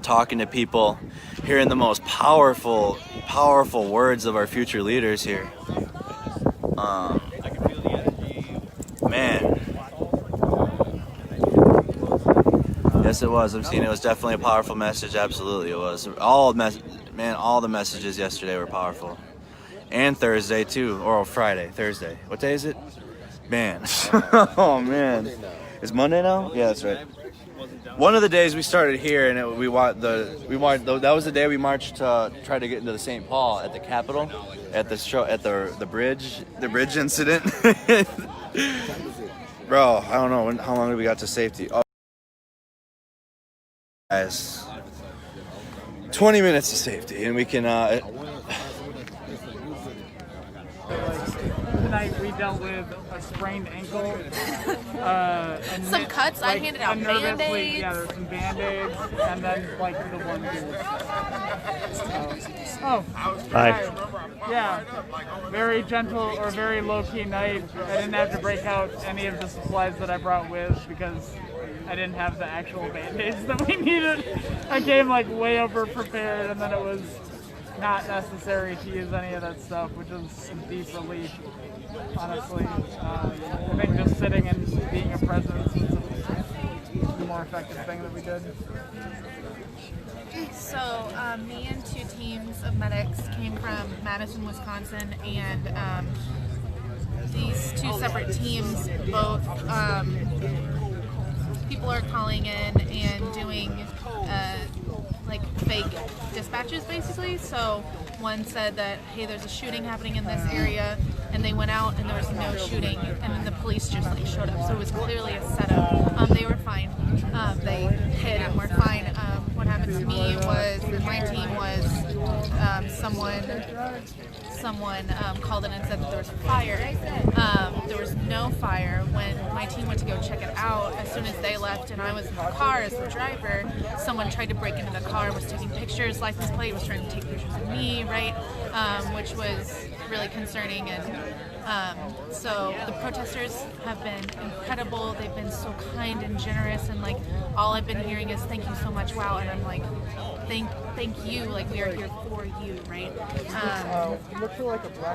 talking to people, hearing the most powerful words of our future leaders here. Man. Yes, it was. I'm seeing it was definitely a powerful message. Absolutely, it was. All the messages yesterday were powerful, and Thursday too, or Friday, Thursday. What day is it? Man, oh man, it's Monday now. Yeah, that's right. One of the days we started here, and that was the day we marched to try to get into the St. Paul at the Capitol, at the bridge incident. Bro, I don't know how long did we got to safety. Oh, guys, 20 minutes to safety, and we can. Tonight we dealt with a sprained ankle. Some cuts. I handed out Band-Aids. Yeah, there's some Band-Aids, and then like the one dude. Hi. Yeah, very gentle or very low-key night. I didn't have to break out any of the supplies that I brought with because I didn't have the actual Band-Aids that we needed. I came like way over prepared, and then it was not necessary to use any of that stuff, which is a deep relief, honestly. I think just sitting and being a presence was the more effective thing that we did. So me and two teams of medics came from Madison, Wisconsin, and these two separate teams, both people are calling in and doing like fake dispatches basically. So one said that, hey, there's a shooting happening in this area, and they went out and there was no shooting, and then the police just like showed up. So it was clearly a setup. They were fine. They hid and were fine. What happened to me was, my team was someone called in and said that there was a fire. There was no fire. When my team went to go check it out, as soon as they left and I was in the car as the driver, someone tried to break into the car, was taking pictures, license plate, was trying to take pictures of me, right? Which was really concerning. And so the protesters have been incredible. They've been so kind and generous, and like all I've been hearing is thank you so much, wow. And I'm like, thank you, like we are here for you, right?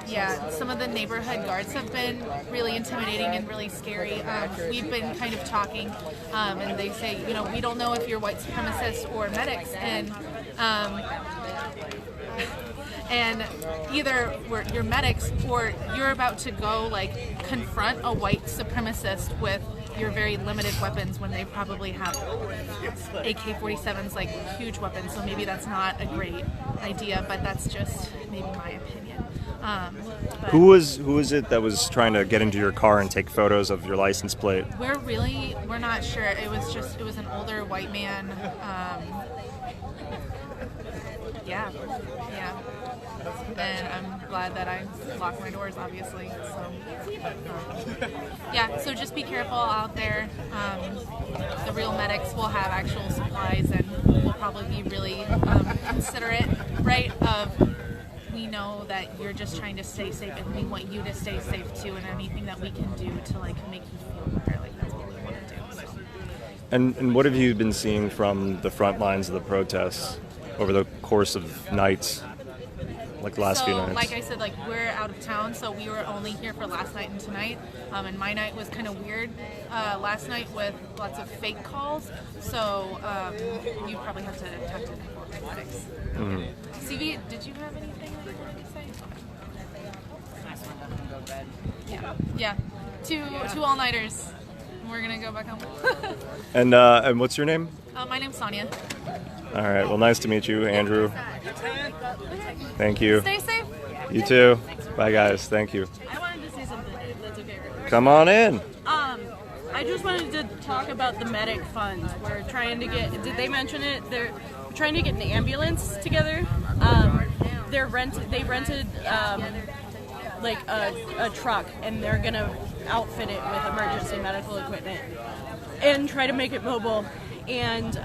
Yeah, some of the neighborhood guards have been really intimidating and really scary. We've been kind of talking, and they say, you know, we don't know if you're white supremacists or medics, and either you're medics or you're about to go like confront a white supremacist with your very limited weapons when they probably have AK-47s, like huge weapons. So maybe that's not a great idea, but that's just maybe my opinion. Who was it that was trying to get into your car and take photos of your license plate? We're not sure. It was an older white man. Yeah. And I'm glad that I locked my doors, obviously. So just be careful out there. The real medics will have actual supplies, and will probably be really considerate, right? We know that you're just trying to stay safe, and we want you to stay safe too. And anything that we can do to like make you feel better, like that's what we want to do. So. And what have you been seeing from the front lines of the protests over the course of nights? Like the last few nights. Like I said, like we're out of town, so we were only here for last night and tonight. And my night was kind of weird last night with lots of fake calls. So you probably have to talk to the medics. CV, did you have anything that you wanted to say? Yeah. Two all-nighters. We're gonna go back home. And what's your name? My name's Sonia. All right. Well, nice to meet you, Andrew. Thank you. Stay safe. You too. Bye, guys. Thank you. I wanted to say something, if that's okay. Come on in. I just wanted to talk about the medic funds. We're trying to get, did they mention it? They're trying to get an ambulance together. They rented like a truck, and they're gonna outfit it with emergency medical equipment and try to make it mobile. And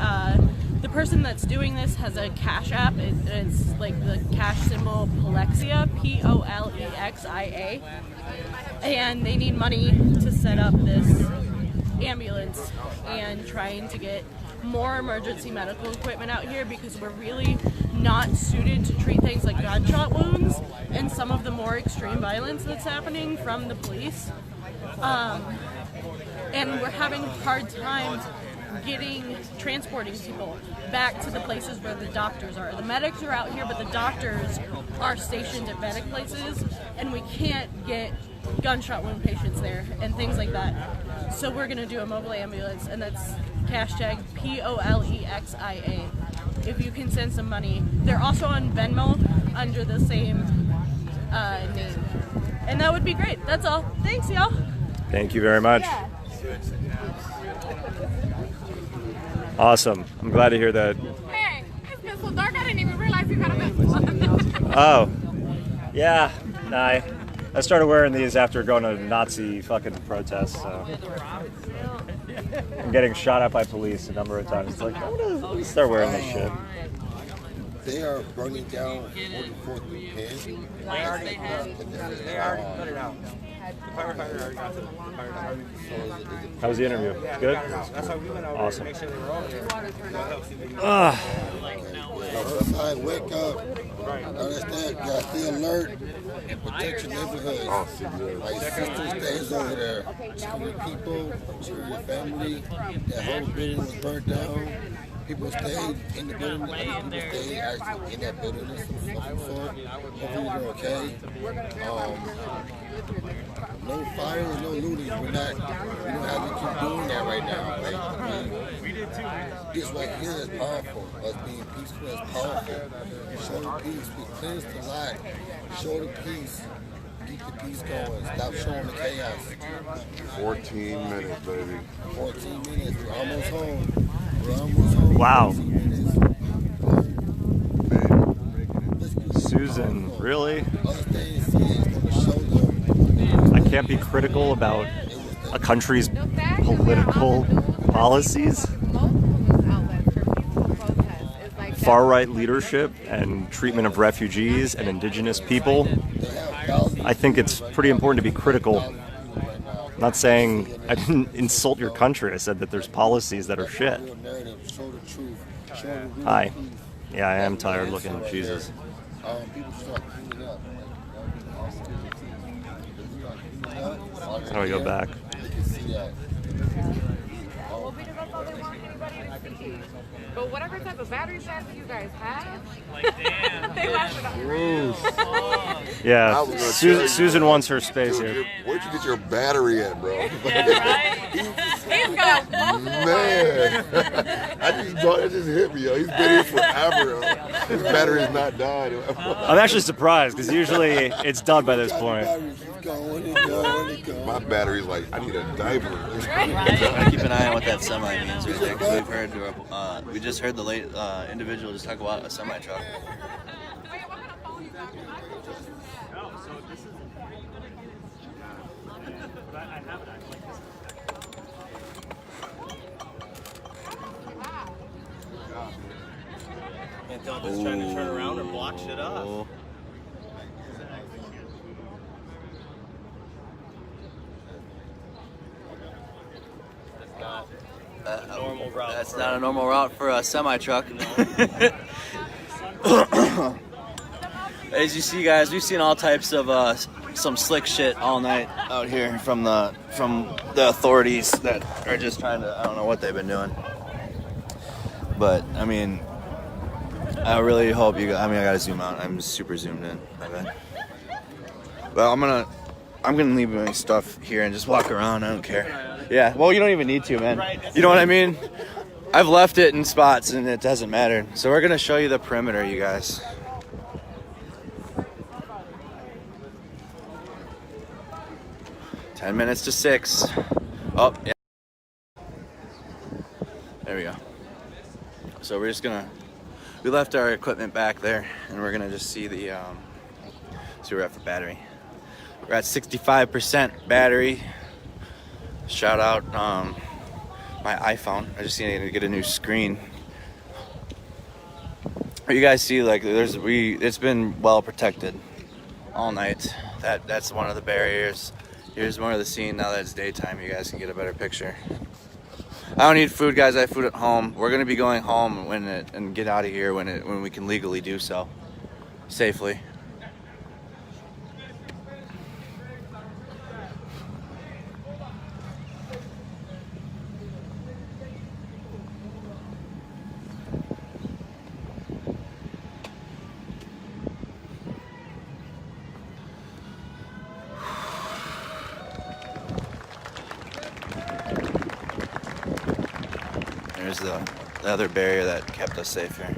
the person that's doing this has a cash app. It's like the cash symbol Polexia, Polexia, and they need money to set up this ambulance and trying to get more emergency medical equipment out here, because we're really not suited to treat things like gunshot wounds and some of the more extreme violence that's happening from the police. And we're having hard times transporting people back to the places where the doctors are. The medics are out here, but the doctors are stationed at medic places, and we can't get gunshot wound patients there and things like that. So we're gonna do a mobile ambulance, and that's hashtag Polexia. If you can send some money. They're also on Venmo under the same name. And that would be great. That's all. Thanks, y'all. Thank you very much. Yeah. Awesome. I'm glad to hear that. Hey, it's been so dark, I didn't even realize you got a message. Oh. Yeah. Nah. I started wearing these after going to Nazi fucking protests, so. I'm getting shot at by police a number of times. It's like, I'm gonna start wearing this shit. They are burning down 44th and They already put it out. How was the interview? Good? That's how we went over awesome. to make sure they were over there. Wake up. Understand? You gotta stay alert and protect your neighborhood. Like Sister stays over there. Secure people, secure your family. That whole building was burnt down. People stayed in the building. People stayed actually in that building. Hopefully they're okay. No fires, no looting. We don't have to keep doing that right now. This right here is powerful. Us being peaceful is powerful. Show the peace. We cleanse the lie. Show the peace. Keep the peace going. Stop showing the chaos. 14 minutes, baby. 14 minutes. We're almost home. We're almost home. Wow. Susan, really? I can't be critical about a country's political policies. Far-right leadership and treatment of refugees and indigenous people. I think it's pretty important to be critical. I'm not saying I didn't insult your country. I said that there's policies that are shit. Hi. Yeah, I am tired looking. Jesus. How do I go back? But whatever type of battery pack you guys have, they last it Yeah, Susan wants her space here. Where'd you get your battery at, bro? Yeah, right? Man, it just hit me, yo. He's been here forever, yo. His battery's not dying. I'm actually surprised because usually it's done by this point. My battery's like, I need a diaper. I keep an eye on what that semi means right there, because we just heard the late individual just talk about a semi truck. Until it's trying to turn around or block shit off. That's not a normal route. That's not a normal route for a semi truck. As you see, guys, we've seen all types of some slick shit all night out here from the authorities that are just trying to, I don't know what they've been doing. But I mean, I really hope you guys, I gotta zoom out. I'm super zoomed in. My bad. Well, I'm gonna leave my stuff here and just walk around. I don't care. Yeah. Well, you don't even need to, man. You know what I mean? I've left it in spots and it doesn't matter. So we're gonna show you the perimeter, you guys. Ten minutes to 6. Oh, yeah. There we go. So we're just gonna. We left our equipment back there, and we're gonna just see the see where we're at for battery. We're at 65% battery. Shout out my iPhone. I just need to get a new screen. You guys see, like, it's been well protected all night. That's one of the barriers. Here's more of the scene now that it's daytime. You guys can get a better picture. I don't need food, guys. I have food at home. We're gonna be going home and get out of here when we can legally do so safely. There's the other barrier that kept us safe here.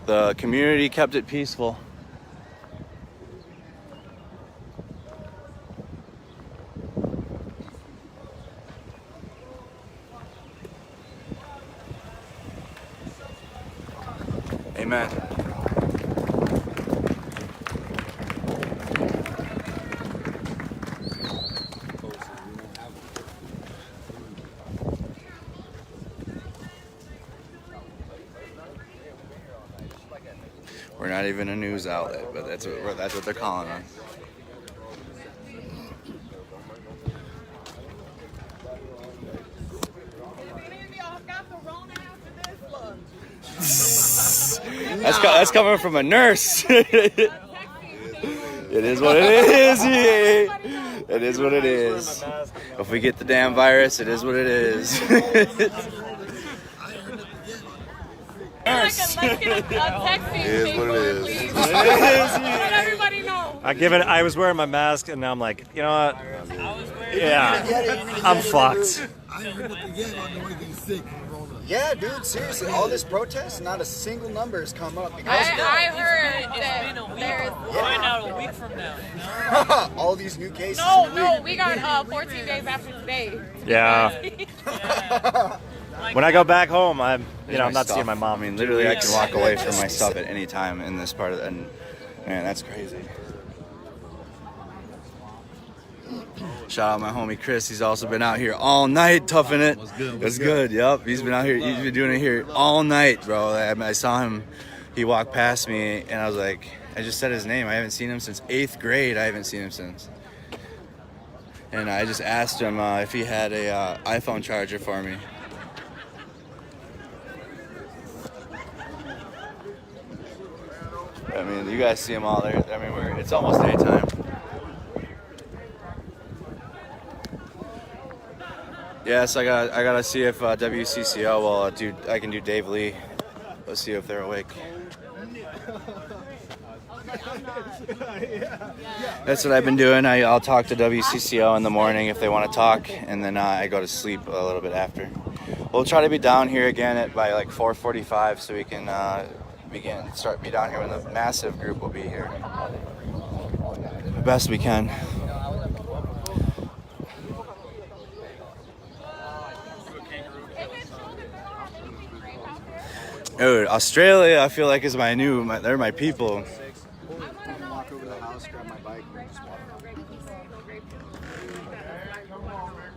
The community kept it peaceful. Amen. We're not even a news outlet, but that's what they're calling us. That's coming from a nurse. It is what it is. It is what it is. If we get the damn virus, it is what it is. Is what it is. Let everybody know. I was wearing my mask, and now I'm like, you know what? Yeah, I'm fucked. Yeah, dude, seriously, all this protest, not a single number has come up. I heard that there's find out a week from now. all these new cases. No, we got 14 days after today. Yeah. When I go back home, I'm not seeing my mom. I mean, literally, I can walk away from my stuff at any time in this part of it, and man, that's crazy. Shout out my homie Chris. He's also been out here all night toughing it. It's good. Yep, he's been out here. He's been doing it here all night, bro. I saw him. He walked past me, and I was like, I just said his name. I haven't seen him since 8th grade. I haven't seen him since. And I just asked him if he had a iPhone charger for me. I mean, you guys see them all there. I mean, it's almost daytime. Yes, I gotta see if WCCO will I can do Dave Lee Let's see if they're awake. That's what I've been doing. I'll talk to WCCO in the morning if they want to talk, and then I go to sleep a little bit after. We'll try to be down here again by like 4:45 so we can be down here when the massive group will be here. The best we can. Dude, Australia, I feel like is they're my people. Walk over to the house, grab my bike, and just walk.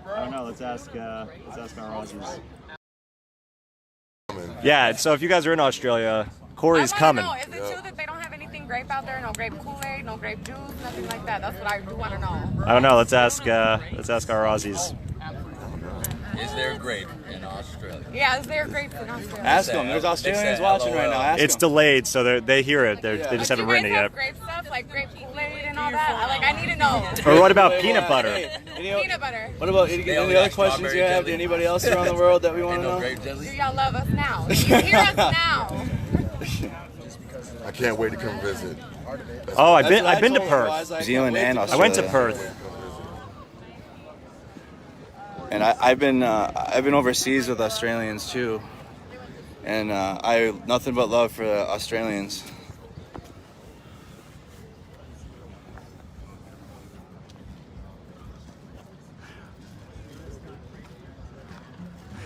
I don't know. Let's ask our Aussies. Yeah. So if you guys are in Australia, Corey's coming. Know, is it true that they don't have anything grape out there? No grape Kool-Aid, no grape juice, nothing like that. That's what I do want to know. I don't know. Let's ask our Aussies. Is there grape in Australia? Yeah, is there grapes in Australia? Ask them. There's Australians watching right now. Ask It's them. delayed, so they hear it. They just haven't written it yet. Grape stuff like grape Kool-Aid and all that. I need to know. Or what about peanut butter? Peanut butter. What about any other questions you have? Anybody else around the world that we want to know? Do y'all love us now? Do you hear us now? I can't wait to come visit. Oh, I've been to Perth. New Zealand and Australia. I went to Perth. And I've been overseas with Australians too, and I have nothing but love for the Australians.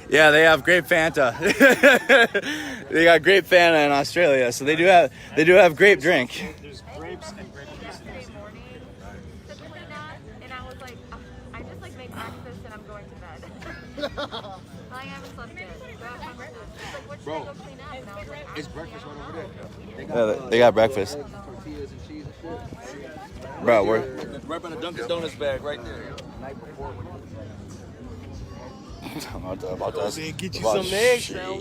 Yeah, they have grape Fanta. They got grape Fanta in Australia, so they do have grape drink. There's grapes and grape juice. And I was like, I just like make breakfast and I'm going to bed. I haven't slept yet. Bro, it's breakfast right over there. Yeah, they got breakfast. Tortillas and cheese and shit. Bro, we're Right by the Dunkin' Donuts bag right there. Night before. about us. Get you About some eggs, shit. now.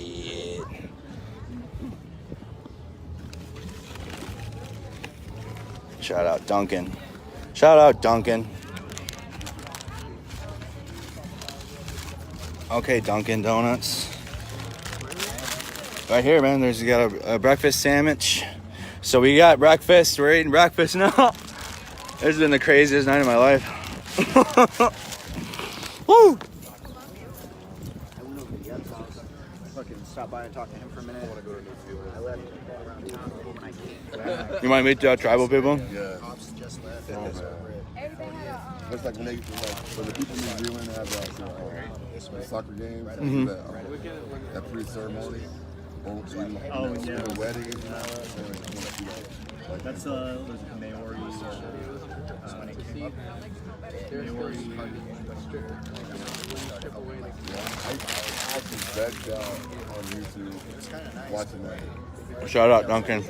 Shout out Duncan. Shout out Duncan. Okay, Dunkin' Donuts. Right here, man. You got a breakfast sandwich. So we got breakfast. We're eating breakfast now. This has been the craziest night of my life. Woo! Fucking stop by and talk to him for a minute. I want to go to Newfield. I left around town when I came. You want to meet the tribal people? Yeah. Cops just left. Oh, man. It's like when the people in New Zealand have the soccer games, that pre-ceremony. Oh, yeah. The weddings and all that. That's there's Maori. I actually begged out on YouTube watching that. Shout out Duncan.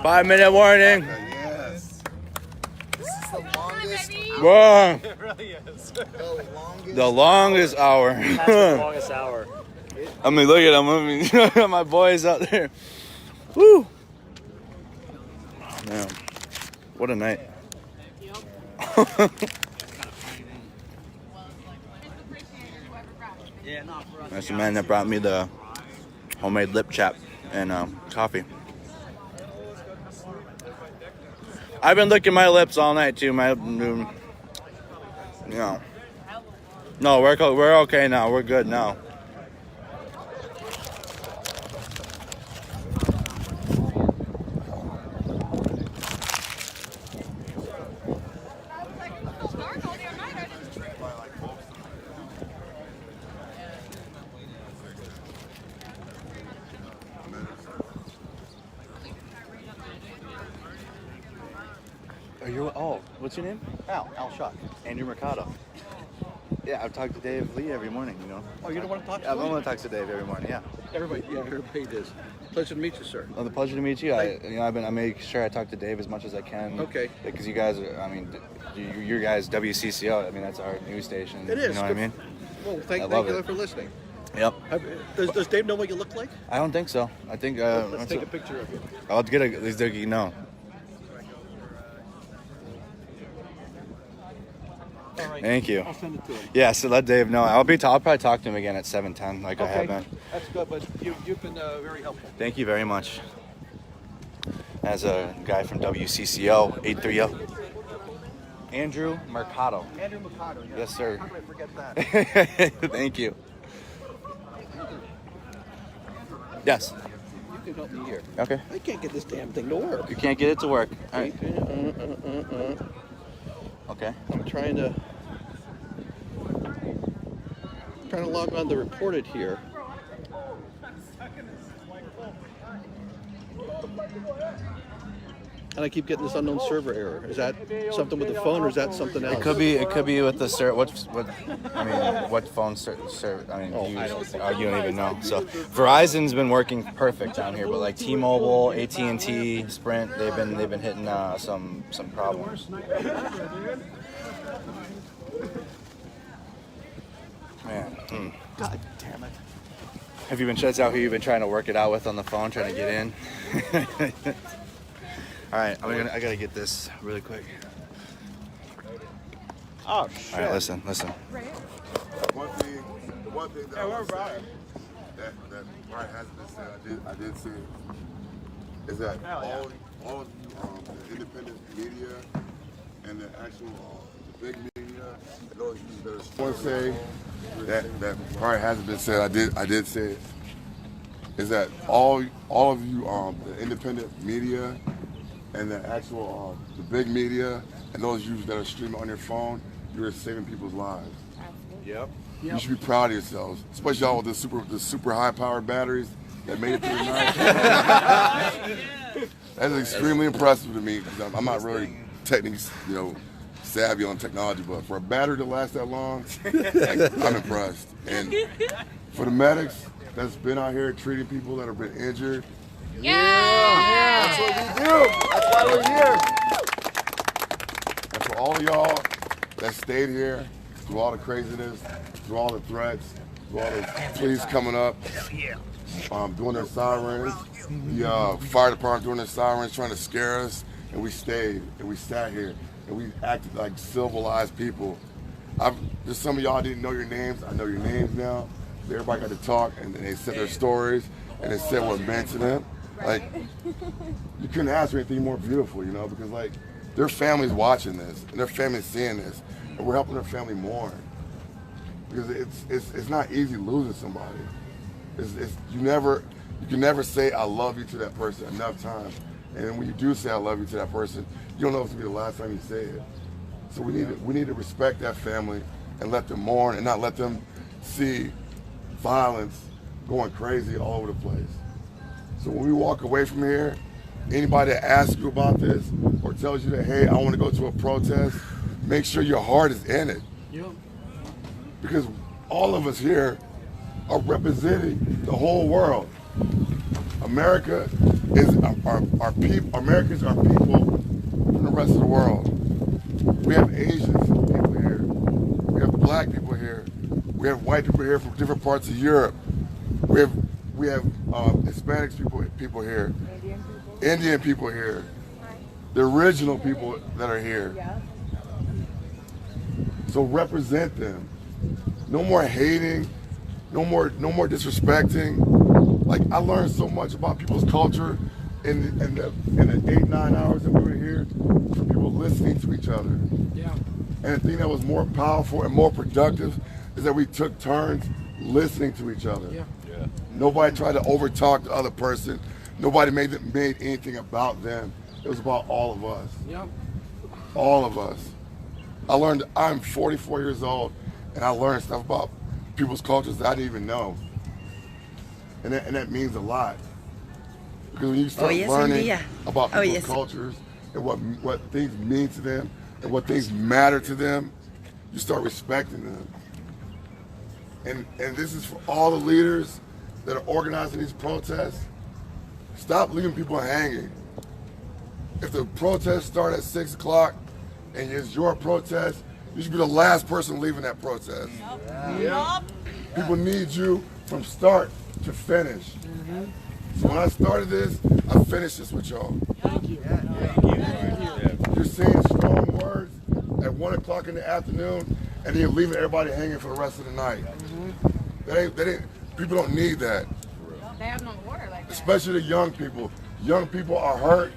5-minute warning. Yes. This is the longest Whoa. It really is. The longest hour. That's the longest hour. I mean, look at them. I mean, my boys out there. Woo. Oh, man. What a night. That's the man that brought me the homemade lip chap and coffee. I've been licking my lips all night too. No, we're okay now. We're good now. What's your name? Al Shock. Andrew Mercado. Yeah, I've talked to Dave Lee every morning, you know. Oh, you don't want to talk to I Lee? want to talk to Dave every morning, yeah. Everybody does. Pleasure to meet you, sir. Oh, the pleasure to meet you. I make sure I talk to Dave as much as I can. Okay. Because you guys are, I mean, your guys, WCCO, I mean, that's our news station. It is. You know what I mean? Well, thank love you it. for listening. Yep. Does Dave know what you look like? I don't think so. I think, Let's take a picture of you. I'll get at least you know. All right. Thank you. I'll send it to him. Yeah, so let Dave know. I'll probably talk to him again at 7:10, like I Okay. have been. That's good, but you've been very helpful. Thank you very much. As a guy from WCCO 830, Andrew Mercado. Andrew Mercado. Yeah. Yes, sir. How could I forget that? Thank you. Yes. You can help me here. Okay. I can't get this damn thing to work. You can't get it to work. All right. Okay. I'm trying to log on to report it here. And I keep getting this unknown server error. Is that something with the phone, or is that something else? It could be with the what phone I mean, you don't even know. So Verizon's been working perfect down here, but like T-Mobile, AT&T, Sprint, they've been hitting some problems. Man. God damn it. Have you been that's out who you've been trying to work it out with on the phone, trying to get in? All right, I gotta get this really quick. Oh shit! All right, listen. The one thing that I would say that probably hasn't been said, I did say it, is that all of you, the independent media and the actual the big media, those that are. I want to say that probably hasn't been said. I did say it. Is that all of you, the independent media and the actual the big media and those of you that are streaming on your phone, you're saving people's lives. Yep. You should be proud of yourselves, especially y'all with the super high powered batteries that made it through the night. That's extremely impressive to me because I'm not really technically, savvy on technology, but for a battery to last that long, I'm impressed. And for the medics that's been out here treating people that have been injured. Yeah. That's what we do. That's why we're here. And for all of y'all that stayed here through all the craziness, through all the threats, through all the police coming up, doing their sirens, the fire department doing their sirens, trying to scare us, and we stayed and we sat here and we acted like civilized people. Just some of y'all didn't know your names. I know your names now. Everybody got to talk and they said their stories and they said what it meant to them. Like, you couldn't ask for anything more beautiful, because like their family's watching this and their family's seeing this, and we're helping their family mourn. Because it's not easy losing somebody. You can never say I love you to that person enough times, and then when you do say I love you to that person, you don't know if it's gonna be the last time you say it. So we need to respect that family and let them mourn and not let them see violence going crazy all over the place. So when we walk away from here, anybody that asks you about this or tells you that, hey, I want to go to a protest, make sure your heart is in it. Yep. Because all of us here are representing the whole world. America is our people. Americans are people from the rest of the world. We have Asian people here. We have black people here. We have white people here from different parts of Europe. We have Hispanic people here. Indian people here. The original people that are here. So represent them. No more hating. No more disrespecting. Like, I learned so much about people's culture in the 8-9 hours that we were here from people listening to each other. Yeah. And the thing that was more powerful and more productive is that we took turns listening to each other. Yeah. Yeah. Nobody tried to overtalk the other person. Nobody made anything about them. It was about all of us. Yep. All of us. I'm 44 years old, and I learned stuff about people's cultures that I didn't even know. And that means a lot. Because when you start learning about people's cultures and what things mean to them and what things matter to them, you start respecting them. And this is for all the leaders that are organizing these protests. Stop leaving people hanging. If the protests start at 6 o'clock and it's your protest, you should be the last person leaving that protest. Yep. People need you from start to finish. So when I started this, I finished this with y'all. Thank you. You're saying strong words that at 1 o'clock in the afternoon, and then you're leaving everybody hanging for the rest of the night. People don't need that. They have no order like that. Especially the young people. Young people are hurt,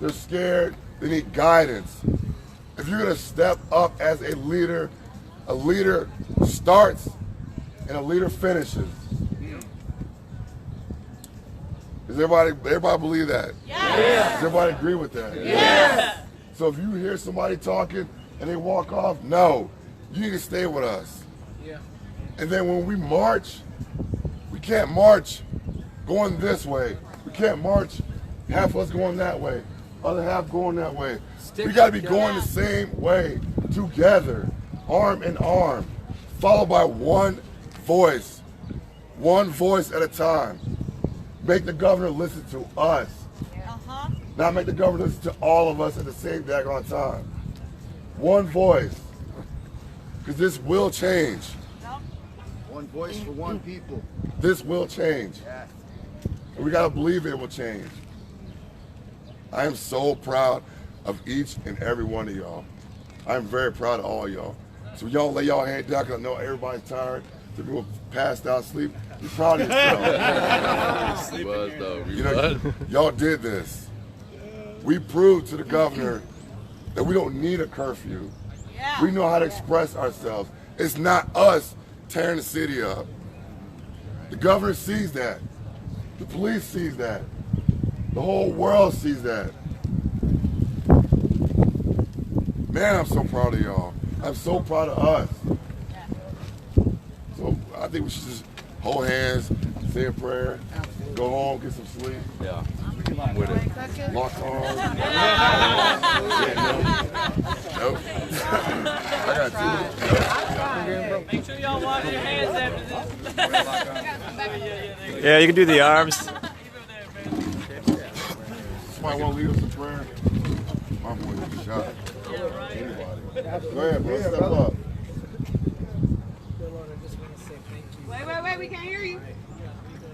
they're scared, they need guidance. If you're gonna step up as a leader starts and a leader finishes. Does everybody believe that? Yes. Does everybody agree with that? Yes. So if you hear somebody talking and they walk off, no, you need to stay with us. Yeah. And then when we march, we can't march going this way. We can't march half of us going that way, other half going that way. We gotta be going the same way, together, arm in arm, followed by one voice at a time. Make the governor listen to us. Not make the governor listen to all of us at the same daggone time. One voice. Because this will change. One voice for one people. This will change. And we gotta believe it will change. I am so proud of each and every one of y'all. I'm very proud of all y'all. So y'all lay y'all head down, because I know everybody's tired. So people passed out sleep. Be proud of yourself. You know, y'all did this. We proved to the governor that we don't need a curfew. We know how to express ourselves. It's not us tearing the city up. The governor sees that. The police sees that. The whole world sees that. Man, I'm so proud of y'all. I'm so proud of us. So I think we should just hold hands, say a prayer, go home, get some sleep. Yeah. With it. Lock arms. Nope. I got two. Make sure y'all wash your hands after this. Yeah, you can do the arms. Somebody want to lead us in prayer? My boy is shot. Anybody. Go ahead, bro. Step up. Wait, we can't hear you.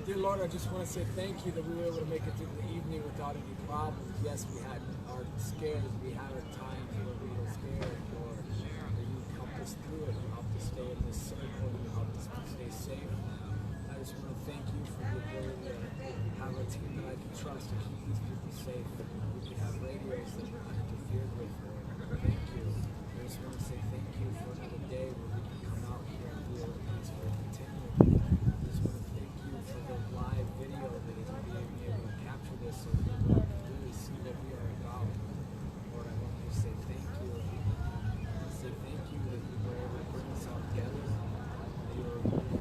Dear Lord, I just want to say thank you that we were able to make it through the evening without any problems. Yes, we had our scares. We had our times where we were scared, Lord. But you helped us through it. You helped us stay in this circle. You helped us stay safe. I just want to thank you for the ability to have a team that I can trust to keep these people safe. We can have radios that are not interfered with, Lord. Thank you. I just want to say thank you for another day where we can come out here and be able to peacefully continue. I just want to thank you for the live video that is being able to capture this so people can really see what we are about. Lord, I want to say thank you. I want to say thank you that you were able to bring us all together. That you were really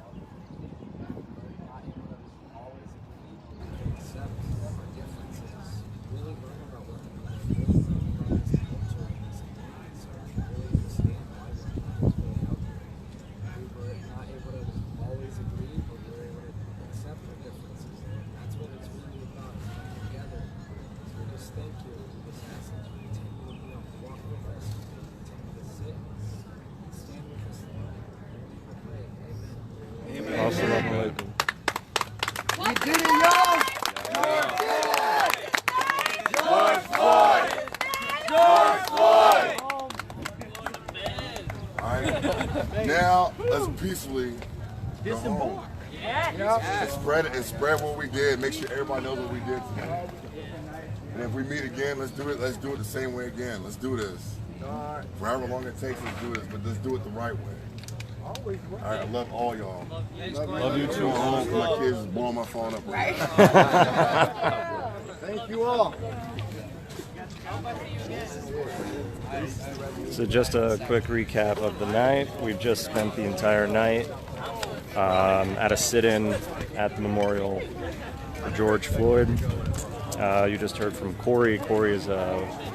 not able to always agree and accept our differences. Really learn about one another. Really learn about this culture and this needs. Really understand why one another is really out there. We were not able to always agree, but we were able to accept our differences. And that's what it's really about, coming together. So we just thank you. We just ask that you continue to walk with us, continue to sit and stand with us, Lord. We pray. Amen. Awesome. You did it, y'all! George Floyd! George Floyd! All right. Now, let's peacefully go home. And spread what we did. Make sure everybody knows what we did today. And if we meet again, let's do it the same way again. Let's do this. For however long it takes, let's do this, but let's do it the right way. All right, I love all y'all. Love you too. My kids is blowing my phone up right now. Thank you all. So just a quick recap of the night. We've just spent the entire night at a sit-in at the memorial for George Floyd. You just heard from Corey. Corey is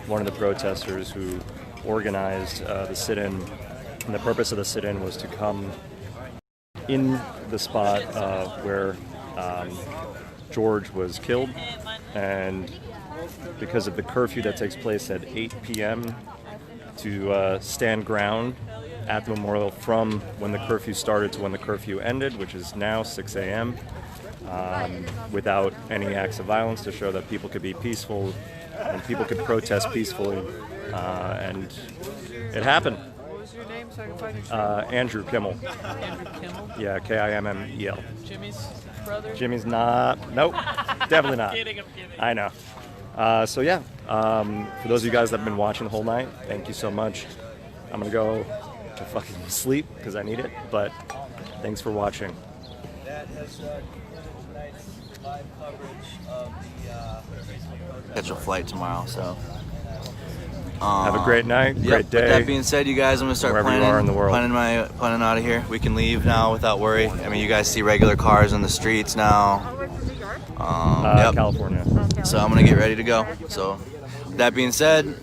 one of the protesters who organized the sit-in. And the purpose of the sit-in was to come in the spot where George was killed, and because of the curfew that takes place at 8 p.m. to stand ground at the memorial from when the curfew started to when the curfew ended, which is now 6 a.m., without any acts of violence, to show that people could be peaceful and people could protest peacefully. And it happened. name so I can find your stream? Andrew Kimmel. Andrew Kimmel? Yeah, Kimmel. Jimmy's brother? Jimmy's not. Nope, definitely not. I'm kidding. I know. So yeah, for those of you guys that have been watching the whole night, thank you so much. I'm gonna go to fucking sleep because I need it, but thanks for watching. That has tonight's live coverage of the Catch a flight tomorrow, so. Have a great night, great day. With that being said, you guys, I'm gonna start wherever you are in the world. planning out of here. We can leave now without worry. I mean, you guys see regular cars on the streets now. Yep. California. So I'm gonna get ready to go. So, with that being said,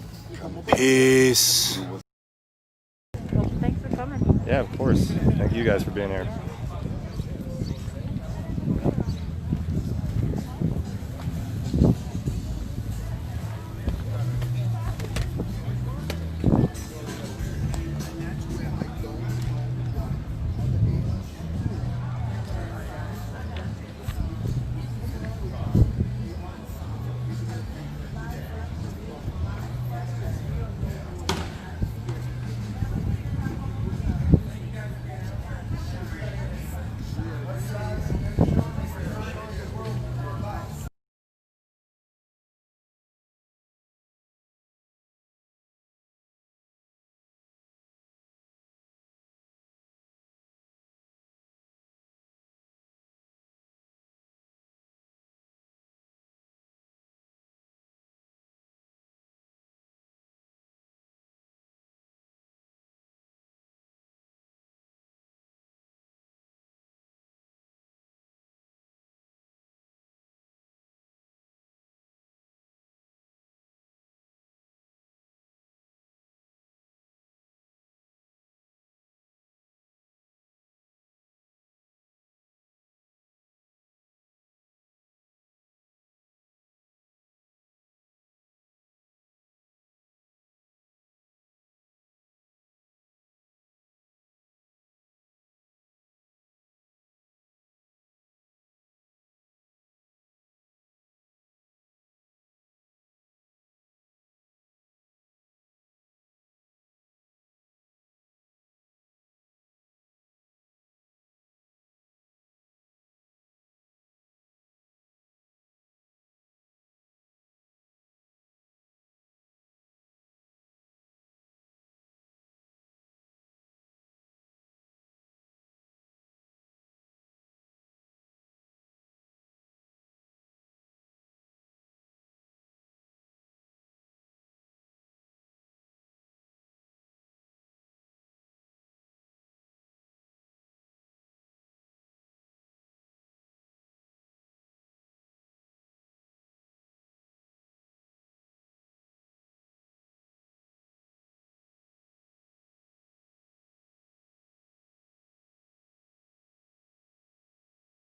peace. Well, thanks for coming. Yeah, of course. Thank you guys for being here.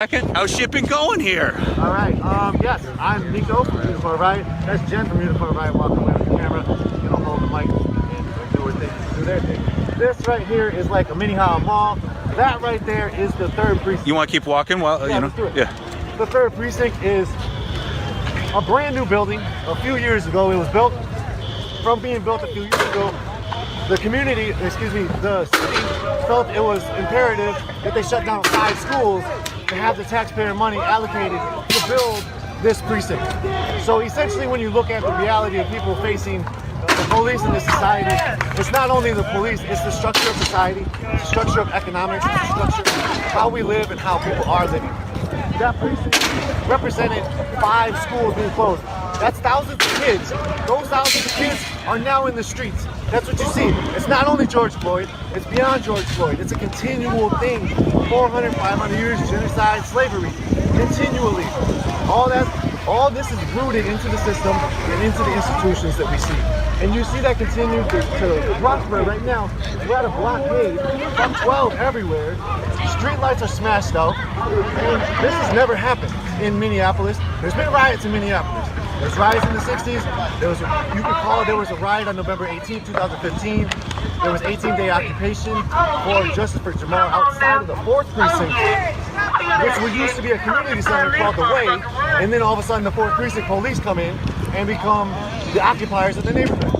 How's shipping going here? All right. Yes, I'm Nico from Unicorn Riot. That's Jen from Unicorn Riot walking away with the camera. You know, hold the mic and do what they do their thing. This right here is like a Minneapolis mall. That right there is the third precinct. You want to keep walking while yeah, you know? Let's do it. Yeah. The third precinct is a brand new building. A few years ago, it was built. From being built a few years ago, the community, excuse me, the city felt it was imperative that they shut down 5 schools to have the taxpayer money allocated to build this precinct. So essentially, when you look at the reality of people facing the police in this society, it's not only the police, it's the structure of society, it's the structure of economics, it's the structure of how we live and how people are living. That precinct represented 5 schools being closed. That's thousands of kids. Those thousands of kids are now in the streets. That's what you see. It's not only George Floyd, it's beyond George Floyd. It's a continual thing. 400, 500 years of genocide, slavery, continually. All this is rooted into the system and into the institutions that we see. And you see that continue to prosper right now. We're at a blockade, from 12 everywhere. Street lights are smashed out. And this has never happened in Minneapolis. There's been riots in Minneapolis. There's riots in the 60s. There was a riot on November 18, 2015. There was 18-day occupation for Justice for Jamal outside of the 4th precinct, which used to be a community center called The Way, and then all of a sudden the 4th precinct police come in and become the occupiers of the neighborhood.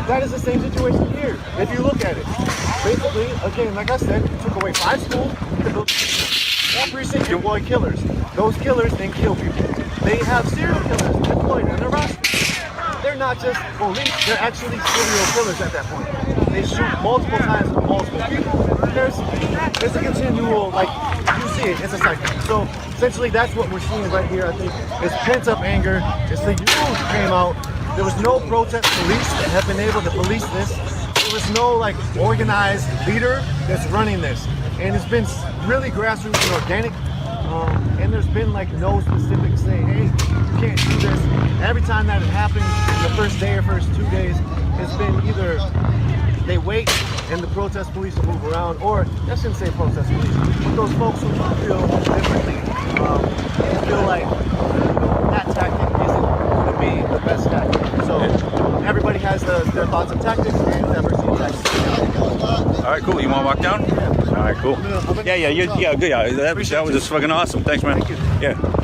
That is the same situation here, if you look at it. basically, again, like I said, you took away 5 schools to build 1 precinct and employ killers. Those killers then kill people. They have serial killers deployed on their roster. They're not just police, they're actually serial killers at that point. They shoot multiple times with multiple people. There's a continual, like, you see it, it's a cycle. So essentially that's what we're seeing right here, I think. It's pent-up anger. It's the youth came out. There was no protest police that have been able to police this. There was no, like, organized leader that's running this. And it's been really grassroots and organic. And there's been like no specific say, hey, you can't do this. Every time that it happens, the first day or first 2 days, it's been either they wait and the protest police will move around, or I shouldn't say protest police, but those folks who feel differently, feel like that tactic isn't going to be the best tactic. So everybody has their thoughts and tactics, and diversity tactics. All right, cool. You want to walk down? All right, cool. Yeah, good. Yeah, that was just fucking awesome. Thanks, man. Thank you. Yeah.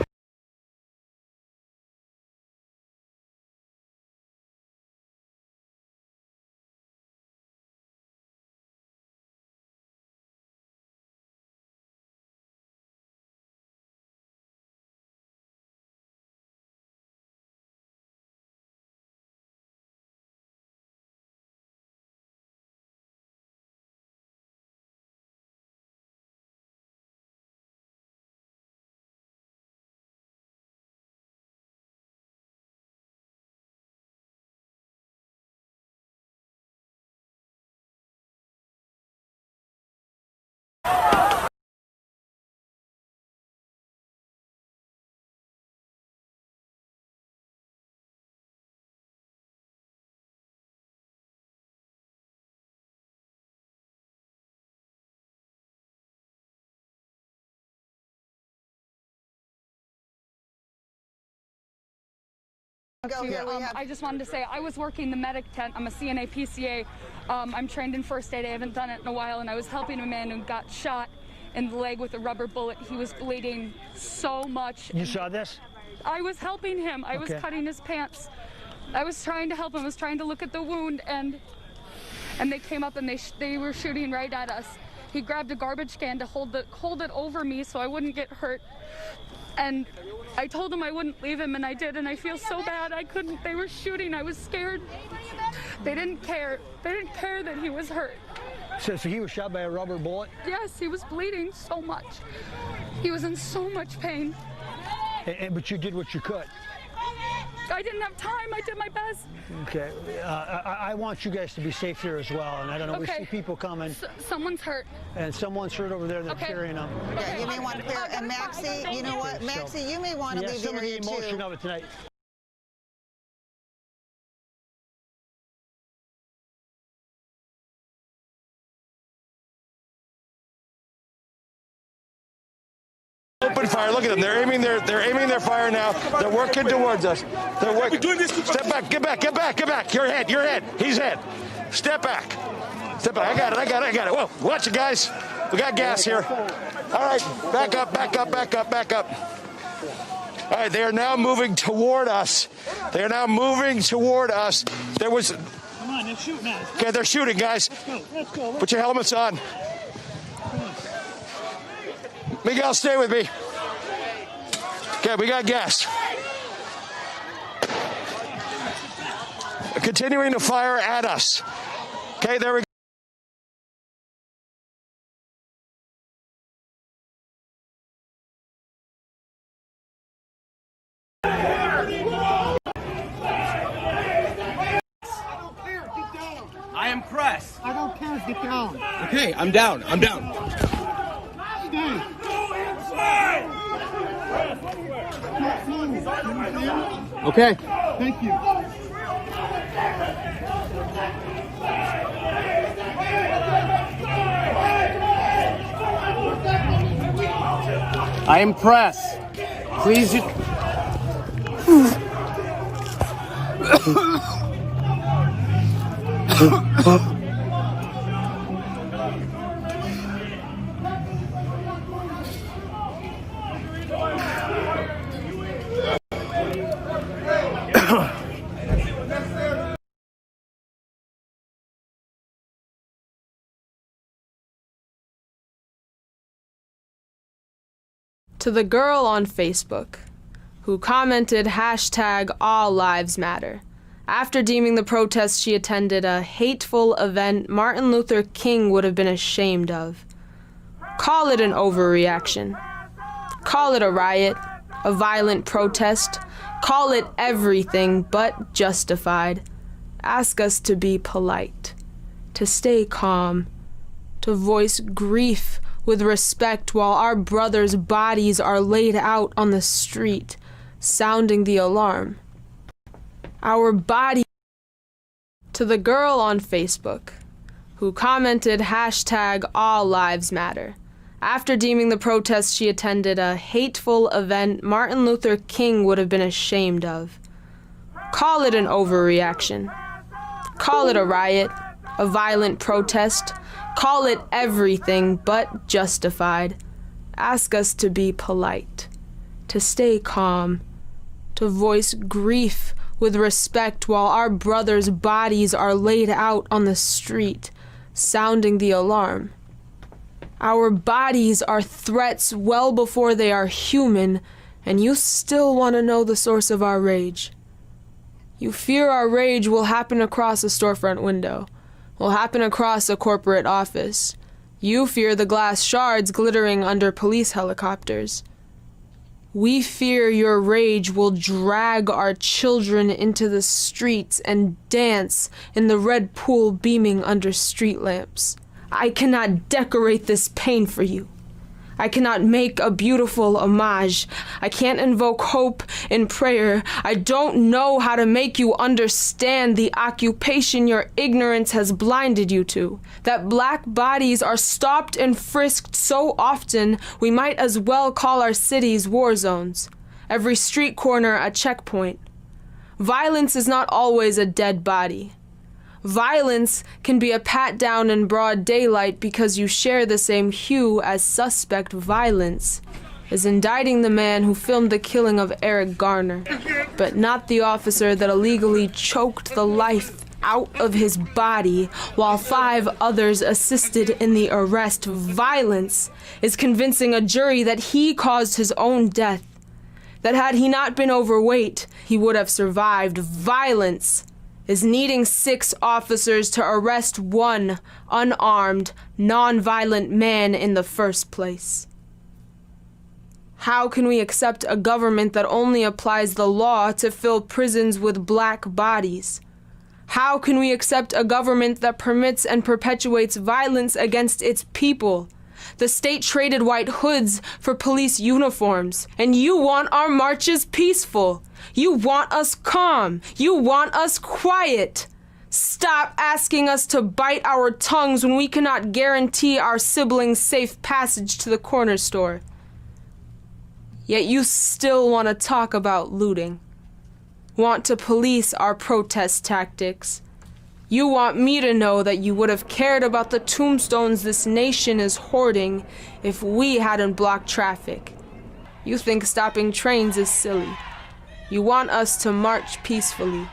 I just wanted to say I was working the medic tent. I'm a CNA PCA. I'm trained in first aid. I haven't done it in a while, and I was helping a man who got shot in the leg with a rubber bullet. He was bleeding so much. You saw this? I was helping him. I was cutting his pants. I was trying to help him. I was trying to look at the wound, and they came up and they were shooting right at us. He grabbed a garbage can to hold it over me so I wouldn't get hurt. And I told him I wouldn't leave him, and I did, and I feel so bad. I couldn't. They were shooting. I was scared. They didn't care. They didn't care that he was hurt. So he was shot by a rubber bullet? Yes, he was bleeding so much. He was in so much pain. But you did what you could. I didn't have time. I did my best. Okay. I want you guys to be safe here as well. And I don't know, we see people coming. Someone's hurt. And someone's hurt over there. They're carrying them. Yeah, you may want to clear. And Maxie, you know what? Maxie, you may want to leave the area too. Some of the emotion of it tonight. Open fire! Look at them. They're aiming their fire now. They're working towards us. They're working. We're doing this. Step back. Get back. Your head. His head. Step back. I got it. Whoa! Watch it, guys. We got gas here. All right. Back up. All right. They are now moving toward us. There was. Come on, they're shooting at us. Okay, they're shooting, guys. Let's go. Put your helmets on. Miguel, stay with me. Okay, we got gas. Continuing to fire at us. Okay, there we go. I am pressed. I don't care. Get down. Okay, I'm down. Okay. Thank you. I am pressed. Please. To the girl on Facebook who commented hashtag All Lives Matter after deeming the protest she attended a hateful event Martin Luther King would have been ashamed of. Call it an overreaction. Call it a riot, a violent protest. Call it everything but justified. Ask us to be polite, to stay calm, to voice grief with respect while our brothers' bodies are laid out on the street, sounding the alarm. Our body. To the girl on Facebook who commented hashtag All Lives Matter after deeming the protest she attended a hateful event Martin Luther King would have been ashamed of. Call it an overreaction. Call it a riot, a violent protest. Call it everything but justified. Ask us to be polite, to stay calm, to voice grief with respect while our brothers' bodies are laid out on the street, sounding the alarm. Our bodies are threats well before they are human, and you still want to know the source of our rage. You fear our rage will happen across a storefront window, will happen across a corporate office. You fear the glass shards glittering under police helicopters. We fear your rage will drag our children into the streets and dance in the red pool beaming under street lamps. I cannot decorate this pain for you. I cannot make a beautiful homage. I can't invoke hope in prayer. I don't know how to make you understand the occupation your ignorance has blinded you to. That black bodies are stopped and frisked so often, we might as well call our cities war zones. Every street corner a checkpoint. Violence is not always a dead body. Violence can be a pat down in broad daylight because you share the same hue as suspect. Violence is indicting the man who filmed the killing of Eric Garner, but not the officer that illegally choked the life out of his body while 5 others assisted in the arrest. Violence is convincing a jury that he caused his own death, that had he not been overweight, he would have survived. Violence is needing 6 officers to arrest 1 unarmed, non-violent man in the first place. How can we accept a government that only applies the law to fill prisons with black bodies? How can we accept a government that permits and perpetuates violence against its people? The state traded white hoods for police uniforms, and you want our marches peaceful. You want us calm. You want us quiet. Stop asking us to bite our tongues when we cannot guarantee our siblings safe passage to the corner store. Yet you still want to talk about looting. Want to police our protest tactics. You want me to know that you would have cared about the tombstones this nation is hoarding if we hadn't blocked traffic. You think stopping trains is silly. You want us to march peacefully,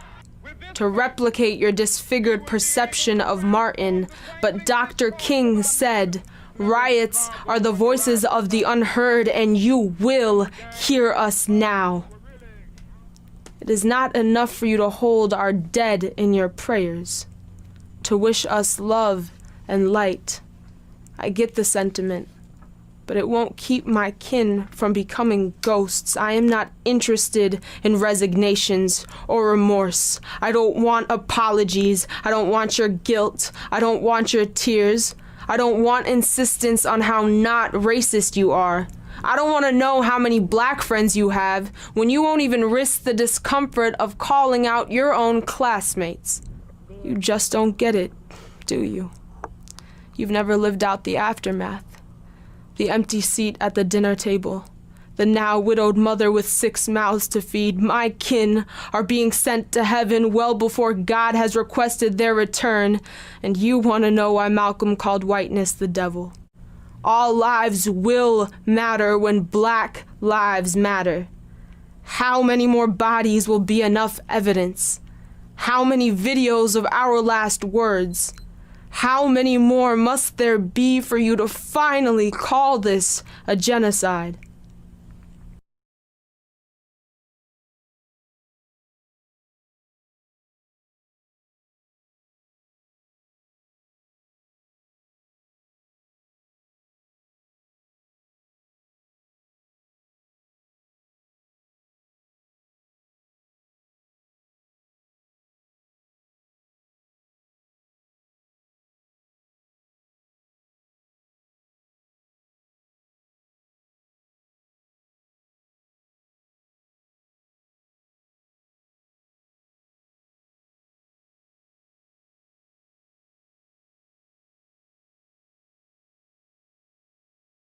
to replicate your disfigured perception of Martin, but Dr. King said, riots are the voices of the unheard, and you will hear us now. It is not enough for you to hold our dead in your prayers, to wish us love and light. I get the sentiment, but it won't keep my kin from becoming ghosts. I am not interested in resignations or remorse. I don't want apologies. I don't want your guilt. I don't want your tears. I don't want insistence on how not racist you are. I don't want to know how many black friends you have when you won't even risk the discomfort of calling out your own classmates. You just don't get it, do you? You've never lived out the aftermath. The empty seat at the dinner table. The now widowed mother with 6 mouths to feed. My kin are being sent to heaven well before God has requested their return. And you want to know why Malcolm called whiteness the devil. All lives will matter when black lives matter. How many more bodies will be enough evidence? How many videos of our last words? How many more must there be for you to finally call this a genocide?